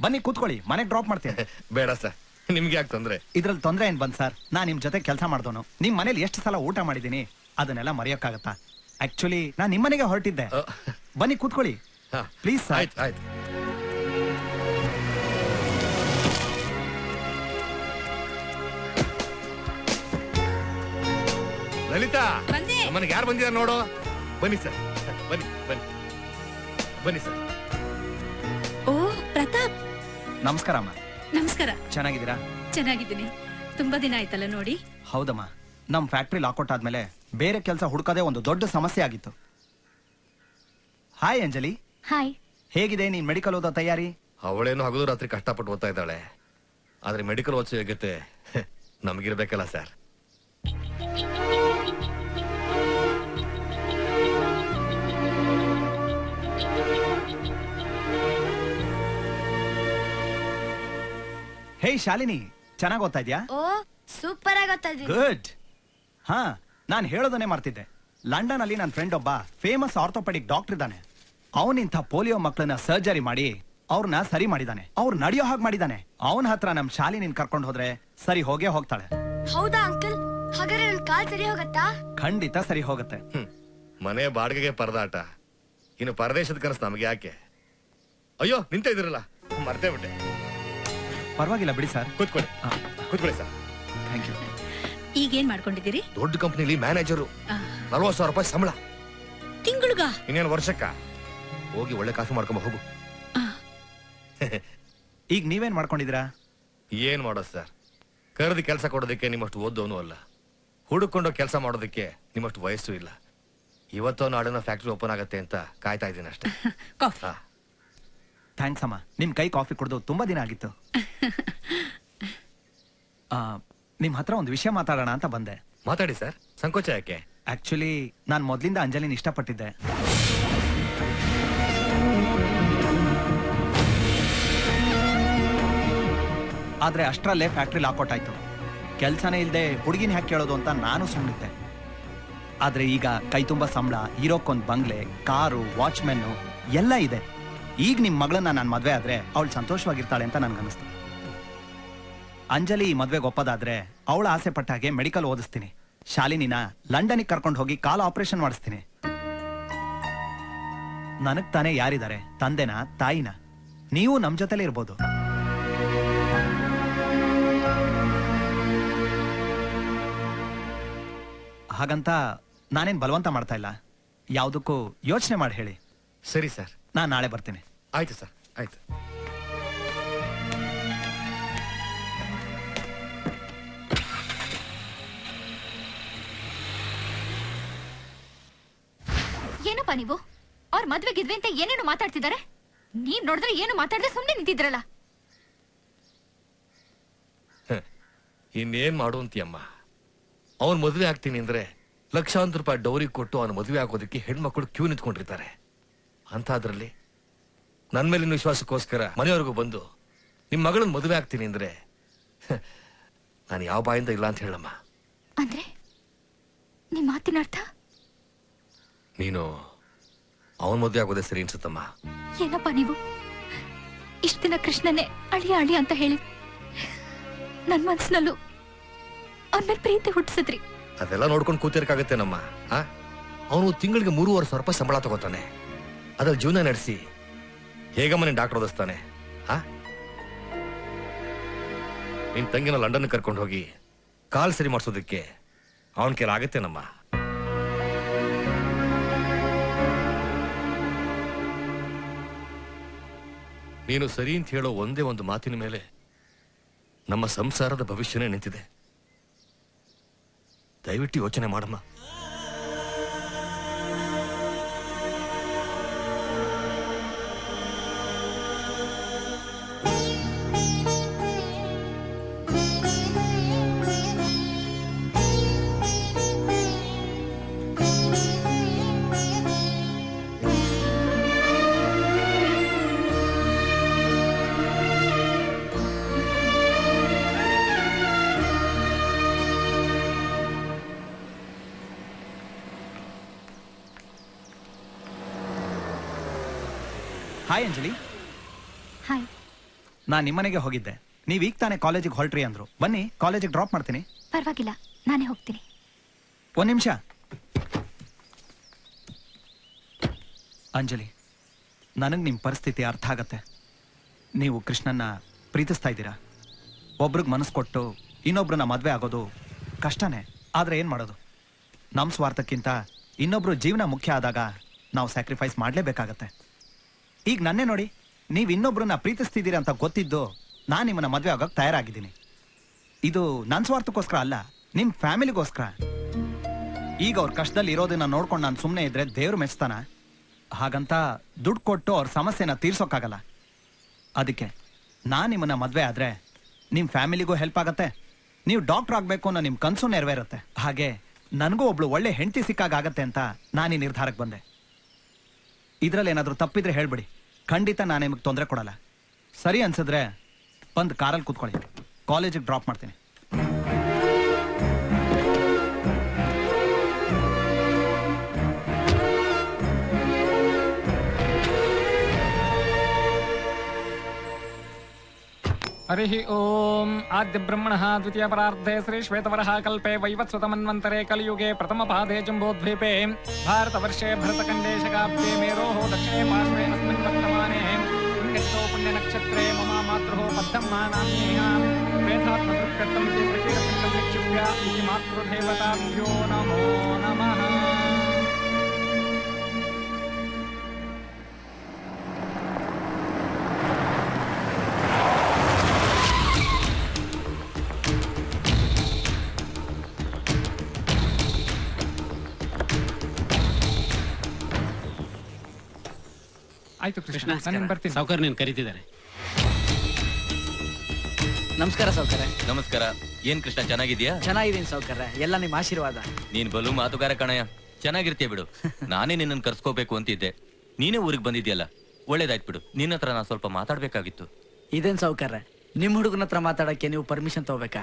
ಬನ್ನಿ ಕೂತ್ಕೊಳ್ಳಿ, ಮನೆಗೆ ಡ್ರಾಪ್ ಮಾಡ್ತೀನಿ. ಬೇಡ ಸರ್, ನಿಮ್ಗೆ ಯಾಕೆ ತೊಂದ್ರೆ? ಇದ್ರಲ್ಲಿ ತೊಂದ್ರೆ ಏನ್ ಬಂದ್ ಸರ್? ನಾನ್ ನಿಮ್ ಜೊತೆ ಕೆಲಸ ಮಾಡ್ದೋನು. ನಿಮ್ ಮನೇಲಿ ಎಷ್ಟು ಸಲ ಊಟ ಮಾಡಿದೀನಿ, ಅದನ್ನೆಲ್ಲ ಮರೆಯೋಕ್ಕಾಗತ್ತಾ? ಆಕ್ಚುಲಿ ನಾನ್ ನಿಮ್ಮನೆಗೆ ಹೊರಟಿದ್ದೆ. ಬನ್ನಿ ಕೂತ್ಕೊಳ್ಳಿ ಪ್ಲೀಸ್ ಸರ್. ಆಯ್ತು ಆಯ್ತು. ಲಲಿತಾ, ನಮ್ಮನೆಗೆ ಯಾರು ಬಂದಿದ್ದಾರೆ ನೋಡು. ಬನ್ನಿ ಸರ್, ಬನ್ನಿ ಬನ್ನಿ ಬನ್ನಿ ಸರ್. ಓ ಪ್ರತಾಪ್, ನಮಸ್ಕಾರ ಅಮ್ಮ. ನಮಸ್ಕಾರ. ಚೆನ್ನಾಗಿದ್ದೀರಾ? ಚೆನ್ನಾಗಿದ್ದೀನಿ. ತುಂಬಾ ದಿನ ಆಯ್ತಲ್ಲ ನೋಡಿ. ಹೌದಮ್ಮ, ನಮ್ ಫ್ಯಾಕ್ಟ್ರಿ ಲಾಕೌಟ್ ಆದ್ಮೇಲೆ ಬೇರೆ ಕೆಲಸ ಹುಡುಕದೆ ಒಂದು ದೊಡ್ಡ ಸಮಸ್ಯೆ ಆಗಿತ್ತು. ಹಾಯ್ ಅಂಜಲಿ. ಹಾಯ್. ಹೇಗಿದೆ ನೀನ್ ಮೆಡಿಕಲ್ ಓದೋ ತಯಾರಿ? ಅವಳೇನು ಹಗಲು ರಾತ್ರಿ ಕಷ್ಟಪಟ್ಟು ಓದ್ತಾ ಇದ್ದಾಳೆ. ಆದ್ರೆ ಮೆಡಿಕಲ್ ಓದಿಸೋ ಯೋಗ್ಯತೆ ನಮಗಿರ್ಬೇಕಲ್ಲ ಸರ್. ಹೇ ಶಾಲಿನಿ, ಚೆನ್ನಾಗ್ ಓದ್ತಾ ಇದ್ಯಾ? ಓ ಸೂಪರ್ ಆಗಿ ಓದ್ತಾ ಇದ್ದೀನಿ. ಗುಡ್. ಹಾ, ನಾನ್ ಹೇಳೋದನ್ನೇ ಮಾಡ್ತಿದ್ದೆ. ಲಂಡನ್ ಅಲ್ಲಿ ನನ್ನ ಫ್ರೆಂಡ್ ಒಬ್ಬ ಫೇಮಸ್ ಆರ್ಥೋಪೆಡಿಕ್ ಡಾಕ್ಟರ್ ಇದ್ದಾನೆ. ಅವನಿಂಥ ಪೋಲಿಯೋ ಮಕ್ಕಳನ್ನ ಸರ್ಜರಿ ಮಾಡಿ ಅವ್ರನ್ನ ಸರಿ ಮಾಡಿದಾನೆ. ಅವ್ರು ನಡೆಯೋ ಹಾಗೆ ಮಾಡಿದಾನೆ. ಅವನ ಹತ್ರ ನಮ್ ಶಾಲಿನಿನ್ ಕರ್ಕೊಂಡು ಹೋದ್ರೆ ಸರಿ ಹೋಗೇ ಹೋಗ್ತಾಳೆ. ಹೌದಾ ಅಂಕಲ್? ಹಾಗಾದ್ರೆ ನನ್ ಕಾಲ್ ಸರಿ ಹೋಗತ್ತಾ? ಖಂಡಿತ ಸರಿ ಹೋಗುತ್ತೆ. ಮನೆ ಬಾಡಿಗೆಗೆ ಪರದಾಟ, ಇನ್ನು ಪರದೇಶದ ಕನಸು ನಮಗೆ ಯಾಕೆ? ಅಯ್ಯೋ ನಿಂತ ಇದ್ರಲ್ಲ, ಮರ್ತೇ ಬಿಟ್ಟೆ. ಪರವಾಗಿಲ್ಲ ಬಿಡಿ ಸರ್. ಕೂತ್ಕೊಳ್ಳಿ ಕೂತ್ಕೊಳ್ಳಿ ಸರ್. Thank you. ಈಗೇನ್ ಮಾಡ್ಕೊಂಡಿದ್ದೀರಿ? ದೊಡ್ಡ ಕಂಪ್ನಿಲಿ ಮ್ಯಾನೇಜರು, 40,000 ರೂಪಾಯಿ ಸಂಬಳ. ತಿಂಗಳಿಗ? ಇನ್ನೇನು ವರ್ಷಕ್ಕ. ಹೋಗಿ ಒಳ್ಳೆ ಕಾಫಿ ಮಾಡ್ಕೊಂಬ ಹೋಗು. ಈಗ ನೀವೇನ್ ಮಾಡ್ಕೊಂಡಿದ್ದೀರಾ? ಏನ್ ಮಾಡೋದು ಸರ್, ಕರೆದು ಕೆಲಸ ಕೊಡೋದಕ್ಕೆ ನಿಮ್ಮಷ್ಟು ಓದೋನು ಅಲ್ಲ, ಹುಡುಕೊಂಡು ಕೆಲಸ ಮಾಡೋದಕ್ಕೆ ನಿಮ್ಮಷ್ಟು ವಯಸ್ಸು ಇಲ್ಲ. ಇವತ್ತೋ ನಾಳೆನೋ ಫ್ಯಾಕ್ಟ್ರಿ ಓಪನ್ ಆಗತ್ತೆ ಅಂತ ಕಾಯ್ತಾ ಇದ್ದೀನಿ ಅಷ್ಟೇ. ಥ್ಯಾಂಕ್ಸ್ ಅಮ್ಮ, ನಿಮ್ ಕೈ ಕಾಫಿ ಕುಡಿದು ತುಂಬಾ ದಿನ ಆಗಿತ್ತು. ನಿಮ್ ಹತ್ರ ಒಂದು ವಿಷಯ ಮಾತಾಡೋಣ ಅಂತ ಬಂದೆ. ಮಾತಾಡಿ ಸರ್, ಸಂಕೋಚ ಯಾಕೆ? ಆಕ್ಚುಲಿ ನಾನ್ ಮೊದ್ಲಿಂದ ಅಂಜಲಿನ ಇಷ್ಟಪಟ್ಟಿದ್ದೆ. ಆದ್ರೆ ಅಷ್ಟರಲ್ಲೇ ಫ್ಯಾಕ್ಟ್ರಿ ಲಾಕೌಟ್ ಆಯ್ತು. ಕೆಲ್ಸನೇ ಇಲ್ದೆ ಹುಡುಗಿನ ಹ್ಯಾಕ್ ಕೇಳೋದು ಅಂತ ನಾನು ಸುಮ್ಮನಿದ್ದೆ. ಆದ್ರೆ ಈಗ ಕೈ ತುಂಬಾ ಸಂಬಳ, ಇರೋಕ್ಕೊಂದ್ ಬಂಗ್ಲೆ, ಕಾರು, ವಾಚ್ಮೆನ್ ಎಲ್ಲ ಇದೆ. ಈಗ ನಿಮ್ ಮಗಳನ್ನ ನಾನು ಮದ್ವೆ ಆದ್ರೆ ಅವಳು ಸಂತೋಷವಾಗಿರ್ತಾಳೆ ಅಂತ ನನ್ಗನ್ನಿಸ್ತು. ಅಂಜಲಿ ಈ ಮದ್ವೆಗೆ ಒಪ್ಪದಾದ್ರೆ ಅವಳ ಆಸೆ ಪಟ್ಟ ಹಾಗೆ ಮೆಡಿಕಲ್ ಓದಿಸ್ತೀನಿ. ಶಾಲಿನಿನ ಲಂಡನ್ಗೆ ಕರ್ಕೊಂಡು ಹೋಗಿ ಕಾಲ ಆಪರೇಷನ್ ಮಾಡಿಸ್ತೀನಿ. ನನಗ್ ತಾನೇ ಯಾರಿದ್ದಾರೆ? ತಂದೆನ, ತಾಯಿನ? ನೀವು ನಮ್ ಜೊತೆಲೇ ಇರ್ಬೋದು. ಹಾಗಂತ ನಾನೇನ್ ಬಲವಂತ ಮಾಡ್ತಾ ಇಲ್ಲ. ಯಾವುದಕ್ಕೂ ಯೋಚನೆ ಮಾಡಿ ಹೇಳಿ. ಸರಿ ಸರ್, ನಾನ್ ನಾಳೆ ಬರ್ತೀನಿ. ಆಯ್ತು ಸರ್, ಆಯ್ತು. ಏನಪ್ಪ ನೀವು? ಅವ್ರ ಮದ್ವೆಗಿದ್ವಿ ಅಂತ ಏನೇನು ಮಾತಾಡ್ತಿದ್ದಾರೆ. ನೀವ್ ನೋಡಿದ್ರೆ ಏನು ಮಾತಾಡದೆ ಸುಮ್ನೆ ನಿಂತಿದ್ರಲ್ಲ. ಇನ್ನೇನ್ ಮಾಡು ಅಂತೀಯಮ್ಮ? ಅವನ್ ಮದುವೆ ಆಗ್ತೀನಿ ಅಂದ್ರೆ ಲಕ್ಷಾಂತರ ರೂಪಾಯಿ ಡೌರಿ ಕೊಟ್ಟು ಅವನ ಮದುವೆ ಆಗೋದಕ್ಕೆ ಹೆಣ್ಮಕ್ಳು ಕ್ಯೂ ನಿಂತ್ಕೊಂಡಿರ್ತಾರೆ. ಅಂತಾದ್ರಲ್ಲಿ ನನ್ ಮೇಲಿನ ವಿಶ್ವಾಸಕ್ಕೋಸ್ಕರ ಮನೆಯವರೆಗೂ ಬಂದು ನಿಮ್ ಮಗಳನ್ನ ಮದುವೆ ಆಗ್ತೀನಿ ಅಂದ್ರೆ ನಾನು ಯಾವ ಬಾಯಿಂದ ಇಲ್ಲ ಅಂತ ಹೇಳಮ್ಮ. ಅಂದ್ರೆ ನಿಮ್ ಮಾತಿನ ಅರ್ಥ? ನೀನು ಅವನ್ ಮದುವೆ ಆಗೋದೇ ಸರಿ ಅನ್ಸುತ್ತಮ್ಮ. ಏನಪ್ಪ ನೀವು ಇಷ್ಟ ದಿನ ಕೃಷ್ಣನೇ ಅಳಿಯ ಅಳಿಯ ಅಂತ ಹೇಳಿ ನನ್ ಮನ್ಸಿನಲ್ಲೂ ಅವನ ಮೇಲೆ ಪ್ರೀತಿ ಹುಟ್ಟಿಸಿದ್ರಿ. ಅದೆಲ್ಲ ನೋಡ್ಕೊಂಡು ಕೂತಿರ್ಕಾಗತ್ತೆ ನಮ್ಮ. ಅವನು ತಿಂಗಳಿಗೆ 3,500 ರೂಪಾಯಿ ಸಂಬಳ ತಗೋತಾನೆ. ಅದ್ರಲ್ಲಿ ಜೀವನ ನಡೆಸಿ ಹೇಗಮ್ಮ ನೀನ್ ಡಾಕ್ಟರ್ ಓದಿಸ್ತಾನೆ? ನಿನ್ ತಂಗಿನ ಲಂಡನ್ ಕರ್ಕೊಂಡು ಹೋಗಿ ಕಾಲ್ ಸರಿ ಮಾಡಿಸೋದಕ್ಕೆ ಅವನ ಕೈಲಿ ಆಗತ್ತೆ ನಮ್ಮ. ನೀನು ಸರಿ ಅಂತ ಹೇಳೋ ಒಂದೇ ಒಂದು ಮಾತಿನ ಮೇಲೆ ನಮ್ಮ ಸಂಸಾರದ ಭವಿಷ್ಯನೇ ನಿಂತಿದೆ. ದಯವಿಟ್ಟು ಯೋಚನೆ ಮಾಡಮ್ಮ. ಹಾಯ್ ಅಂಜಲಿ. ಹಾಯ್. ನಾನು ನಿಮ್ಮನೆಗೆ ಹೋಗಿದ್ದೆ. ನೀವು ಈಗ ತಾನೇ ಕಾಲೇಜಿಗೆ ಹೊರಟ್ರಿ ಅಂದ್ರು. ಬನ್ನಿ, ಕಾಲೇಜಿಗೆ ಡ್ರಾಪ್ ಮಾಡ್ತೀನಿ. ಪರವಾಗಿಲ್ಲ, ನಾನೇ ಹೋಗ್ತೀನಿ. ಒಂದ್ ನಿಮಿಷ. ಅಂಜಲಿ, ನನಗೆ ನಿಮ್ಮ ಪರಿಸ್ಥಿತಿ ಅರ್ಥ ಆಗತ್ತೆ. ನೀವು ಕೃಷ್ಣನ್ನ ಪ್ರೀತಿಸ್ತಾ ಇದ್ದೀರಾ. ಒಬ್ರಿಗೆ ಮನಸ್ಸು ಕೊಟ್ಟು ಇನ್ನೊಬ್ರನ್ನ ಮದುವೆ ಆಗೋದು ಕಷ್ಟನೇ. ಆದರೆ ಏನು ಮಾಡೋದು? ನಮ್ಮ ಸ್ವಾರ್ಥಕ್ಕಿಂತ ಇನ್ನೊಬ್ರು ಜೀವನ ಮುಖ್ಯ ಆದಾಗ ನಾವು ಸ್ಯಾಕ್ರಿಫೈಸ್ ಮಾಡಲೇಬೇಕಾಗತ್ತೆ. ಈಗ ನನ್ನೇ ನೋಡಿ, ನೀವು ಇನ್ನೊಬ್ರನ್ನ ಪ್ರೀತಿಸ್ತಿದ್ದೀರಾ ಅಂತ ಗೊತ್ತಿದ್ದು ನಾನು ನಿಮ್ಮನ್ನ ಮದುವೆ ಆಗೋಕೆ ತಯಾರಾಗಿದ್ದೀನಿ. ಇದು ನನ್ನ ಸ್ವಾರ್ಥಕ್ಕೋಸ್ಕರ ಅಲ್ಲ, ನಿಮ್ಮ ಫ್ಯಾಮಿಲಿಗೋಸ್ಕರ. ಈಗ ಅವ್ರ ಕಷ್ಟದಲ್ಲಿ ಇರೋದನ್ನ ನೋಡ್ಕೊಂಡು ನಾನು ಸುಮ್ಮನೆ ಇದ್ರೆ ದೇವ್ರು ಮೆಚ್ತಾನ? ಹಾಗಂತ ದುಡ್ಡು ಕೊಟ್ಟು ಅವ್ರ ಸಮಸ್ಯೆನ ತೀರ್ಸೋಕ್ಕಾಗಲ್ಲ. ಅದಕ್ಕೆ ನಾನು ನಿಮ್ಮನ್ನ ಮದುವೆ ಆದರೆ ನಿಮ್ಮ ಫ್ಯಾಮಿಲಿಗೂ ಹೆಲ್ಪ್ ಆಗತ್ತೆ, ನೀವು ಡಾಕ್ಟರ್ ಆಗಬೇಕು ಅನ್ನೋ ನಿಮ್ಮ ಕನಸು ನೆರವೇರುತ್ತೆ. ಹಾಗೆ ನನಗೂ ಒಬ್ಳು ಒಳ್ಳೆ ಹೆಂಡತಿ ಸಿಕ್ಕಾಗತ್ತೆ ಅಂತ ನಾನು ಈ ನಿರ್ಧಾರಕ್ಕೆ ಬಂದೆ. ಇದರಲ್ಲಿ ಏನಾದರೂ ತಪ್ಪಿದ್ರೆ ಹೇಳ್ಬಿಡಿ, ಖಂಡಿತ ನಾನು ನಿಮಗೆ ತೊಂದರೆ ಕೊಡಲ್ಲ. ಸರಿ ಅನ್ಸಿದ್ರೆ ಬಂದು ಕಾರಲ್ಲಿ ಕೂತ್ಕೊಳ್ಳಿ, ಕಾಲೇಜಿಗೆ ಡ್ರಾಪ್ ಮಾಡ್ತೀನಿ. हरिः ओम् आद्य ब्रह्मणः द्वितीय परार्धे श्री श्वेतवरः कल्पे वैवत्स्वतमन्वन्तरे कलियुगे प्रथमपादे जम्बोद्वीपे भारतवर्षे भरतखण्डे शकाब्दे मेरोः दक्षिणे पार्श्वे अस्मिन् वर्तमाने पुण्यतिथौ पुण्यनक्षत्रे मम मातृः पद्मम्मा नाम्न्यां वेदात्मदृक्कर्तम् इति प्रकीर्तितं निक्षिप्य इति मातृदेवताभ्यो नमो नमः. ಆಯ್ತು ಕೃಷ್ಣ, ನಾನು ಬರ್ತೀನಿ. ಸಾವುಕಾರ ನೀನು ಕರೀತಿದ್ದಾರೆ. ನಮಸ್ಕಾರ ಸಾವುಕಾರ. ನಮಸ್ಕಾರ. ಏನ್ ಕೃಷ್ಣ, ಚೆನ್ನಾಗಿದ್ಯಾ? ಚೆನ್ನಾಗಿದ್ದೀನಿ ಸಾವುಕಾರ, ಎಲ್ಲ ನಿಮ್ಮ ಆಶೀರ್ವಾದ. ನೀನ್ ಬಲು ಮಾತುಗಾರ ಕಣಯ್ಯ, ಚೆನ್ನಾಗಿರ್ತೀಯ ಬಿಡು. ನಾನೇ ನಿನ್ನನ್ನು ಕರ್ಸ್ಕೋಬೇಕು ಅಂತಿದ್ದೆ, ನೀನೇ ಊರಿಗೆ ಬಂದಿದ್ಯಲ್ಲ, ಒಳ್ಳೇದಾಯ್ತು ಬಿಡು. ನಿನ್ನ ಹತ್ರ ನಾನು ಸ್ವಲ್ಪ ಮಾತಾಡ್ಬೇಕಾಗಿತ್ತು. ಇದೇನ್ ಸಾವುಕಾರ, ನಿಮ್ಮ ಹುಡುಗನ ಹತ್ರ ಮಾತಾಡಕ್ಕೆ ನೀವು ಪರ್ಮಿಷನ್ ತಗೋಬೇಕಾ?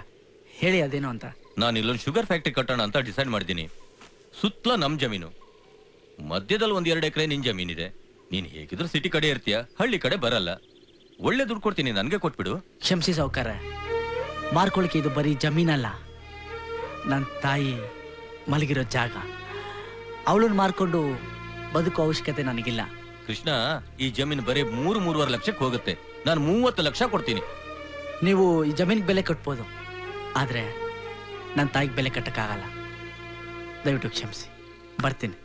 ಹೇಳಿ ಅದೇನು ಅಂತ. ನಾನು ಇಲ್ಲೊಂದು ಶುಗರ್ ಫ್ಯಾಕ್ಟ್ರಿ ಕಟ್ಟೋಣ ಅಂತ ಡಿಸೈಡ್ ಮಾಡಿದ್ದೀನಿ. ಸುತ್ತಲ ನಮ್ ಜಮೀನು, ಮಧ್ಯದಲ್ಲಿ 1-2 ಎಕರೆ ನಿನ್ ಜಮೀನಿದೆ. ನೀನ್ ಹೇಗಿದ್ರು ಸಿಟಿ ಕಡೆ ಇರ್ತೀಯ, ಹಳ್ಳಿ ಕಡೆ ಬರಲ್ಲ. ಒಳ್ಳೆ ದುಡ್ಡು ಕೊಡ್ತೀನಿ, ನನ್ಗೆ ಕೊಟ್ಬಿಡು. ಕ್ಷಮಿಸಿ ಸಾವುಕಾರ, ಮಾರ್ಕೊಳಕ್ಕೆ ಇದು ಬರೀ ಜಮೀನಲ್ಲ, ನನ್ನ ತಾಯಿ ಮಲಗಿರೋ ಜಾಗ. ಅವಳನ್ನ ಮಾರ್ಕೊಂಡು ಬದುಕೋ ಅವಶ್ಯಕತೆ ನನಗಿಲ್ಲ. ಕೃಷ್ಣ, ಈ ಜಮೀನು ಬರೀ 3-3.5 ಲಕ್ಷಕ್ಕೆ ಹೋಗುತ್ತೆ. ನಾನು 30 ಲಕ್ಷ ಕೊಡ್ತೀನಿ. ನೀವು ಈ ಜಮೀನಿಗೆ ಬೆಲೆ ಕಟ್ಬೋದು, ಆದ್ರೆ ನನ್ನ ತಾಯಿಗೆ ಬೆಲೆ ಕಟ್ಟಕ್ಕಾಗಲ್ಲ. ದಯವಿಟ್ಟು ಕ್ಷಮಿಸಿ, ಬರ್ತೀನಿ.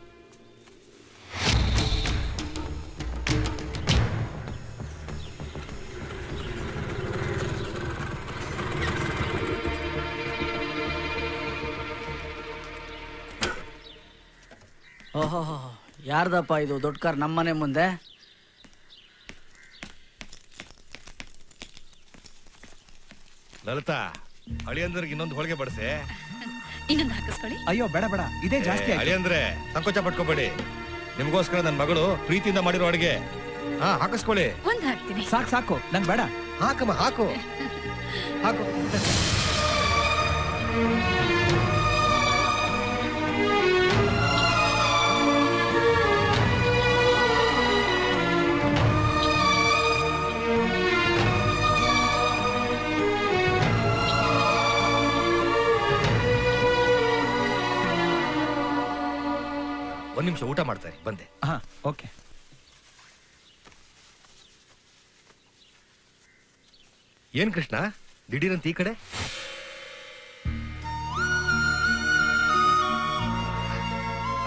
ಓಹೋ, ಯಾರ್ದಪ್ಪ ಇದು ದೊಡ್ಡ ಕಾರ್ ನಮ್ಮನೆ ಮುಂದೆ? ಲಲಿತಾ, ಅಳಿಯಂದ್ರಿಗೆ ಇನ್ನೊಂದು ಹೋಳಿಗೆ ಬಡಿಸೆ. ಇನ್ನೊಂದು ಹಾಕಿಸ್ಕೊಳ್ಳಿ. ಅಯ್ಯೋ ಬೇಡ ಬೇಡ, ಇದೇ ಜಾಸ್ತಿ. ಅಳಿಯಂದ್ರೆ ಸಂಕೋಚ ಪಟ್ಕೋಬೇಡಿ, ನಿಮಗೋಸ್ಕರ ನನ್ನ ಮಗಳು ಪ್ರೀತಿಯಿಂದ ಮಾಡಿರೋ ಅಡಿಗೆ. ಹಾ, ಹಾಕಿಸ್ಕೊಳ್ಳಿ. ಒಂದು ಹಾಕ್ತೀನಿ. ಸಾಕು ಸಾಕು, ನಂಗೆ ಬೇಡ. ಹಾಕಮ್ಮ, ಹಾಕು ಹಾಕು. ಒಂದ್ ನಿಮಿಷ ಊಟ ಮಾಡ್ತಾರೆ, ಬಂದೆ. ಹಾ, ಓಕೆ. ಏನ್ ಕೃಷ್ಣ, ದಿಢೀರಂತ ಈ ಕಡೆ?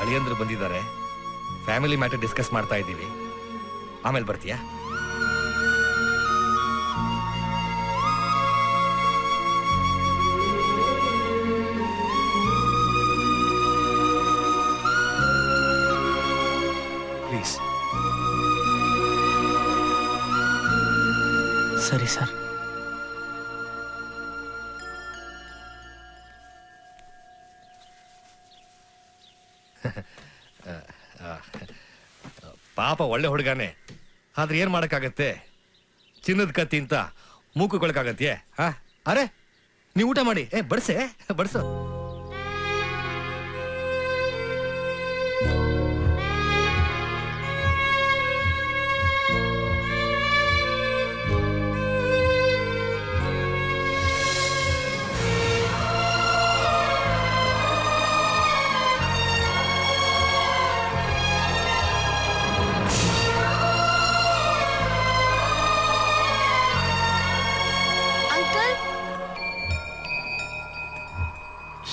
ಅಳಿಯಂದ್ರು ಬಂದಿದ್ದಾರೆ, ಫ್ಯಾಮಿಲಿ ಮ್ಯಾಟರ್ ಡಿಸ್ಕಸ್ ಮಾಡ್ತಾ ಇದ್ದೀವಿ. ಆಮೇಲೆ ಬರ್ತೀಯಾ? ಪ್ಲೀಸ್. ಸರಿ ಸರ್. ಪಾಪ ಒಳ್ಳೆ ಹುಡುಗಾನೆ, ಆದ್ರೆ ಏನ್ ಮಾಡಕ್ಕಾಗತ್ತೆ? ಚಿನ್ನದ ಕತ್ತಿ ಅಂತ ಮೂಕುಕೊಳಕಾಗತ್ಯೆ? ಅರೆ, ನೀವು ಊಟ ಮಾಡಿ. ಬಡ್ಸೆ, ಬಡ್ಸು.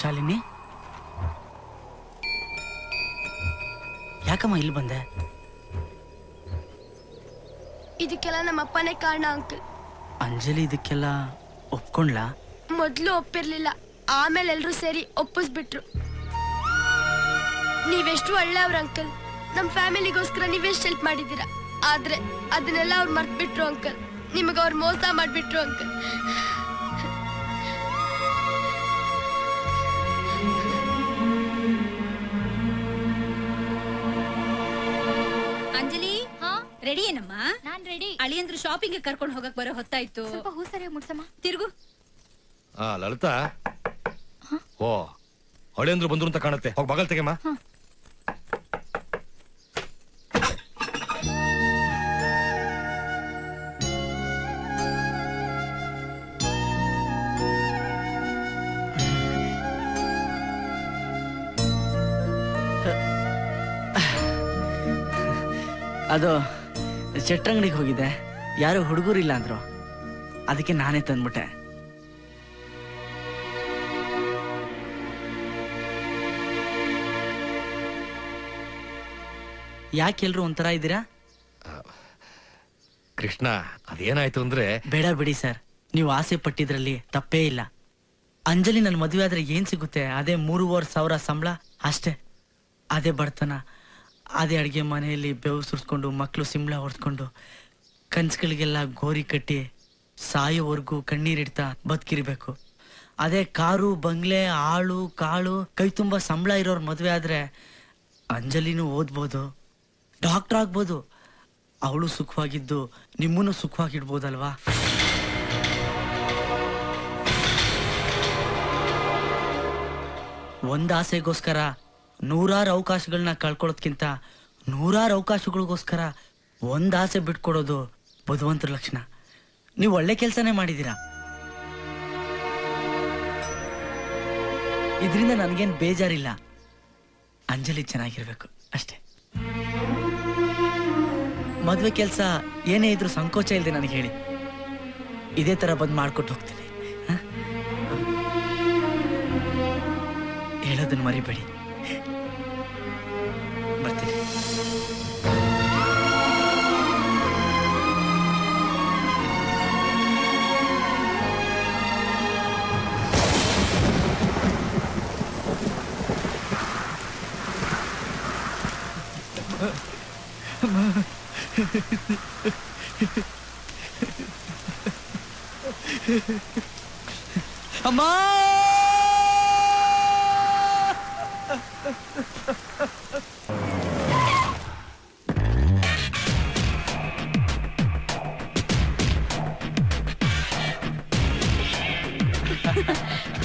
ಶಾಲಿನಿ, ಯಾಕಮ್ಮ ಇಲ್ಲಿ ಬಂದೆ? ಇದಕ್ಕೆಲ್ಲ ನಮ್ಮ ಅಪ್ಪನೇ ಕಾರಣ ಅಂಕಲ್. ಅಂಜಲಿ ಇದಕ್ಕೆಲ್ಲ ಒಪ್ಕೊಂಡ್ಲಾ? ಮೊದ್ಲು ಒಪ್ಪಿರ್ಲಿಲ್ಲ, ಆಮೇಲೆ ಎಲ್ರು ಸೇರಿ ಒಪ್ಪಿಸ್ಬಿಟ್ರು. ನೀವೆಷ್ಟು ಒಳ್ಳೆಯವ್ರ ಅಂಕಲ್. ನಮ್ ಫ್ಯಾಮಿಲಿಗೋಸ್ಕರ ನೀವೆಷ್ಟು ಹೆಲ್ಪ್ ಮಾಡಿದ್ದೀರಾ. ಆದ್ರೆ ಅದನ್ನೆಲ್ಲ ಅವ್ರು ಮರ್ತ್ಬಿಟ್ರು ಅಂಕಲ್. ನಿಮಗೆ ಅವ್ರು ಮೋಸ ಮಾಡ್ಬಿಟ್ರು ಅಂಕಲ್. ಅಂಜಲಿ, ರೆಡಿ ಏನಮ್ಮ? ನಾನ್ ರೆಡಿ. ಅಳಿಯಂದ್ರು ಶಾಪಿಂಗ್ ಕರ್ಕೊಂಡು ಹೋಗಕ್ ಬರೋ ಹೊತ್ತಾಯ್ತು. ಸ್ವಲ್ಪ ಹೂ ಸರಿಯಾಗಿ ಮುಡ್ಸಮ್ಮ. ತಿರುಗು. ಲಲಿತಾ, ಓ ಹಳೆಂದ್ರು ಬಂದ್ರು ಅಂತ ಕಾಣುತ್ತೆ. ಹೋಗಿ ಬಗಲ್ ತೆಗೆಮ್ಮ. ಅದು ಚಟ್ರಂಗಡಿಗೆ ಹೋಗಿದ್ದೆ, ಯಾರು ಹುಡುಗರಿಲ್ಲ ಅಂದ್ರು, ಅದಕ್ಕೆ ನಾನೇ ತಂದ್ಬಿಟ್ಟೆ. ಯಾಕೆಲ್ರು ಒಂಥರ ಇದ್ದೀರಾ? ಕೃಷ್ಣ, ಅದೇನಾಯ್ತು ಅಂದ್ರೆ... ಬೇಡ ಬಿಡಿ ಸರ್, ನೀವು ಆಸೆ ಪಟ್ಟಿದ್ರಲ್ಲಿ ತಪ್ಪೇ ಇಲ್ಲ. ಅಂಜಲಿ ನನ್ನ ಮದುವೆ ಆದ್ರೆ ಏನ್ ಸಿಗುತ್ತೆ? ಅದೇ 3,500 ಸಂಬಳ ಅಷ್ಟೇ. ಅದೇ ಬಡತನ, ಅದೇ ಅಡಿಗೆ ಮನೆಯಲ್ಲಿ ಬೆವು ಸುರಿಸ್ಕೊಂಡು ಮಕ್ಕಳು ಸಿಂಬಳ ಹೊಡ್ಸ್ಕೊಂಡು ಕನ್ಸುಗಳಿಗೆಲ್ಲ ಗೋರಿ ಕಟ್ಟಿ ಸಾಯೋವರೆಗೂ ಕಣ್ಣೀರಿಡ್ತಾ ಬದುಕಿರ್ಬೇಕು. ಅದೇ ಕಾರು, ಬಂಗ್ಲೆ, ಆಳು ಕಾಳು, ಕೈ ತುಂಬ ಸಂಬಳ ಇರೋರ್ ಮದುವೆ ಆದ್ರೆ ಅಂಜಲಿನೂ ಓದ್ಬೋದು, ಡಾಕ್ಟರ್ ಆಗ್ಬೋದು, ಅವಳು ಸುಖವಾಗಿದ್ದು ನಿಮ್ಮನ್ನು ಸುಖವಾಗಿಡ್ಬೋದಲ್ವಾ? ಒಂದ್ ಆಸೆಗೋಸ್ಕರ 100 ಅವಕಾಶಗಳನ್ನ ಕಳ್ಕೊಳ್ಳೋದ್ಕಿಂತ 100 ಅವಕಾಶಗಳಿಗೋಸ್ಕರ ಒಂದ್ ಆಸೆ ಬಿಟ್ಕೊಡೋದು ಬುದ್ಧಿವಂತರ ಲಕ್ಷಣ. ನೀವು ಒಳ್ಳೆ ಕೆಲಸನೇ ಮಾಡಿದೀರಾ. ಇದರಿಂದ ನನಗೇನು ಬೇಜಾರಿಲ್ಲ. ಅಂಜಲಿ ಚೆನ್ನಾಗಿರ್ಬೇಕು ಅಷ್ಟೇ. ಮದ್ವೆ ಕೆಲಸ ಏನೇ ಇದ್ರೂ ಸಂಕೋಚ ಇಲ್ಲದೆ ನನಗೆ ಹೇಳಿ, ಇದೇ ತರ ಬಂದ್ ಮಾಡ್ಕೊಟ್ಟು ಹೋಗ್ತೀನಿ. ಹೇಳೋದನ್ನ ಮರಿಬೇಡಿ. ಬರ್ತೀನಿ. ಅಮ್ಮ,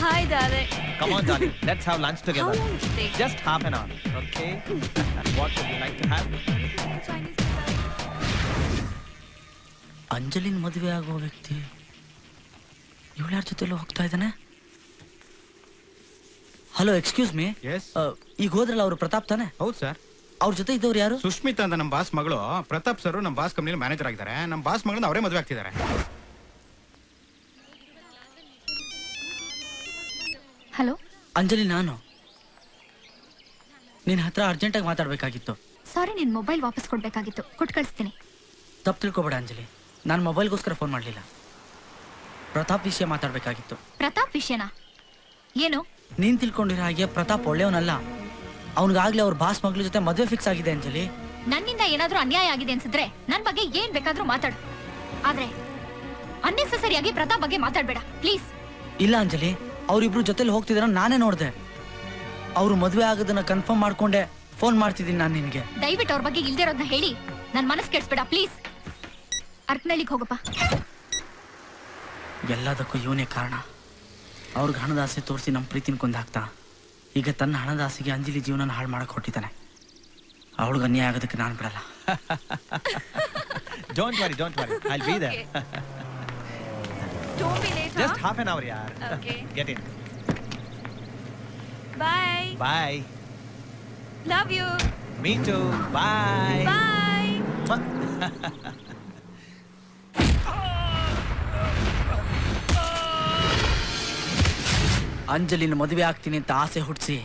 Hi, darling. Come on, darling. Let's have lunch together. How long will it take? Just half an hour. Okay. What would you like to have? ಅಂಜಲಿನ್ ಮದುವೆ ಆಗೋ ವ್ಯಕ್ತಿ ಇವಳು ಯಾರ ಜೊತೆಲ್ಲ ಹೋಗ್ತಾ ಇದ್ದಾನೆ? Hello, excuse me. ಈಗ ಹೋದ್ರಲ್ಲ ಅವರು ಪ್ರತಾಪ್ ತಾನೆ? ಹೌದು ಸರ್. ಅವ್ರ ಜೊತೆ ಇದ್ದವ್ರು ಯಾರು? ಸುಷ್ಮಿತಾ ಅಂತ ನಮ್ಮ ಬಾಸ್ ಮಗಳು. ಪ್ರತಾಪ್ ಸರ್ ನಮ್ಮ ಬಾಸ್ ಕಂಪ್ನಿಲಿ ಮ್ಯಾನೇಜರ್ ಆಗಿದ್ದಾರೆ. ನಮ್ಮ ಬಾಸ್ ಮಗಳನ್ನ ಅವರೇ ಮದುವೆ ಆಗ್ತಿದ್ದಾರೆ. ಹಲೋ ಅಂಜಲಿ, ನಾನು ನಿನ್ನ ಹತ್ರ ಅರ್ಜೆಂಟಾಗಿ ಮಾತಾಡ್ಬೇಕಾಗಿತ್ತು. ಸಾರಿ, ನಿನ್ ಮೊಬೈಲ್ ವಾಪಸ್ ಕೊಡ್ಬೇಕಾಗಿತ್ತು. ಕೊಟ್ಟು ಕಳಿಸ್ತೀನಿ. ತಪ್ಪು ತಿಳ್ಕೊಬೇಡ ಅಂಜಲಿ, ನಾನು ಮೊಬೈಲ್ಗೋಸ್ಕರ ಫೋನ್ ಮಾಡಲಿಲ್ಲ. ಪ್ರತಾಪ್ ವಿಷಯ ಮಾತಾಡ್ಬೇಕಾಗಿತ್ತು. ಪ್ರತಾಪ್ ವಿಷಯನಾ? ಏನು? ನೀನ್ ತಿಳ್ಕೊಂಡಿರೋ ಹಾಗೆ ಪ್ರತಾಪ್ ಒಳ್ಳೆಯವನಲ್ಲ. ಅವನಿಗಾಗ್ಲೇ ಅವ್ರ ಬಾಸ್ ಮಗಳ ಜೊತೆ ಮದುವೆ ಫಿಕ್ಸ್ ಆಗಿದೆ ಅಂಜಲಿ. ನನ್ನಿಂದ ಏನಾದ್ರೂ ಅನ್ಯಾಯ ಆಗಿದೆ ಅನ್ಸಿದ್ರೆ ನನ್ ಬಗ್ಗೆ ಏನ್ ಬೇಕಾದ್ರೂ ಮಾತಾಡು. ಆದ್ರೆ ಅನ್ನೆಸೆಸರಿಯಾಗಿ ಪ್ರತಾಪ್ ಬಗ್ಗೆ ಮಾತಾಡ್ಬೇಡ ಪ್ಲೀಸ್. ಇಲ್ಲ ಅಂಜಲಿ, ಅವ್ರಿಬ್ರು ಜೊತೆಲಿ ಹೋಗ್ತಿದಾರ ನಾನೇ ನೋಡ್ದೆ. ಅವ್ರು ಮದುವೆ ಆಗೋದನ್ನ ಕನ್ಫರ್ಮ್ ಮಾಡ್ಕೊಂಡೆ ಫೋನ್ ಮಾಡ್ತಿದ್ದೀನಿ ನಾನು ನಿನ್ಗೆ. ದಯವಿಟ್ಟು ಅವ್ರ ಬಗ್ಗೆ ಇಲ್ದಿರೋದನ್ನ ಹೇಳಿ ನನ್ ಮನಸ್ ಕೆಡ್ಸ್ಬೇಡ ಪ್ಲೀಸ್. ಅರ್ಕನಳ್ಳಿಗೆ ಹೋಗಪ್ಪ. ಎಲ್ಲದಕ್ಕೂ ಇವನೇ ಕಾರಣ. ಅವ್ರಿಗೆ ಹಣದ ಆಸೆ ತೋರಿಸಿ ನಮ್ಮ ಪ್ರೀತಿನ ಕೊಂದಾಕ್ತಾ ಈಗ ತನ್ನ ಹಣದ ಆಸೆಗೆ ಅಂಜಲಿ ಜೀವನ ಹಾಳು ಮಾಡಕ್ ಹೊಟ್ಟಿದ್ದಾನೆ. ಅವಳಿಗೆ ಅನ್ಯಾಯ ಆಗೋದಕ್ಕೆ ನಾನು ಬಿಡಲ್ಲ. Don't worry, I'll be there. Don't be late, Just huh? half an hour, yaar. Okay. Get in. Bye. Bye. Love you. Me too. Bye. Bye. ಅಂಜಲಿನ ಮದುವೆ ಆಗ್ತೀನಿ ಅಂತ ಆಸೆ ಹುಟ್ಟಿಸಿ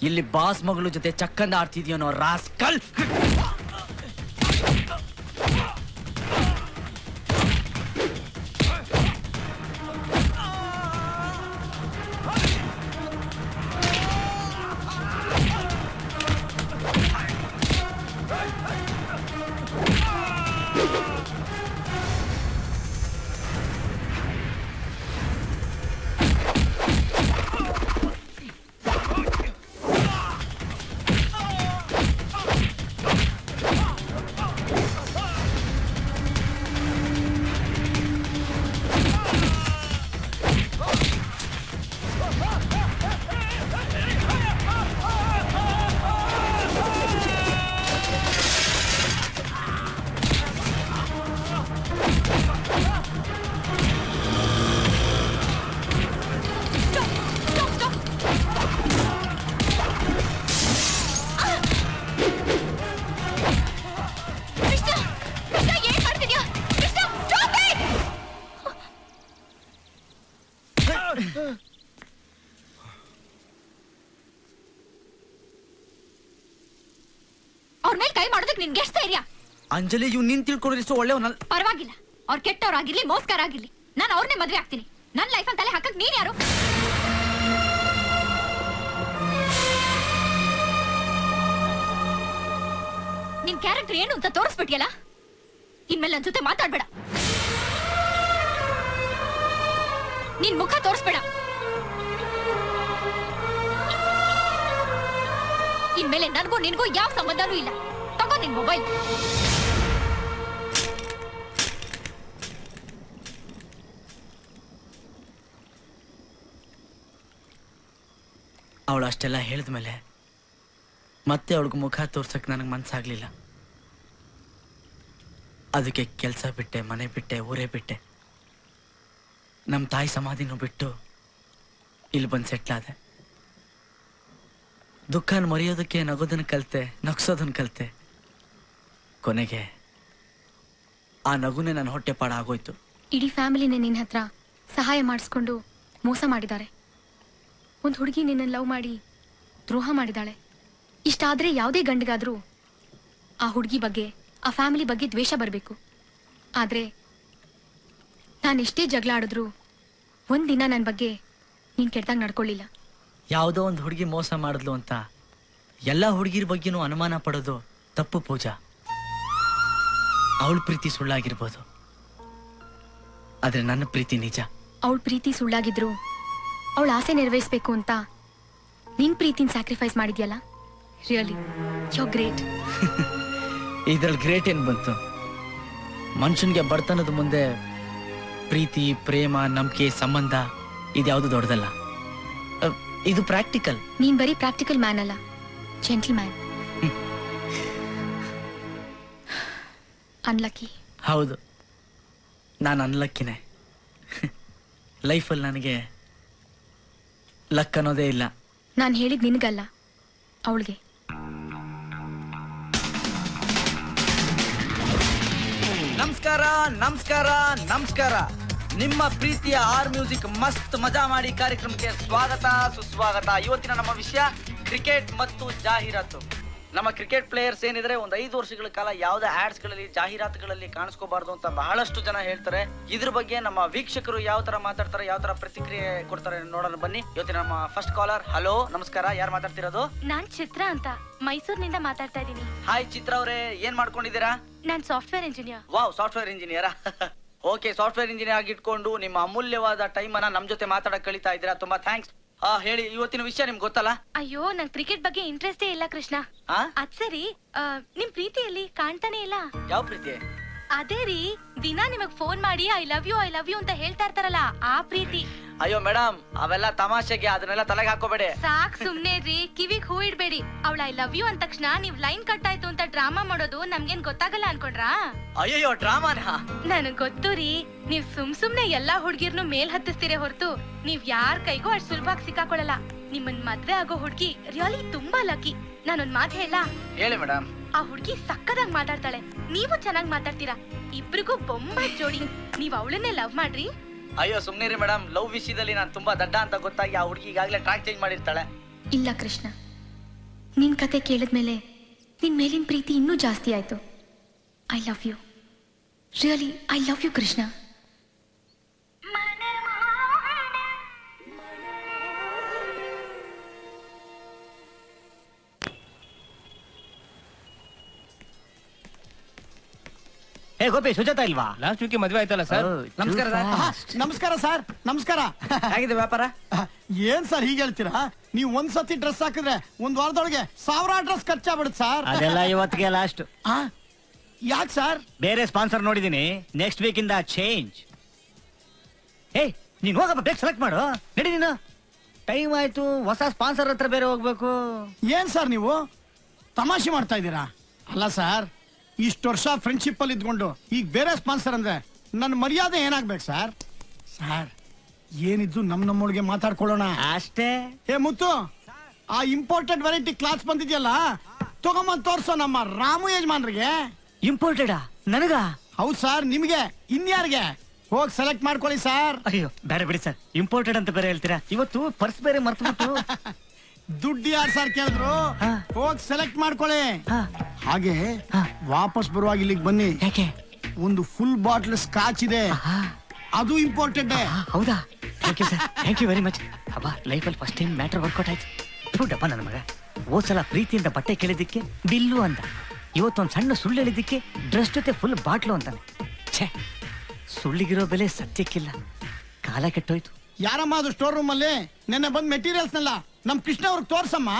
ಇಲ್ಲಿ ಬಾಸ್ ಮಗಳು ಜೊತೆ ಚಕ್ಕಂದ ಆಡ್ತಿದ್ಯೋನೋ ರಾಸ್ಕಲ್. ಅವ್ರ ಮೇಲೆ ಕೈ ಮಾಡೋದಕ್ಕೆ ನಿನ್ಗೆ ಎಷ್ಟು ಧೈರ್ಯ? ಅಂಜಲಿ ಇವ್ ನೀನ್ ತಿಳ್ಕೊಂಡ್ರೆ ಒಳ್ಳೆಯವನಲ್ಲ. ಪರವಾಗಿಲ್ಲ, ಅವ್ರು ಕೆಟ್ಟವ್ರಾಗಿರ್ಲಿ ಮೋಸ್ಕರ ಆಗಿರ್ಲಿ, ನಾನು ಅವ್ರನ್ನೇ ಮದ್ವೆ ಆಗ್ತೀನಿ. ನನ್ನ ಲೈಫ್ ಅಂತ ತಲೆ ಹಾಕಕ್ ನೀನ್ ಯಾರು? ನಿನ್ ಕ್ಯಾರೆಕ್ಟರ್ ಏನು ಅಂತ ತೋರಿಸ್ಬಿಟ್ಟಿಯಲ್ಲ, ಇನ್ಮೇಲೆ ನನ್ ಜೊತೆ ಮಾತಾಡ್ಬೇಡ. ನಿನ್ ಮುಖ ತೋರಿಸ್ಬೇಡ. ಇನ್ಮೇಲೆ ನನ್ಗೂ ನಿನ್ಗೂ ಯಾವ ಸಂಬಂಧನೂ ಇಲ್ಲ. ತಗೋ ನಿನ್ ಮೊಬೈಲ್. ಅವಳು ಅಷ್ಟೆಲ್ಲ ಹೇಳಿದ್ಮೇಲೆ ಮತ್ತೆ ಅವಳಿಗೆ ಮುಖ ತೋರ್ಸಕ್ ನನಗೆ ಮನ್ಸಾಗ್ಲಿಲ್ಲ. ಅದಕ್ಕೆ ಕೆಲಸ ಬಿಟ್ಟೆ, ಮನೆ ಬಿಟ್ಟೆ, ಊರೇ ಬಿಟ್ಟೆ, ನಮ್ಮ ತಾಯಿ ಸಮಾಧಿನೂ ಬಿಟ್ಟು ಇಲ್ಲಿ ಬಂದು ಸೆಟ್ಲಾದೆ. ದುಃಖನ ಮರೆಯೋದಕ್ಕೆ ನಗೋದನ್ನ ಕಲಿತೆ, ನಗ್ಸೋದನ್ನ ಕಲಿತೆ. ಕೊನೆಗೆ ಆ ನಗುನೇ ನನ್ನ ಹೊಟ್ಟೆ ಪಾಡ ಆಗೋಯ್ತು. ಇಡೀ ಫ್ಯಾಮಿಲಿನೇ ನಿನ್ನ ಹತ್ರ ಸಹಾಯ ಮಾಡಿಸ್ಕೊಂಡು ಮೋಸ ಮಾಡಿದ್ದಾರೆ. ಒಂದು ಹುಡುಗಿ ನಿನ್ನನ್ನು ಲವ್ ಮಾಡಿ ದ್ರೋಹ ಮಾಡಿದಾಳೆ. ಇಷ್ಟಾದ್ರೆ ಯಾವುದೇ ಗಂಡಿಗಾದ್ರೂ ಆ ಹುಡುಗಿ ಬಗ್ಗೆ, ಆ ಫ್ಯಾಮಿಲಿ ಬಗ್ಗೆ ದ್ವೇಷ ಬರಬೇಕು. ಆದ್ರೆ ನಾನೆಷ್ಟೇ ಜಗಳ ಆಡಿದ್ರು ಒಂದಿನ ನನ್ನ ಬಗ್ಗೆ ನೀನ್ ಕೆಟ್ಟದಾಗ ನಡ್ಕೊಳ್ಳಿಲ್ಲ. ಯಾವುದೋ ಒಂದು ಹುಡುಗಿ ಮೋಸ ಮಾಡಿದ್ಲು ಅಂತ ಎಲ್ಲ ಹುಡುಗಿರ ಬಗ್ಗೆನೂ ಅನುಮಾನ ಪಡೋದು ತಪ್ಪು ಪೂಜಾ. ಅವಳ ಪ್ರೀತಿ ಸುಳ್ಳಾಗಿರ್ಬೋದು, ಆದ್ರೆ ನನ್ನ ಪ್ರೀತಿ ನಿಜ. ಅವಳ ಪ್ರೀತಿ ಸುಳ್ಳಾಗಿದ್ರು ಅವಳ ಆಸೆ ನೆರವೇರಿಸಬೇಕು ಅಂತ ನಿನ್ ಪ್ರೀತಿನ ಸ್ಯಾಕ್ರಿಫೈಸ್ ಮಾಡಿದ್ಯಲ್ಲ, ರಿಯಲಿ ಯು ಆರ್ ಗ್ರೇಟ್. ಇದ್ರಲ್ಲಿ ಗ್ರೇಟ್ ಏನ್ ಬಂತು? ಮನುಷ್ಯನ್ಗೆ ಬಡತನದ ಮುಂದೆ ಪ್ರೀತಿ, ಪ್ರೇಮ, ನಂಬಿಕೆ, ಸಂಬಂಧ ಇದ್ಯಾವುದು ದೊಡ್ಡದಲ್ಲ. ಇದು ಪ್ರಾಕ್ಟಿಕಲ್. ನೀನ್ ಬರೀ ಪ್ರಾಕ್ಟಿಕಲ್ ಮ್ಯಾನ್ ಅಲ್ಲ, ಜೆಂಟಲ್ ಮ್ಯಾನ್. ಅನ್ಲಕ್ಕಿ. ಹೌದು, ನಾನು ಅನ್ಲಕ್ಕಿನೇ. ಲೈಫಲ್ಲಿ ನನಗೆ ಲಕ್ ಅನ್ನೋದೇ ಇಲ್ಲ. ನಾನು ಹೇಳಿದ್ ನಿನಗಲ್ಲ, ಅವಳಿಗೆ. ನಮಸ್ಕಾರ, ನಮಸ್ಕಾರ, ನಮಸ್ಕಾರ. ನಿಮ್ಮ ಪ್ರೀತಿಯ ಆರ್ ಮ್ಯೂಸಿಕ್ ಮಸ್ತ್ ಮಜಾ ಮಾಡಿ ಕಾರ್ಯಕ್ರಮಕ್ಕೆ ಸ್ವಾಗತ, ಸುಸ್ವಾಗತ. ಇವತ್ತಿನ ನಮ್ಮ ವಿಷಯ ಕ್ರಿಕೆಟ್ ಮತ್ತು ಜಾಹೀರಾತು. ನಮ್ಮ ಕ್ರಿಕೆಟ್ ಪ್ಲೇಯರ್ಸ್ ಏನಿದ್ರೆ ಒಂದು 5 ವರ್ಷಗಳ ಕಾಲ ಯಾವುದೇ ಆಡ್ಸ್ ಗಳಲ್ಲಿ, ಜಾಹೀರಾತುಗಳಲ್ಲಿ ಕಾಣಿಸ್ಕೋಬಾರ್ದು ಅಂತ ಬಹಳಷ್ಟು ಜನ ಹೇಳ್ತಾರೆ. ಇದ್ರ ಬಗ್ಗೆ ನಮ್ಮ ವೀಕ್ಷಕರು ಯಾವ ತರ ಮಾತಾಡ್ತಾರೆ, ಯಾವ ತರ ಪ್ರತಿಕ್ರಿಯೆ ಕೊಡ್ತಾರೆ ನೋಡೋಣ ಬನ್ನಿ. ಇವತ್ತಿನ ನಮ್ಮ ಫಸ್ಟ್ ಕಾಲರ್. ಹಲೋ, ನಮಸ್ಕಾರ. ಯಾರು ಮಾತಾಡ್ತಿರೋದು? ನಾನ್ ಚಿತ್ರ ಅಂತ ಮೈಸೂರಿನಿಂದ ಮಾತಾಡ್ತಾ ಇದ್ದೀನಿ. ಹಾಯ್ ಚಿತ್ರ ಅವರೇ, ಏನ್ ಮಾಡ್ಕೊಂಡಿದ್ದೀರಾ? ನಾನ್ software engineer. Wow, software engineer. Okay, software engineer ಆಗಿ ಇಟ್ಕೊಂಡು ನಿಮ್ಮ ಅಮೂಲ್ಯವಾದ ಟೈಮ್ ಅನ್ನ ನಮ್ ಜೊತೆ ಮಾತಾಡಕ್ ಕಳಿತಾ ಇದ್ದೀರಾ, ತುಂಬಾ ಥ್ಯಾಂಕ್ಸ್. ಹೇಳಿ, ಇವತ್ತಿನ ವಿಷಯ ನಿಮ್ಗೆ ಗೊತ್ತಲ್ಲ? ಅಯ್ಯೋ, ನಂಗೆ ಕ್ರಿಕೆಟ್ ಬಗ್ಗೆ ಇಂಟ್ರೆಸ್ಟೇ ಇಲ್ಲ ಕೃಷ್ಣ. ಅದ್ ಸರಿ, ನಿಮ್ ಪ್ರೀತಿಯಲ್ಲಿ ಕಾಣ್ತಾನೆ ಇಲ್ಲ. ಯಾವ ಪ್ರೀತಿ? ಅದೇ ರೀ, ದಿನ ನಿಮಗ್ ಫೋನ್ ಮಾಡಿ ಐ ಲವ್ ಯು ಅಂತ ಹೇಳ್ತಾ ಇರ್ತಾರಲ್ಲ, ಆ ಪ್ರೀತಿ. ಅಯ್ಯೋ ಮೇಡಮ್, ಅವೆಲ್ಲ ತಮಾಷೆಗೆ, ಅದನ್ನೆಲ್ಲ ತಲೆಗೆ ಹಾಕೋಬೇಡಿ. ಸಾಕ್ ಸುಮ್ನೆ ರೀ, ಕಿವಿಗ್ ಹೂ ಇಡ್ಬೇಡಿ. ಅವಳ ಐ ಲವ್ ಯು ಅಂದ ತಕ್ಷಣ ನೀವ್ ಲೈನ್ ಕಟ್ ಆಯ್ತು ಅಂತ ಡ್ರಾಮಾ ಮಾಡೋದು ನಮ್ಗೇನ್ ಗೊತ್ತಾಗಲ್ಲ ಅನ್ಕೊಂಡ್ರಾ? ಅಯ್ಯೋ, ಡ್ರಾಮಾನ? ನನಗ್ ಗೊತ್ತು ರೀ, ನೀವ್ ಸುಮ್ನೆ ಎಲ್ಲಾ ಹುಡ್ಗಿರ್ನು ಮೇಲ್ ಹತ್ತಿಸ್ತೀರೇ ಹೊರತು ನೀವ್ ಯಾರ್ ಕೈಗೂ ಅಷ್ಟ್ ಸುಲಭವಾಗಿ ಸಿಕ್ಕಾಕೊಳಲ್ಲ. ನಿಮ್ಮನ್ ಮದ್ವೆ ಆಗೋ ಹುಡ್ಗಿ ರಿಯಲಿ ತುಂಬಾ ಲಕ್ಕಿ. ನಾನೊಂದ್ ಮಾತು ಹೇಳ? ಹೇಳಿ ಮೇಡಮ್. ಆ ಹುಡ್ಗಿ ಸಕ್ಕದಾಗ್ ಮಾತಾಡ್ತಾಳೆ, ನೀವು ಚೆನ್ನಾಗ್ ಮಾತಾಡ್ತೀರಾ. ಇಬ್ರಿಗೂ ಬೊಂಬ ಜೋಡಿ. ನೀವ್ ಅವಳನ್ನೇ ಲವ್ ಮಾಡ್ರಿ, ಅಯ್ಯೋ ಸುಮ್ನಿರಿ ಮೇಡಮ್, ಲವ್ ವಿಷಯದಲ್ಲಿ ನಾನು ತುಂಬಾ ದಡ್ಡ ಅಂತ ಗೊತ್ತಾಗಿ ಆ ಹುಡುಗಿ ಈಗಾಗಲೇ ಟ್ರ್ಯಾಕ್ ಚೇಂಜ್ ಮಾಡಿರ್ತಾಳೆ. ಇಲ್ಲ ಕೃಷ್ಣ, ನಿನ್ ಕತೆ ಕೇಳಿದ್ಮೇಲೆ ನಿನ್ ಮೇಲಿನ ಪ್ರೀತಿ ಇನ್ನೂ ಜಾಸ್ತಿ ಆಯ್ತು. I love you, really I love you Krishna. Hey Gopi, Sujatha ಇಲ್ವಾ? ಲಾಸ್ಟ್ ವೀಕ್ ಮದುವೆ ಆಯ್ತಲ್ಲ ಸರ್. ನಮಸ್ಕಾರ ನಮಸ್ಕಾರ ಸರ್. ನಮಸ್ಕಾರ. ಹೇಗಿದೆ ವ್ಯಾಪಾರ? ಏನ್ ಸರ್ ಹೀಗೆ ಹೇಳ್ತೀರಾ? ನೀವು ಒಂದ್ಸತಿ ಡ್ರೆಸ್ ಹಾಕಿದ್ರೆ ಒಂದ್ ವಾರದೊಳಗೆ 1000 ಡ್ರೆಸ್ ಖರ್ಚಾಗ್ಬಿಡುತ್ತೆ ಸರ್. ಅದೆಲ್ಲ ಇವತ್ತಿಗೆ ಲಾಸ್ಟ್. ಯಾಕೆ ಸರ್? ಬೇರೆ ಸ್ಪಾನ್ಸರ್ ನೋಡಿದೀನಿ, ನೆಕ್ಸ್ಟ್ ವೀಕ್ ಇಂದ ಚೇಂಜ್. ಹೇ ನೀನ್ ಹೋಗಪ್ಪ, ಬೇಗ ಸೆಲೆಕ್ಟ್ ಮಾಡು. ನಡಿ ನೀನು, ಟೈಮ್ ಆಯ್ತು. ಹೊಸ ಸ್ಪಾನ್ಸರ್ ಹತ್ರ ಬೇರೆ ಹೋಗ್ಬೇಕು. ಏನ್ ಸರ್ ನೀವು ತಮಾಷೆ ಮಾಡ್ತಾ ಇದ್ದೀರಾ? ಅಲ್ಲ ಸರ್, ಇಷ್ಟು ವರ್ಷ ಫ್ರೆಂಡ್ಶಿಪ್ ಅಲ್ಲಿ ಇದ್ಕೊಂಡು ಈಗ ಬೇರೆ ಸ್ಪಾನ್ಸರ್ ಅಂದ್ರೆ ನನ್ನ ಮರ್ಯಾದೆ ಏನಾಗ್ಬೇಕು ಸರ್? ಸರ್ ಏನಿದ್ದು ನಮ್ಮೊಳಗೆ ಮಾತಾಡ್ಕೊಳ್ಳೋಣ ಅಷ್ಟೇ. ಏ ಮುತ್ತು, ಆ ಇಂಪೋರ್ಟೆಡ್ ವೆರೈಟಿ ಕ್ಲಾಸ್ ಬಂದಿದ್ಯಲ್ಲ, ತಗೊಂಬಂದ್ ತೋರ್ಸೋ ನಮ್ಮ ರಾಮು ಯಜಮಾನ್ರಿಗೆ. ಇಂಪೋರ್ಟೆಡಾ? ನನಗ? ಹೌದು ಸರ್, ನಿಮ್ಗೆ. ಇನ್ಯಾರಿಗೆ? ಹೋಗಿ ಸೆಲೆಕ್ಟ್ ಮಾಡ್ಕೊಳ್ಳಿ ಸರ್. ಅಯ್ಯೋ ಬೇಡ ಬಿಡಿ ಸರ್, ಇಂಪೋರ್ಟೆಡ್ ಅಂತ ಬೇರೆ ಹೇಳ್ತೀರಾ. ಇವತ್ತು ಪರ್ಸ್ ಬೇರೆ ಮರ್ತ್ಬಿಟ್ಟು. ದುಡ್ಡು ಯಾರು ಸರ್ ಕೇಳಿದ್ರು? ಹೋಗಿ ಸೆಲೆಕ್ಟ್ ಮಾಡ್ಕೊಳ್ಳಿ. ಹಾಗೆ ವಾಪಸ್ ಬರುವಾಗ ಇಲ್ಲಿಗೆ ಬನ್ನಿ. ಯಾಕೆ? ಒಂದು ಫುಲ್ ಬಾಟ್ಲ್ ಸ್ಕಾಚ್ ಇದೆ, ಅದು ಇಂಪೋರ್ಟೆಡ್. ಹೌದಾ? Thank you sir, thank you very much. ಅಬ್ಬ, ಲೈಫಲ್ಲಿ ಫಸ್ಟ್ ಟೈಮ್ ಮ್ಯಾಟರ್ ವರ್ಕೌಟ್ ಆಯ್ತು. ಥೂಡಪ್ಪ ನನ್ನ ಮಗ. ಹೋದ್ಸಲ ಪ್ರೀತಿಯಿಂದ ಬಟ್ಟೆ ಕೇಳಿದ್ದಕ್ಕೆ ಬಿಲ್ಲು ಅಂದ, ಇವತ್ತೊಂದು ಸಣ್ಣ ಸುಳ್ಳು ಹೇಳಿದ್ದಕ್ಕೆ ಡ್ರೆಸ್ ಜೊತೆ ಫುಲ್ ಬಾಟ್ಲು ಅಂತಾನೆ. ಛೇ, ಸುಳ್ಳಿಗಿರೋ ಬೆಲೆ ಸತ್ಯಕ್ಕಿಲ್ಲ. ಕಾಲ ಕೆಟ್ಟೋಯ್ತು. ಯಾರಮ್ಮ ಅದು ಸ್ಟೋರ್ ರೂಮ್ ಅಲ್ಲಿ ನೆನ್ನೆ ಬಂದ್ ಮೆಟೀರಿಯಲ್ಸ್ ನೆಲ್ಲ ನಮ್ ಕೃಷ್ಣ ಅವ್ರಿಗೆ ತೋರ್ಸಮ್ಮ.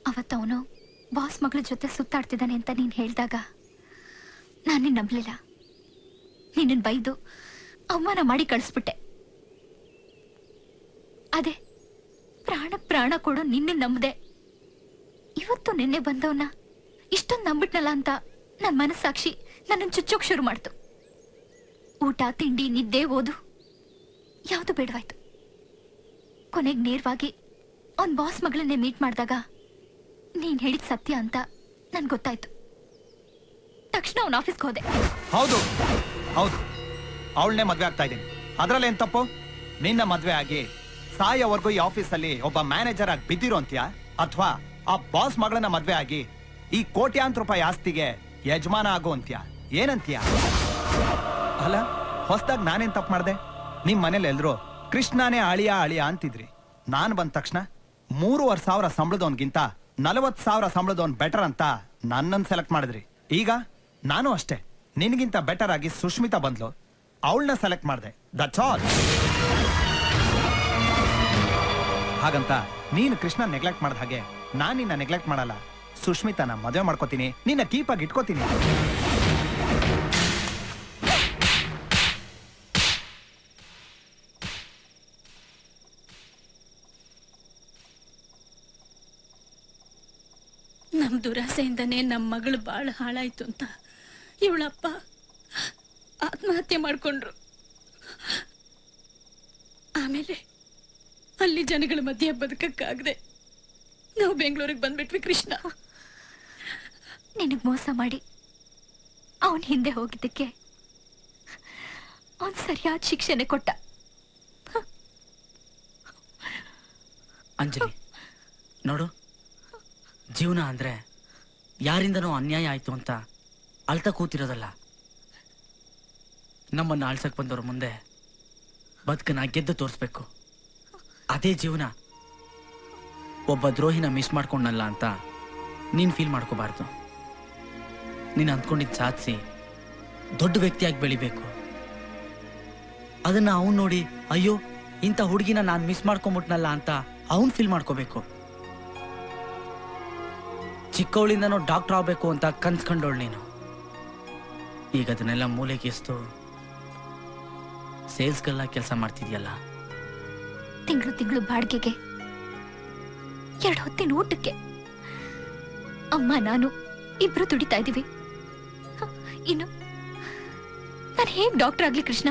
ಅವತ್ತವನು ಬಾಸ್ ಮಗಳ ಜೊತೆ ಸುತ್ತಾಡ್ತಿದ್ದಾನೆ ಅಂತ ನೀನ್ ಹೇಳ್ದಾಗ ನಾನೇ ನಂಬಲಿಲ್ಲ. ನಿನ್ನ ಬೈದು ಅವಮಾನ ಮಾಡಿ ಕಳಿಸ್ಬಿಟ್ಟೆ. ಅದೇ ಪ್ರಾಣ ಕೊಡು ನಿನ್ನೆ ನಂಬದೆ. ಇವತ್ತು ನಿನ್ನೆ ಬಂದವನ್ನ ಇಷ್ಟೊಂದು ನಂಬಿಟ್ನಲ್ಲ ಅಂತ ನನ್ನ ಮನಸ್ಸಾಕ್ಷಿ ನನ್ನನ್ನು ಚುಚ್ಚೋಕ್ ಶುರು ಮಾಡ್ತು. ಊಟ ತಿಂಡಿ ನಿದ್ದೆ ಓದು ಯಾವುದು ಬೇಡವಾಯ್ತು. ಕೊನೆಗೆ ನೇರವಾಗಿ ಅವ್ನ್ ಬಾಸ್ ಮಗಳನ್ನೇ ಮೀಟ್ ಮಾಡಿದಾಗ ನೀನ್ ಹೇಳಿದ ಸತ್ಯ ಅಂತ ನನ್ ಗೊತ್ತಾಯ್ತು. ತಕ್ಷಣ ಅವ್ನ ಆಫೀಸ್ಗೆ ಹೋದೆ. ಹೌದು ಹೌದು, ಅವಳನ್ನೇ ಮದ್ವೆ ಆಗ್ತಾ ಇದ್ದೀನಿ. ಅದ್ರಲ್ಲಿ ಏನ್ ತಪ್ಪು? ನಿನ್ನ ಮದ್ವೆ ಆಗಿ ಸಾಯೋವರೆಗೂ ಈ ಆಫೀಸಲ್ಲಿ ಒಬ್ಬ ಮ್ಯಾನೇಜರ್ ಆಗಿ ಬಿದ್ದಿರೋ ಅಂತ್ಯಾ, ಅಥವಾ ಆ ಬಾಸ್ ಮಗಳನ್ನ ಮದ್ವೆ ಆಗಿ ಈ ಕೋಟ್ಯಾಂತರ ರೂಪಾಯಿ ಆಸ್ತಿಗೆ ಯಜಮಾನ ಆಗೋ ಅಂತ್ಯಾ? ಏನಂತ್ಯಾ? ಅಲ್ಲ, ಹೊಸದಾಗಿ ನಾನೇನ್ ತಪ್ಪು ಮಾಡ್ದೆ? ನಿಮ್ ಮನೇಲಿ ಎಲ್ರು ಕೃಷ್ಣನೇ ಅಳಿಯ ಅಂತಿದ್ರಿ. ನಾನ್ ಬಂದ ತಕ್ಷಣ 3,500 ಸಂಬಳದವನ್ಗಿಂತ 40,000 ಸಂಬಳದವನ್ ಬೆಟರ್ ಅಂತ ನನ್ನನ್ನು ಸೆಲೆಕ್ಟ್ ಮಾಡಿದ್ರಿ. ಈಗ ನಾನು ಅಷ್ಟೇ, ನಿನ್ಗಿಂತ ಬೆಟರ್ ಆಗಿ ಸುಷ್ಮಿತಾ ಬಂದ್ಲು, ಅವಳನ್ನ ಸೆಲೆಕ್ಟ್ ಮಾಡಿದೆ. That's all. ಹಾಗಂತ ನೀನು ಕೃಷ್ಣ ನೆಗ್ಲೆಕ್ಟ್ ಮಾಡಿದ ಹಾಗೆ ನಾನು ನಿನ್ನ ನೆಗ್ಲೆಕ್ಟ್ ಮಾಡಲ್ಲ. ಸುಷ್ಮಿತಾನ ಮದುವೆ ಮಾಡ್ಕೋತೀನಿ, ನಿನ್ನ ಕೀಪಾಗಿ ಇಟ್ಕೋತೀನಿ. ನಮ್ ದುರಾಸೆಯಿಂದನೇ ನಮ್ಮ ಮಗಳು ಬಾಳ ಹಾಳಾಯ್ತು ಅಂತ ಇವಳಪ್ಪ ಆತ್ಮಹತ್ಯೆ ಮಾಡ್ಕೊಂಡ್ರು. ಆಮೇಲೆ ಅಲ್ಲಿ ಜನಗಳ ಮಧ್ಯೆ ಬದುಕಕ್ಕಾಗದೆ ನಾವು ಬೆಂಗಳೂರಿಗೆ ಬಂದ್ಬಿಟ್ವಿ. ಕೃಷ್ಣ ನಿನಗ್ ಮೋಸ ಮಾಡಿ ಅವನ್ ಹಿಂದೆ ಹೋಗಿದ್ದಕ್ಕೆ ಅವನ್ ಸರಿಯಾದ ಶಿಕ್ಷೆನೆ ಕೊಟ್ಟ. ಅಂಜಲಿ ನೋಡು, ಜೀವನ ಅಂದ್ರೆ ಯಾರಿಂದನೋ ಅನ್ಯಾಯ ಆಯ್ತು ಅಂತ ಅಳ್ತಾ ಕೂತಿರೋದಲ್ಲ. ನಮ್ಮನ್ನ ಆಳ್ಸಕ್ ಬಂದವ್ರ ಮುಂದೆ ಬದುಕನ್ನ ಗೆದ್ದು ತೋರಿಸ್ಬೇಕು. ಅದೇ ಜೀವನ. ಒಬ್ಬ ದ್ರೋಹಿನ ಮಿಸ್ ಮಾಡ್ಕೊಂಡಲ್ಲ ಅಂತ ನೀನ್ ಫೀಲ್ ಮಾಡ್ಕೋಬಾರ್ದು. ನೀನ್ ಅಂದ್ಕೊಂಡಿದ್ ಸಾಧಿಸಿ ದೊಡ್ಡ ವ್ಯಕ್ತಿಯಾಗಿ ಬೆಳಿಬೇಕು. ಅದನ್ನ ಅವನ್ ನೋಡಿ ಅಯ್ಯೋ ಇಂಥ ಹುಡುಗಿನ ನಾನು ಮಿಸ್ ಮಾಡ್ಕೊಂಬಿಟ್ನಲ್ಲ ಅಂತ ಅವನ್ ಫೀಲ್ ಮಾಡ್ಕೋಬೇಕು. ಚಿಕ್ಕವಳಿಂದನೂ ಡಾಕ್ಟರ್ ಆಗ್ಬೇಕು ಅಂತ ಕನ್ಸ್ಕೊಂಡವಳು ನೀನು. ಈಗ ಅದನ್ನೆಲ್ಲ ಮೂಲೆಗೆ ಎಸ್ತು ಸೇಲ್ಸ್ಗೆಲ್ಲ ಕೆಲಸ ಮಾಡ್ತಿದ್ಯಲ್ಲ. ತಿಂಗಳು ಬಾಡಿಗೆಗೆ 2 ಹೊತ್ತಿನ ಊಟಕ್ಕೆ ಅಮ್ಮ ನಾನು ಇಬ್ರು ದುಡಿತಾ ಇದೀವಿ. ಇನ್ನು ನಾನು ಹೇಗ್ ಡಾಕ್ಟರ್ ಆಗ್ಲಿ ಕೃಷ್ಣ?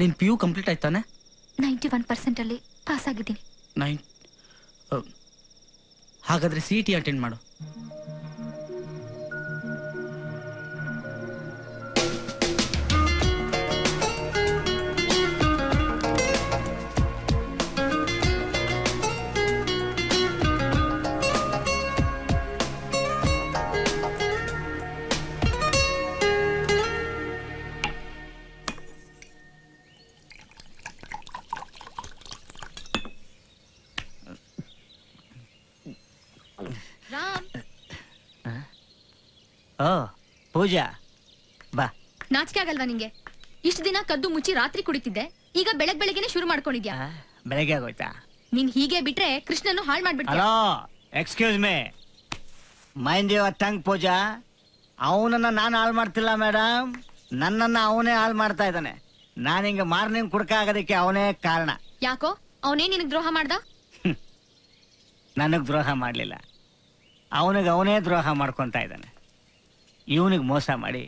ನಿನ್ PU ಕಂಪ್ಲೀಟ್ ಆಯ್ತಾನೆ? 91% ಅಲ್ಲಿ ಪಾಸ್ ಆಗಿದ್ದೀನಿ. ಹಾಗಾದ್ರೆ CET ಅಟೆಂಡ್ ಮಾಡು. ಪೂಜಾ ಬಾ. ನಾಚಿಕೆ ಆಗಲ್ವಾ ನಿಂಗೆ? ಇಷ್ಟು ದಿನ ಕದ್ದು ಮುಚ್ಚಿ ರಾತ್ರಿ ಕುಡಿತಿದ್ದೆ, ಈಗ ಬೆಳಗ್ಗೆನೆ ಶುರು ಮಾಡ್ಕೊಂಡಿದ್ಯಾ? ಬೆಳಗ್ಗೆ ಆಗೋಯ್ತಾ? ನೀನ್ ಹೀಗೆ ಬಿಟ್ರೆ ಕೃಷ್ಣನ್ನು ಹಾಳು ಮಾಡ್ಬಿಡ್ತೀಯ. Hello, excuse me, mind your tongue Pooja. ಅವನನ್ನ ನಾನು ಹಾಳು ಮಾಡ್ತಿಲ್ಲ ಮೇಡಮ್, ನನ್ನನ್ನ ಅವನೇ ಹಾಳು ಮಾಡ್ತಾ ಇದ್ದಾನೆ. ನಾನು ಹಿಂಗೆ ಮಾರ್ನಿಂಗ್ ಕುಡ್ಕ ಆಗೋದಕ್ಕೆ ಅವನೇ ಕಾರಣ. ಯಾಕೋ ಅವನೇ ನಿನಗ್ ದ್ರೋಹ ಮಾಡ್ದ? ನನಗ್ ದ್ರೋಹ ಮಾಡ್ಲಿಲ್ಲ, ಅವನಿಗೆ ಅವನೇ ದ್ರೋಹ ಮಾಡ್ಕೊಂತ ಇದ್ದಾನೆ. ಇವನಿಗೆ ಮೋಸ ಮಾಡಿ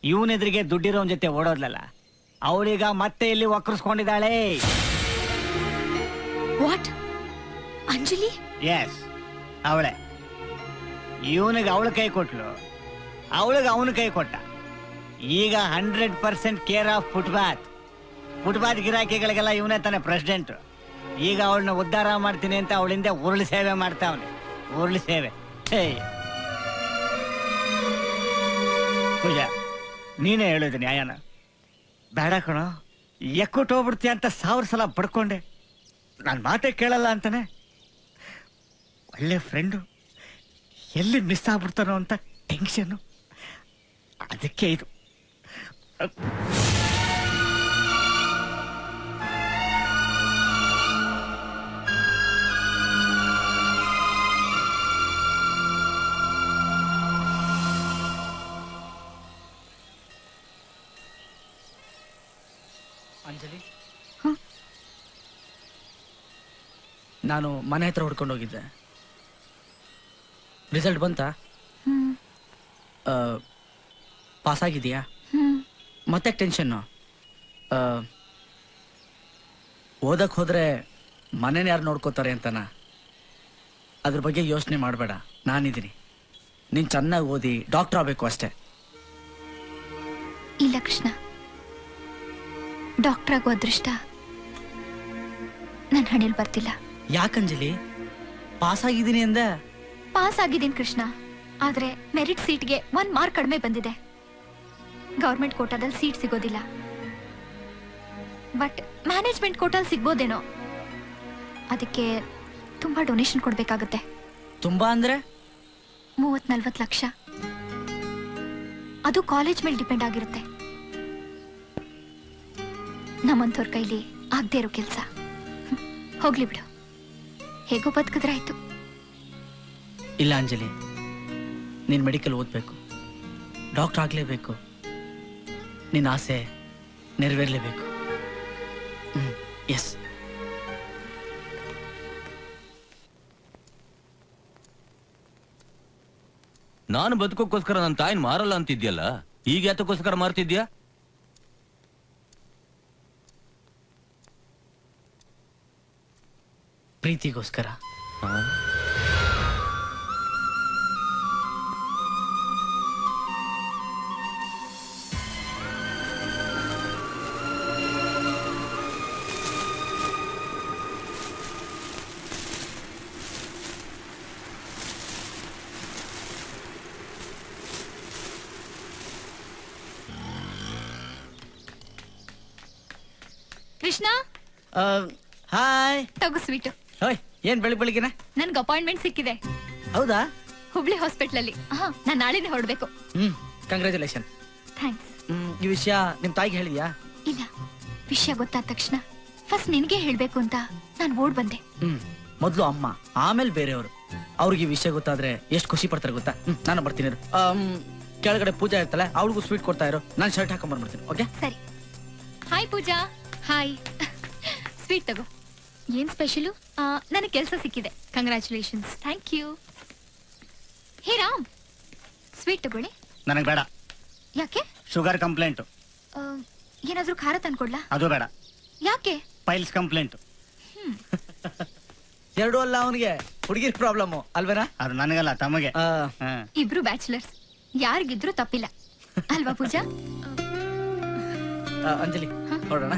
ಇವನೆದ್ರಿಗೆ ದುಡ್ಡಿರೋನ್ ಜೊತೆ ಓಡೋದ್ಲಲ್ಲ, ಅವಳೀಗ ಮತ್ತೆ ಇಲ್ಲಿ ಒಕ್ಕರ್ಸ್ಕೊಂಡಿದ್ದಾಳೆ. ವಾಟ್? ಅಂಜಲಿ? ಎಸ್, ಅವಳೆ. ಇವನಿಗೆ ಅವಳ ಕೈ ಕೊಟ್ಲು, ಅವಳಿಗೆ ಅವನ ಕೈ ಕೊಟ್ಟ. ಈಗ 100% ಕೇರ್ ಆಫ್ ಫುಟ್ಪಾತ್ ಗಿರಾಕಿಗಳಿಗೆಲ್ಲ ಇವನೇ ತಾನೆ ಪ್ರೆಸಿಡೆಂಟ್. ಈಗ ಅವಳನ್ನ ಉದ್ಧಾರ ಮಾಡ್ತೀನಿ ಅಂತ ಅವಳಿಂದ ಉರುಳು ಸೇವೆ ಮಾಡ್ತಾವನೆ. ಉರುಳು ಸೇವೆ. ಪೂಜಾ, ನೀನೇ ಹೇಳಿದ ನ್ಯಾಯನ? ಬೇಡ ಕಣೋ, ಎಕ್ಕುಟ್ಟು ಹೋಗ್ಬಿಡ್ತೀಯ ಅಂತ 1000 ಸಲ ಪಡ್ಕೊಂಡೆ. ನಾನು ಮಾತೇ ಕೇಳಲ್ಲ ಅಂತಾನೆ. ಒಳ್ಳೆ ಫ್ರೆಂಡು ಎಲ್ಲಿ ಮಿಸ್ ಆಗ್ಬಿಡ್ತಾನೋ ಅಂತ ಟೆನ್ಷನ್ನು. ಅದಕ್ಕೆ ಇದು. ಅಂಜಲಿ, ನಾನು ಮನೆ ಹತ್ರ ಹುಡ್ಕೊಂಡು ಹೋಗಿದ್ದೆ. ರಿಸಲ್ಟ್ ಬಂತಾ? ಪಾಸ್ ಆಗಿದೆಯಾ? ಮತ್ತೆ ಟೆನ್ಷನ್ನು. ಓದಕ್ ಹೋದ್ರೆ ಮನೇನ ಯಾರು ನೋಡ್ಕೋತಾರೆ ಅಂತನಾ? ಅದ್ರ ಬಗ್ಗೆ ಯೋಚನೆ ಮಾಡಬೇಡ, ನಾನಿದ್ದೀನಿ. ನೀನ್ ಚೆನ್ನಾಗಿ ಓದಿ ಡಾಕ್ಟರ್ ಆಗಬೇಕು ಅಷ್ಟೇ. ಇಲ್ಲ ಕೃಷ್ಣ, ಡಾಕ್ಟರ್ ಆಗೋ ಅದೃಷ್ಟ ನನ್ನ ಹಣೆಯಲ್ಲಿ ಬರ್ತಿಲ್ಲ. ಯಾಕಂಜಲಿ? ಪಾಸ್ ಆಗಿದ್ದೀನಿ ಅಂದ? ಪಾಸ್ ಆಗಿದ್ದೀನಿ ಕೃಷ್ಣ, ಆದ್ರೆ ಮೆರಿಟ್ ಸೀಟ್ಗೆ 1 ಮಾರ್ಕ್ ಕಡಿಮೆ ಬಂದಿದೆ. ಗವರ್ಮೆಂಟ್ ಕೋಟಾದಲ್ಲಿ ಸೀಟ್ ಸಿಗೋದಿಲ್ಲ, ಬಟ್ ಮ್ಯಾನೇಜ್ಮೆಂಟ್ ಕೋಟಾದಲ್ಲಿ ಸಿಗ್ಬೋದೇನೋ. ಅದಕ್ಕೆ ತುಂಬಾ ಡೊನೇಷನ್ ಕೊಡ್ಬೇಕಾಗುತ್ತೆ. ತುಂಬಾ ಅಂದ್ರೆ 30-40 ಲಕ್ಷ. ಅದು ಕಾಲೇಜ್ ಮೇಲೆ ಡಿಪೆಂಡ್ ಆಗಿರುತ್ತೆ. ನಮ್ಮಂಥವ್ರ ಕೈಲಿ ಆಗದೆ ಇರೋ ಕೆಲಸ. ಹೋಗ್ಲಿ ಬಿಡು, ಹೇಗೋ ಬದುಕಿದ್ರೆ ಆಯ್ತು. ಇಲ್ಲ ಅಂಜಲಿ, ನೀನ್ ಮೆಡಿಕಲ್ ಓದ್ಬೇಕು, ಡಾಕ್ಟರ್ ಆಗ್ಲೇಬೇಕು. ನಿನ್ನ ಆಸೆ ನೆರವೇರ್ಲೇಬೇಕು. ಎಸ್. ನಾನು ಬದುಕೋಕ್ಕೋಸ್ಕರ ನನ್ನ ತಾಯಿನ ಮಾರಲ್ಲ ಅಂತಿದ್ಯಲ್ಲ, ಈಗ ಯಾತಕ್ಕೋಸ್ಕರ ಮಾರ್ತಿದ್ಯಾ? ಪ್ರೀತಿಗೋಸ್ಕರ. ಕೃಷ್ಣ, ಹಾಯ್. ತಗೋ ಸ್ವೀಟು. ಏನ್ ಬೆಳಿಗ್ಗೆನೆ ನನ್ಗೆ ಅಪಾಯಿಂಟ್ಮೆಂಟ್ ಸಿಕ್ಕಿದೆ. ಹೌದಾ? ಹುಬ್ಳಿ ಹಾಸ್ಪಿಟಲ್ ಅಲ್ಲಿ. ನಾನು ನಾಳೆನೆ ಹೊರಡ್ಬೇಕು. ಕಂಗ್ರಾಚುಲೇಷನ್. ಥ್ಯಾಂಕ್ಸ್. ಈ ವಿಷಯ ನಿಮ್ ತಾಯಿಗೆ ಹೇಳಿದ್ಯಾ? ಇಲ್ಲ, ವಿಷಯ ಗೊತ್ತಾದ ತಕ್ಷಣ ಫಸ್ಟ್ ನಿನ್ಗೆ ಹೇಳ್ಬೇಕು ಅಂತ ನಾನು ಓಡ್ ಬಂದೆ. ಮೊದ್ಲು ಅಮ್ಮ, ಆಮೇಲೆ ಬೇರೆಯವರು. ಅವ್ರಿಗೆ ಈ ವಿಷಯ ಗೊತ್ತಾದ್ರೆ ಎಷ್ಟು ಖುಷಿ ಪಡ್ತಾರೆ ಗೊತ್ತಾ? ನಾನು ಬರ್ತೀನಿ. ಕೆಳಗಡೆ ಪೂಜಾ ಇರ್ತಾಳೆ, ಅವಳಿಗೂ ಸ್ವೀಟ್ ಕೊಡ್ತಾ ಇರೋ. ನಾನು ಶರ್ಟ್ ಹಾಕೊಂಡ್ ಬಂದ್ಬಿಡ್ತೀನಿ. ಓಕೆ? ಸರಿ. ಹಾಯ್ ಪೂಜಾ. ಹಾಯ್. ಸ್ವೀಟ್ ತಗೋ. ಏನ್ ಸ್ಪೆಷಲು? ನನಗೆ ಕೆಲಸ ಸಿಕ್ಕಿದೆ. Congratulations. Thank you. Hey Ram, sweet ತಗೊಳ್ಳಿ. ನನಗೆ ಬೇಡ. ಯಾಕೆ? Sugar complaint. ಏನಾದ್ರೂ ಖಾರ ತಂದ್ಕೊಡ್ಲಾ? ಅದು ಬೇಡ. ಯಾಕೆ? Piles complaint. ಎರಡು ಅಲ್ಲ, ಅವನಿಗೆ ಹುಡುಗಿರ್ ಪ್ರಾಬ್ಲಮ್ ಅಲ್ವೇನಾ? ಅದು ನನಗಲ್ಲ, ತಮಗೆ. ಇಬ್ರು ಬ್ಯಾಚುಲರ್ಸ್, ಯಾರಿಗಿದ್ರು ತಪ್ಪಿಲ್ಲ ಅಲ್ವಾ ಪೂಜಾ? ಅಂಜಲಿ, ನೋಡೋಣ.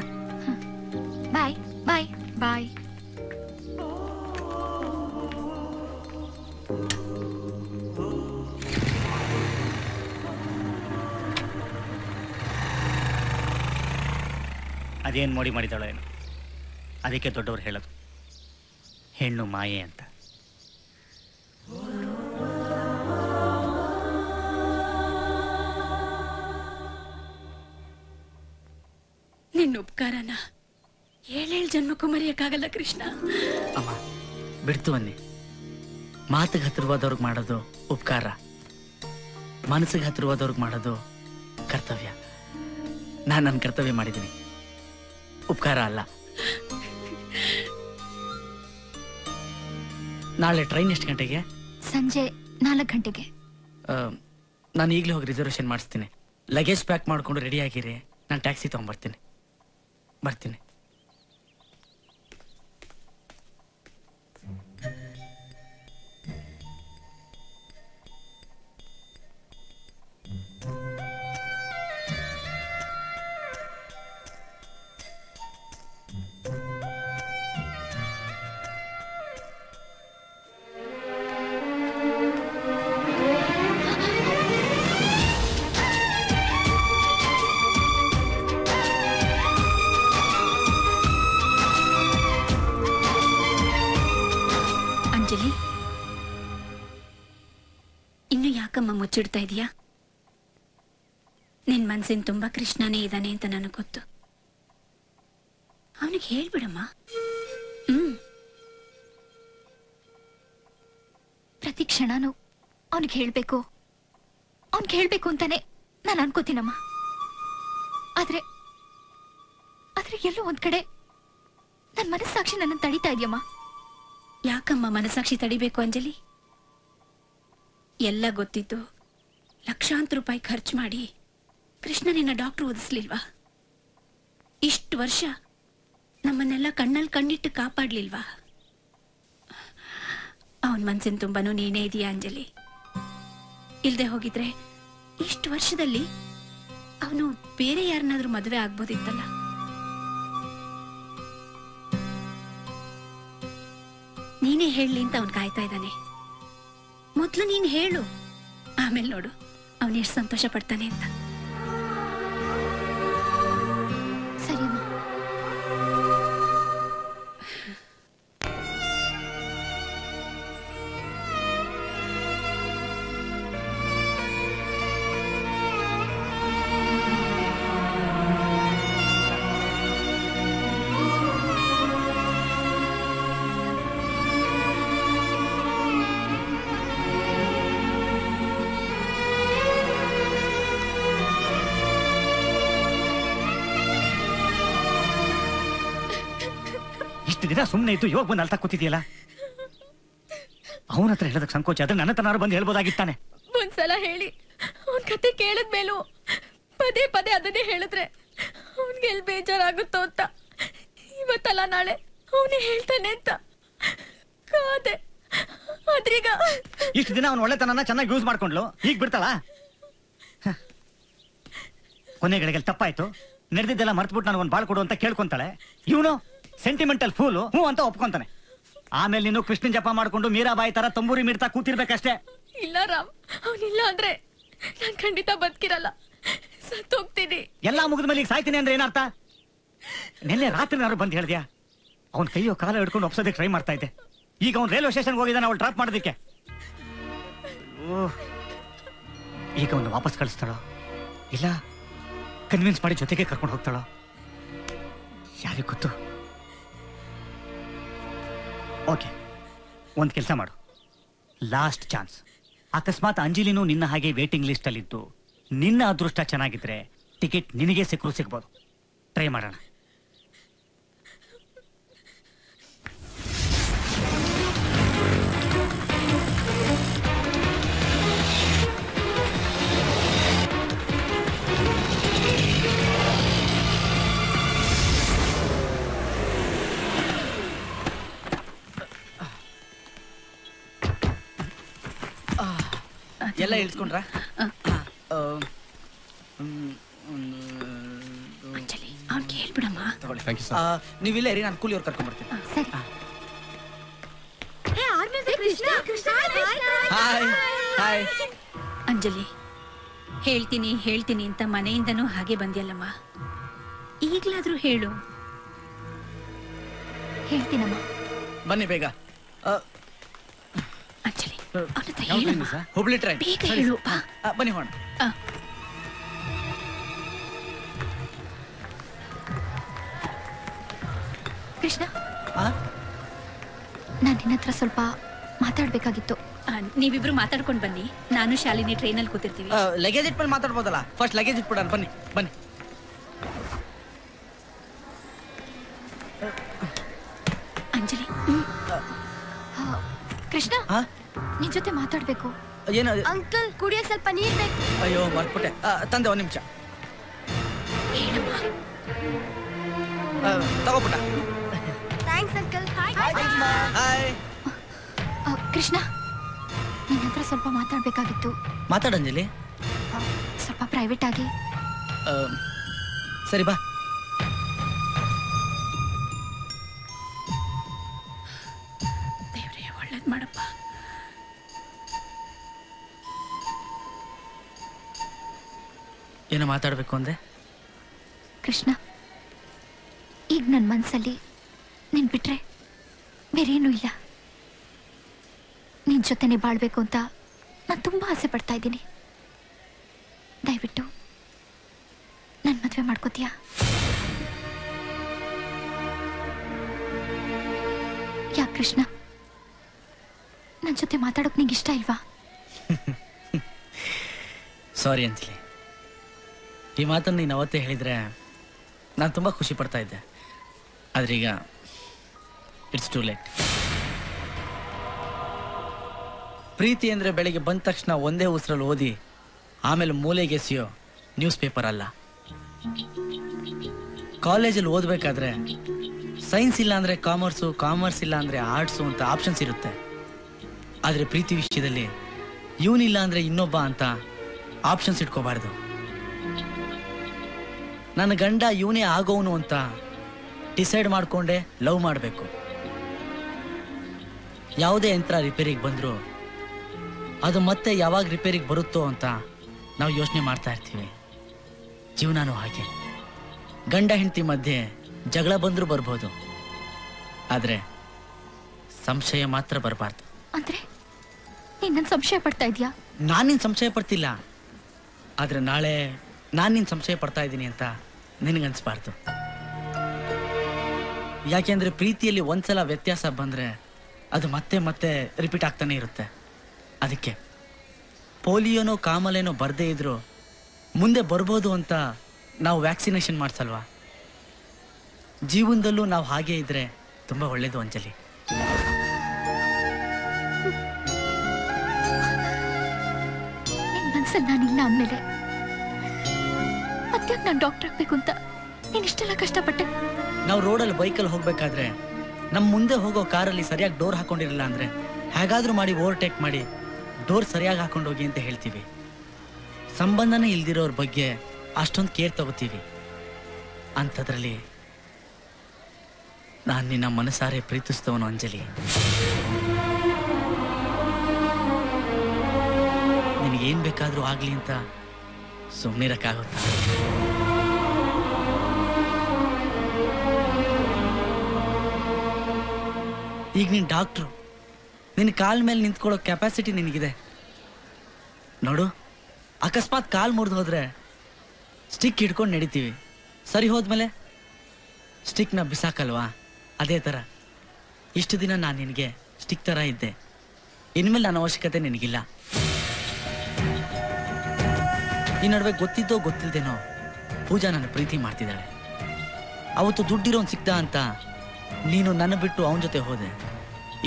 ಬಾಯ್ ಬಾಯ್ ಬಾಯ್. ಅದೇನ್ ಮೋಡಿ ಮಾಡಿದಾಳೋ ಏನು. ಅದಕ್ಕೆ ದೊಡ್ಡವರು ಹೇಳೋದು ಹೆಣ್ಣು ಮಾಯೆ ಅಂತ. ನಿನ್ನ ಉಪಕಾರನ 7 ಜನ್ಮಕ್ಕೂ ಮರೆಯಕ್ಕಾಗಲ್ಲ ಕೃಷ್ಣ. ಅಮ್ಮ ಬಿಡ್ತು ಅನ್ನಿ. ಮಾತಿಗೆ ಹತ್ತಿರವಾದವ್ರಿಗೆ ಮಾಡೋದು ಉಪಕಾರ, ಮನಸ್ಸಿಗೆ ಹತ್ತಿರವಾದವ್ರಿಗೆ ಮಾಡೋದು ಕರ್ತವ್ಯ. ನಾನು ನನ್ನ ಕರ್ತವ್ಯ ಮಾಡಿದ್ದೀನಿ, ಉಪಕಾರ ಅಲ್ಲ. ನಾಳೆ ಟ್ರೈನ್ ಎಷ್ಟು ಗಂಟೆಗೆ? ಸಂಜೆ 4 ಗಂಟೆಗೆ. ನಾನು ಈಗಲೇ ಹೋಗಿ ರಿಸರ್ವೇಶನ್ ಮಾಡಿಸ್ತೀನಿ. ಲಗೇಜ್ ಪ್ಯಾಕ್ ಮಾಡ್ಕೊಂಡು ರೆಡಿ ಆಗಿರಿ. ನಾನು ಟ್ಯಾಕ್ಸಿ ತಗೊಂಡ್ಬರ್ತೀನಿ. ಬರ್ತೀನಿ. ಇನ್ನು ಯಾಕಮ್ಮ ಮುಚ್ಚಿಡ್ತಾ ಇದೀಯಾ? ನಿನ್ ಮನ್ಸಿನ ತುಂಬಾ ಕೃಷ್ಣನೇ ಇದ್ದಾನೆ ಅಂತ ನನಗೆ ಗೊತ್ತು. ಅವನಿಗೆ ಹೇಳ್ಬಿಡಮ್ಮ. ಪ್ರತಿ ಕ್ಷಣನೂ ಅವನಿಗೆ ಹೇಳ್ಬೇಕು ಅಂತಾನೆ ನಾನು ಅನ್ಕೋತೀನಮ್ಮ. ಆದ್ರೆ ಎಲ್ಲೋ ಒಂದ್ ಕಡೆ ನನ್ನ ಮನಸ್ಸಾಕ್ಷಿ ನನ್ನ ತಡಿತಾ ಇದೆಯಮ್ಮ. ಯಾಕಮ್ಮ ಮನಸ್ಸಾಕ್ಷಿ ತಡಿಬೇಕು ಅಂಜಲಿ? ಎಲ್ಲ ಗೊತ್ತಿದ್ದು ಲಕ್ಷಾಂತರ ರೂಪಾಯಿ ಖರ್ಚು ಮಾಡಿ ಕೃಷ್ಣ ನಿನ್ನ ಡಾಕ್ಟರ್ ಓದಿಸ್ಲಿಲ್ವಾ? ಇಷ್ಟು ವರ್ಷ ನಮ್ಮನ್ನೆಲ್ಲ ಕಣ್ಣಲ್ಲಿ ಕಣ್ಣಿಟ್ಟು ಕಾಪಾಡ್ಲಿಲ್ವಾ? ಅವನ್ ಮನ್ಸಿನ ತುಂಬಾನು ನೀನೇ ಇದೀಯ ಅಂಜಲಿ. ಇಲ್ದೆ ಹೋಗಿದ್ರೆ ಇಷ್ಟು ವರ್ಷದಲ್ಲಿ ಅವನು ಬೇರೆ ಯಾರನ್ನಾದ್ರೂ ಮದುವೆ ಆಗ್ಬೋದಿತ್ತಲ್ಲ. ನೀನೇ ಹೇಳಲಿ ಅಂತ ಅವನ್ ಕಾಯ್ತಾ ಇದ್ದಾನೆ. ಮೊದ್ಲು ನೀನ್ ಹೇಳು, ಆಮೇಲೆ ನೋಡು ಅವನು ಎಷ್ಟು ಸಂತೋಷ ಪಡ್ತಾನೆ ಅಂತ. ಸರಿ ಅಮ್ಮ. ದಿನ ಸುಮ್ಮನೆ ಇದ್ದು ಇವಾಗ ಬಂದು ಅಳ್ತಾ ಕೂತಿದ್ಯಲ್ಲ. ಅವನ ಹತ್ರ ಹೇಳೋದಕ್ಕೆ ಸಂಕೋಚ ಆದ್ರೆ ನನ್ನ ಹತ್ರ ಬಂದು ಹೇಳ್ಬೋದಾಗಿತ್ತಾನೆ. ಒಂದ್ಸಲ ಹೇಳಿ ಅವನ್ ಕತೆ ಕೇಳಿದ್ಮೇಲೂ ಪದೇ ಪದೇ ಅದನ್ನೇ ಹೇಳಿದ್ರೆ ಅವನ್ಗೆ ಎಲ್ಲಿ ಬೇಜಾರಾಗುತ್ತೋ ಅಂತ ಇವತ್ತಲ್ಲ ನಾಳೆ ಅವನೇ ಹೇಳ್ತಾನೆ ಅಂತ ಕಾದೆ. ಆದ್ರೀಗ ಇಷ್ಟು ದಿನ ಅವನ ಒಳ್ಳೆತನನ ಚೆನ್ನಾಗಿ ಯೂಸ್ ಮಾಡ್ಕೊಂಡ್ಲು, ಈಗ ಬಿಡ್ತಾಳ? ಕೊನೆಗಳಿಗೆ ತಪ್ಪಾಯ್ತು, ನಡೆದಿದ್ದೆಲ್ಲ ಮರ್ತ್ಬಿಟ್ಟು ನನಗೊಂದು ಬಾಳ್ ಕೊಡು ಅಂತ ಕೇಳ್ಕೊಂತಾಳೆ. ಇವನು ಸೆಂಟಿಮೆಂಟಲ್ ಫೂಲು ಹ್ಞೂ ಅಂತ ಒಪ್ಕೊಂತಾನೆ. ಆಮೇಲೆ ನೀನು ಕೃಷ್ಣನ್ ಜಪ ಮಾಡ್ಕೊಂಡು ಮೀರಾಬಾಯಿ ತರ ತಂಬೂರಿ ಮಿಡ್ತಾ ಕೂತಿರ್ಬೇಕಷ್ಟೇ. ಇಲ್ಲ ರಾಮ್, ಅವನಿಲ್ಲ ಅಂದ್ರೆ ನಾನ್ ಖಂಡಿತ ಬದುಕಿರಲ್ಲ, ಸತ್ತೋಗ್ತೀನಿ. ಎಲ್ಲಾ ಮುಗಿದ ಮೇಲೆ ಈಗ ಸಾಯ್ತೀನಿ ಅಂದ್ರೆ ಏನರ್ಥ? ನಿನ್ನೆ ರಾತ್ರಿ ನಾನು ಬಂದು ಹೇಳ್ದ್ಯಾ? ಅವ್ನ ಕೈಯೋ ಕಾಲ ಹಿಡ್ಕೊಂಡು ಒಪ್ಸೋದಕ್ಕೆ ಟ್ರೈ ಮಾಡ್ತಾ ಇದ್ದೆ. ಈಗ ಅವ್ನು ರೈಲ್ವೆ ಸ್ಟೇಷನ್ಗೆ ಹೋಗಿದ್ದಾನೆ ಅವಳು ಡ್ರಾಪ್ ಮಾಡೋದಕ್ಕೆ. ಈಗ ಅವನು ವಾಪಸ್ ಕಳಿಸ್ತಾಳೋ ಇಲ್ಲ ಕನ್ವಿನ್ಸ್ ಮಾಡಿ ಜೊತೆಗೆ ಕರ್ಕೊಂಡು ಹೋಗ್ತಾಳೋ ಯಾರಿಗೂ ಗೊತ್ತು. ಓಕೆ, ಒಂದು ಕೆಲಸ ಮಾಡು, ಲಾಸ್ಟ್ ಚಾನ್ಸ್. ಅಕಸ್ಮಾತ್ ಅಂಜಲಿನೂ ನಿನ್ನ ಹಾಗೆ ವೇಟಿಂಗ್ ಲಿಸ್ಟಲ್ಲಿದ್ದು ನಿನ್ನ ಅದೃಷ್ಟ ಚೆನ್ನಾಗಿದ್ರೆ ಟಿಕೆಟ್ ನಿನಗೆ ಸಿಗ್ಬೋದು. ಟ್ರೈ ಮಾಡೋಣ. ಎಲ್ಲ ಇಳಿಸ್ಕೊಂಡ್ರ? ಅಂಜಲಿ ಅವ್ನಿಗೆ ಹೇಳ್ಬಿಡಮ್ಮ. ನೀವಿಲ್ಲ ರೀ, ನಾನು ಕೂಲಿಯವ್ರು ಕರ್ಕೊಂಡ್ ಬರ್ತೀನಿ. ಅಂಜಲಿ, ಹೇಳ್ತೀನಿ ಅಂತ ಮನೆಯಿಂದನೂ ಹಾಗೆ ಬಂದ್ಯಲ್ಲಮ್ಮ. ಈಗ್ಲಾದ್ರೂ ಹೇಳು. ಹೇಳ್ತೀನಮ್ಮ. ಬನ್ನಿ ಬೇಗ. ಅಂಜಲಿ ಹೇಳಮ್ಮ. ಹುಬ್ಳಿ ಟ್ರೈನ್ ಬೇಗ ಹೇಳು. ಬನ್ನಿ ಹೋಣ. ಕೃಷ್ಣ, ನಾನು ನಿನ್ನ ಹತ್ರ ಸ್ವಲ್ಪ ಮಾತಾಡ್ಬೇಕಾಗಿತ್ತು. ನೀವಿಬ್ರು ಮಾತಾಡ್ಕೊಂಡು ಬನ್ನಿ, ನಾನು ಶಾಲಿನಿ ಟ್ರೈನಲ್ಲಿ ಕೂತಿರ್ತೀವಿ. ಲಗೇಜ್ ಇಟ್ಮೇಲೆ ಮಾತಾಡ್ಬೋದಲ್ಲ? ಫಸ್ಟ್ ಲಗೇಜ್ ಇಟ್ಬಿಡೋಣ. ಬನ್ನಿ ಬನ್ನಿ. ಅಂಜಲಿ, ಕೃಷ್ಣ, ನಿನ್ ಜೊತೆ ಮಾತಾಡ್ಬೇಕು. ಏನು ಅಂಕಲ್, ಕುಡಿಯಕ್ ಸ್ವಲ್ಪ ನೀರ್ ಬೇಕು. ಅಯ್ಯೋ ಮರ್ತ್ಬಿಟ್ಟೆ. ತಂದೆ, ಒಂದ್ ನಿಮಿಷ. ತಗೋಬಿಟ್ಟ. Thanks uncle. ಹಾಯ್. ಕೃಷ್ಣ, ನಿನ್ನ ಹತ್ರ ಸ್ವಲ್ಪ ಮಾತಾಡ್ಬೇಕಾಗಿತ್ತು. ಮಾತಾಡಂಜಲಿ. ಸ್ವಲ್ಪ ಪ್ರೈವೇಟ್ ಆಗಿ. ಸರಿ ಬಾ. ದೇವ್ರೇ ಒಳ್ಳೇದ್ ಮಾಡಪ್ಪ. ಏನೋ ಮಾತಾಡ್ಬೇಕು ಅಂದೆ? ಕೃಷ್ಣ, ಈಗ ನನ್ನ ಮನಸ್ಸಲ್ಲಿ ನೀನ್ ಬಿಟ್ರೆ ಬೇರೇನೂ ಇಲ್ಲ. ನಿನ್ ಜೊತೆನೆ ಬಾಳ್ಬೇಕು ಅಂತ ನಾನು ತುಂಬಾ ಆಸೆ ಪಡ್ತಾ ಇದ್ದೀನಿ. ದಯವಿಟ್ಟು ನನ್ನ ಮದುವೆ ಮಾಡ್ಕೋತೀಯಾ? ಯಾಕೆ ಕೃಷ್ಣ, ನನ್ನ ಜೊತೆ ಮಾತಾಡೋಕ್ ನಿಂಗೆ ಇಷ್ಟ ಇಲ್ವಾ? ಸಾರಿ ಅಂಜಲಿ, ಈ ಮಾತನ್ನು ನೀನು ಅವತ್ತೇ ಹೇಳಿದ್ರೆ ನಾನು ತುಂಬ ಖುಷಿ ಪಡ್ತಾ ಇದ್ದೆ. ಆದ್ರೆ ಈಗ ಇಟ್ಸ್ ಟೂ ಲೇಟ್. ಪ್ರೀತಿ ಅಂದರೆ ಬೆಳಿಗ್ಗೆ ಬಂದ ತಕ್ಷಣ ಒಂದೇ ಉಸಿರಲ್ಲಿ ಓದಿ ಆಮೇಲೆ ಮೂಲೆಗೆ ಎಸೆಯೋ ನ್ಯೂಸ್ ಪೇಪರ್ ಅಲ್ಲ. ಕಾಲೇಜಲ್ಲಿ ಓದಬೇಕಾದ್ರೆ ಸೈನ್ಸ್ ಇಲ್ಲ ಅಂದರೆ ಕಾಮರ್ಸು, ಕಾಮರ್ಸ್ ಇಲ್ಲ ಅಂದರೆ ಆರ್ಟ್ಸು ಅಂತ ಆಪ್ಷನ್ಸ್ ಇರುತ್ತೆ. ಆದರೆ ಪ್ರೀತಿ ವಿಷಯದಲ್ಲಿ ಇವನಿಲ್ಲ ಅಂದರೆ ಇನ್ನೊಬ್ಬ ಅಂತ ಆಪ್ಷನ್ಸ್ ಇಟ್ಕೋಬಾರ್ದು. ನನ್ನ ಗಂಡ ಇವನೇ ಆಗೋವನು ಅಂತ ಡಿಸೈಡ್ ಮಾಡಿಕೊಂಡೆ ಲವ್ ಮಾಡಬೇಕು. ಯಾವುದೇ ಯಂತ್ರ ರಿಪೇರಿಗೆ ಬಂದರೂ ಅದು ಮತ್ತೆ ಯಾವಾಗ ರಿಪೇರಿಗೆ ಬರುತ್ತೋ ಅಂತ ನಾವು ಯೋಚನೆ ಮಾಡ್ತಾ ಇರ್ತೀವಿ. ಜೀವನನೂ ಹಾಗೆ. ಗಂಡ ಹೆಂಡತಿ ಮಧ್ಯೆ ಜಗಳ ಬಂದರೂ ಬರ್ಬೋದು, ಆದರೆ ಸಂಶಯ ಮಾತ್ರ ಬರಬಾರ್ದು. ಅಂದ್ರೆ ನೀನ್ ನನ್ನ ಸಂಶಯ ಪಡ್ತಾ ಇದೀಯಾ? ನಾನು ನಿನ್ನ ಸಂಶಯ ಪಡ್ತಿಲ್ಲ, ಆದರೆ ನಾಳೆ ನಾನು ನಿನ್ನ ಸಂಶಯ ಪಡ್ತಾ ಇದ್ದೀನಿ ಅಂತ ನಿನಗನ್ಸ್ಬಾರ್ದು. ಯಾಕೆಂದ್ರೆ ಪ್ರೀತಿಯಲ್ಲಿ ಒಂದ್ಸಲ ವ್ಯತ್ಯಾಸ ಬಂದರೆ ಅದು ಮತ್ತೆ ಮತ್ತೆ ರಿಪೀಟ್ ಆಗ್ತಾನೆ ಇರುತ್ತೆ. ಅದಕ್ಕೆ ಪೋಲಿಯೋನೋ ಕಾಮಲೇನೋ ಬರದೇ ಇದ್ರು ಮುಂದೆ ಬರ್ಬೋದು ಅಂತ ನಾವು ವ್ಯಾಕ್ಸಿನೇಷನ್ ಮಾಡಿಸಲ್ವಾ? ಜೀವನದಲ್ಲೂ ನಾವು ಹಾಗೆ ಇದ್ರೆ ತುಂಬ ಒಳ್ಳೇದು ಅಂಜಲಿ. ನಿನ್ ಮನ್ಸಲ್ಲಿ ನಾನಿಲ್ಲ ಅಂದಮೇಲೆ ಮತ್ತ್ಯಾಕೆ ನಾನು ಡಾಕ್ಟರ್ ಆಗ್ಬೇಕು ಅಂತ ನೀನ್ ಇಷ್ಟೆಲ್ಲ ಕಷ್ಟಪಟ್ಟೆ? ನಾವು ರೋಡಲ್ಲಿ ಬೈಕಲ್ಲಿ ಹೋಗ್ಬೇಕಾದ್ರೆ ನಮ್ಮ ಮುಂದೆ ಹೋಗೋ ಕಾರಲ್ಲಿ ಸರಿಯಾಗಿ ಡೋರ್ ಹಾಕೊಂಡಿರಲಿಲ್ಲ ಅಂದ್ರೆ ಹೇಗಾದ್ರೂ ಮಾಡಿ ಓವರ್ಟೇಕ್ ಮಾಡಿ ಡೋರ್ ಸರಿಯಾಗಿ ಹಾಕೊಂಡೋಗಿ ಅಂತ ಹೇಳ್ತೀವಿ. ಸಂಬಂಧನೇ ಇಲ್ದಿರೋರ ಬಗ್ಗೆ ಅಷ್ಟೊಂದು ಕೇರ್ ತಗೋತೀವಿ. ಅಂಥದ್ರಲ್ಲಿ ನಾನು ನಿನ್ನ ಮನಸಾರೆ ಪ್ರೀತಿಸ್ತವನು ಅಂಜಲಿ. ನಿನಗೇನು ಬೇಕಾದರೂ ಆಗಲಿ ಅಂತ ಸುಮ್ಮನಿರಕ್ಕಾಗುತ್ತಾ? ಈಗ ನೀನು ಡಾಕ್ಟ್ರು, ನಿನ್ನ ಕಾಲ ಮೇಲೆ ನಿಂತ್ಕೊಳ್ಳೋ ಕೆಪಾಸಿಟಿ ನಿನಗಿದೆ. ನೋಡು, ಅಕಸ್ಮಾತ್ ಕಾಲು ಮುರಿದು ಹೋದ್ರೆ ಸ್ಟಿಕ್ ಹಿಡ್ಕೊಂಡು ನಡಿತೀವಿ, ಸರಿ ಹೋದ್ಮೇಲೆ ಸ್ಟಿಕ್ನ ಬಿಸಾಕಲ್ವಾ? ಅದೇ ಥರ ಇಷ್ಟು ದಿನ ನಾನು ನಿನಗೆ ಸ್ಟಿಕ್ ಥರ ಇದ್ದೆ, ಇನ್ಮೇಲೆ ನನ್ನ ಅವಶ್ಯಕತೆ ನಿನಗಿಲ್ಲ. ಈ ನಡುವೆ ಗೊತ್ತಿದ್ದೋ ಗೊತ್ತಿಲ್ದೇನೋ ಪೂಜಾ ನನ್ನ ಪ್ರೀತಿ ಮಾಡ್ತಿದ್ದಾಳೆ. ಅವತ್ತು ದುಡ್ಡಿರೋನ್ ಸಿಕ್ತ ಅಂತ ನೀನು ನನ್ನ ಬಿಟ್ಟು ಅವನ ಜೊತೆ ಹೋದೆ.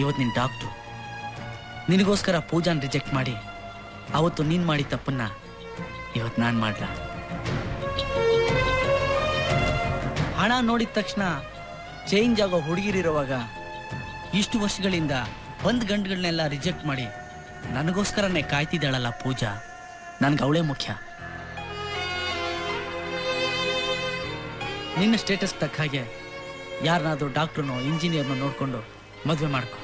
ಇವತ್ತು ನಿನ್ನ ಡಾಕ್ಟ್ರು ನಿನಗೋಸ್ಕರ ಪೂಜಾನ ರಿಜೆಕ್ಟ್ ಮಾಡಿ ಅವತ್ತು ನೀನು ಮಾಡಿ ತಪ್ಪನ್ನ ಇವತ್ತು ನಾನು ಮಾಡ್ಲ? ಹಣ ನೋಡಿದ ತಕ್ಷಣ ಚೇಂಜ್ ಆಗೋ ಹುಡುಗಿರಿರುವಾಗ ಇಷ್ಟು ವರ್ಷಗಳಿಂದ ಬಂದ್ ಗಂಡುಗಳನ್ನೆಲ್ಲ ರಿಜೆಕ್ಟ್ ಮಾಡಿ ನನಗೋಸ್ಕರನೇ ಕಾಯ್ತಿದ್ದಾಳಲ್ಲ ಪೂಜಾ, ನನ್ಗೆ ಅವಳೇ ಮುಖ್ಯ. ನಿನ್ನ ಸ್ಟೇಟಸ್ ತಕ್ಕ ಹಾಗೆ ಯಾರನ್ನಾದ್ರೂ ಡಾಕ್ಟ್ರನೋ ಇಂಜಿನಿಯರ್ನೋ ನೋಡ್ಕೊಂಡು ಮದುವೆ ಮಾಡ್ಕೊ.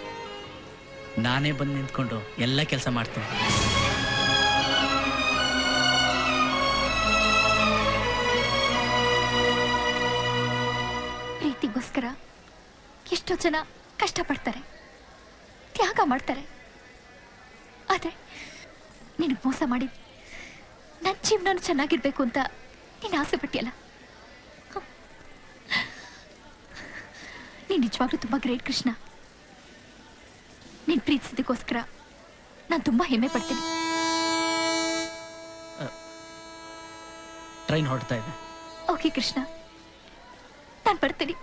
ನಾನೇ ಬಂದು ನಿಂತ್ಕೊಂಡು ಎಲ್ಲ ಕೆಲಸ ಮಾಡ್ತೇನೆ. ಪ್ರೀತಿಗೋಸ್ಕರ ಎಷ್ಟೋ ಜನ ಕಷ್ಟಪಡ್ತಾರೆ, ತ್ಯಾಗ ಮಾಡ್ತಾರೆ. ಆದ್ರೆ ನಿನಗೆ ಮೋಸ ಮಾಡಿ ನನ್ನ ಜೀವನ ಚೆನ್ನಾಗಿರ್ಬೇಕು ಅಂತ ನೀನು ಆಸೆ ಪಟ್ಟಿಯಲ್ಲ. ನೀನು ನಿಜವಾಗ್ಲೂ ತುಂಬಾ ಗ್ರೇಟ್ ಕೃಷ್ಣ. ನೀನು ಪ್ರೀತಿಸಿದಕ್ಕೋಸ್ಕರ ನಾನು ತುಂಬಾ ಹೆಮ್ಮೆ ಪಡ್ತೀನಿ. ಟ್ರೈನ್ ಹೊರಡ್ತಾ ಇದೆ. ಓಕೆ ಕೃಷ್ಣ, ನಾನು ಬರ್ತೀನಿ.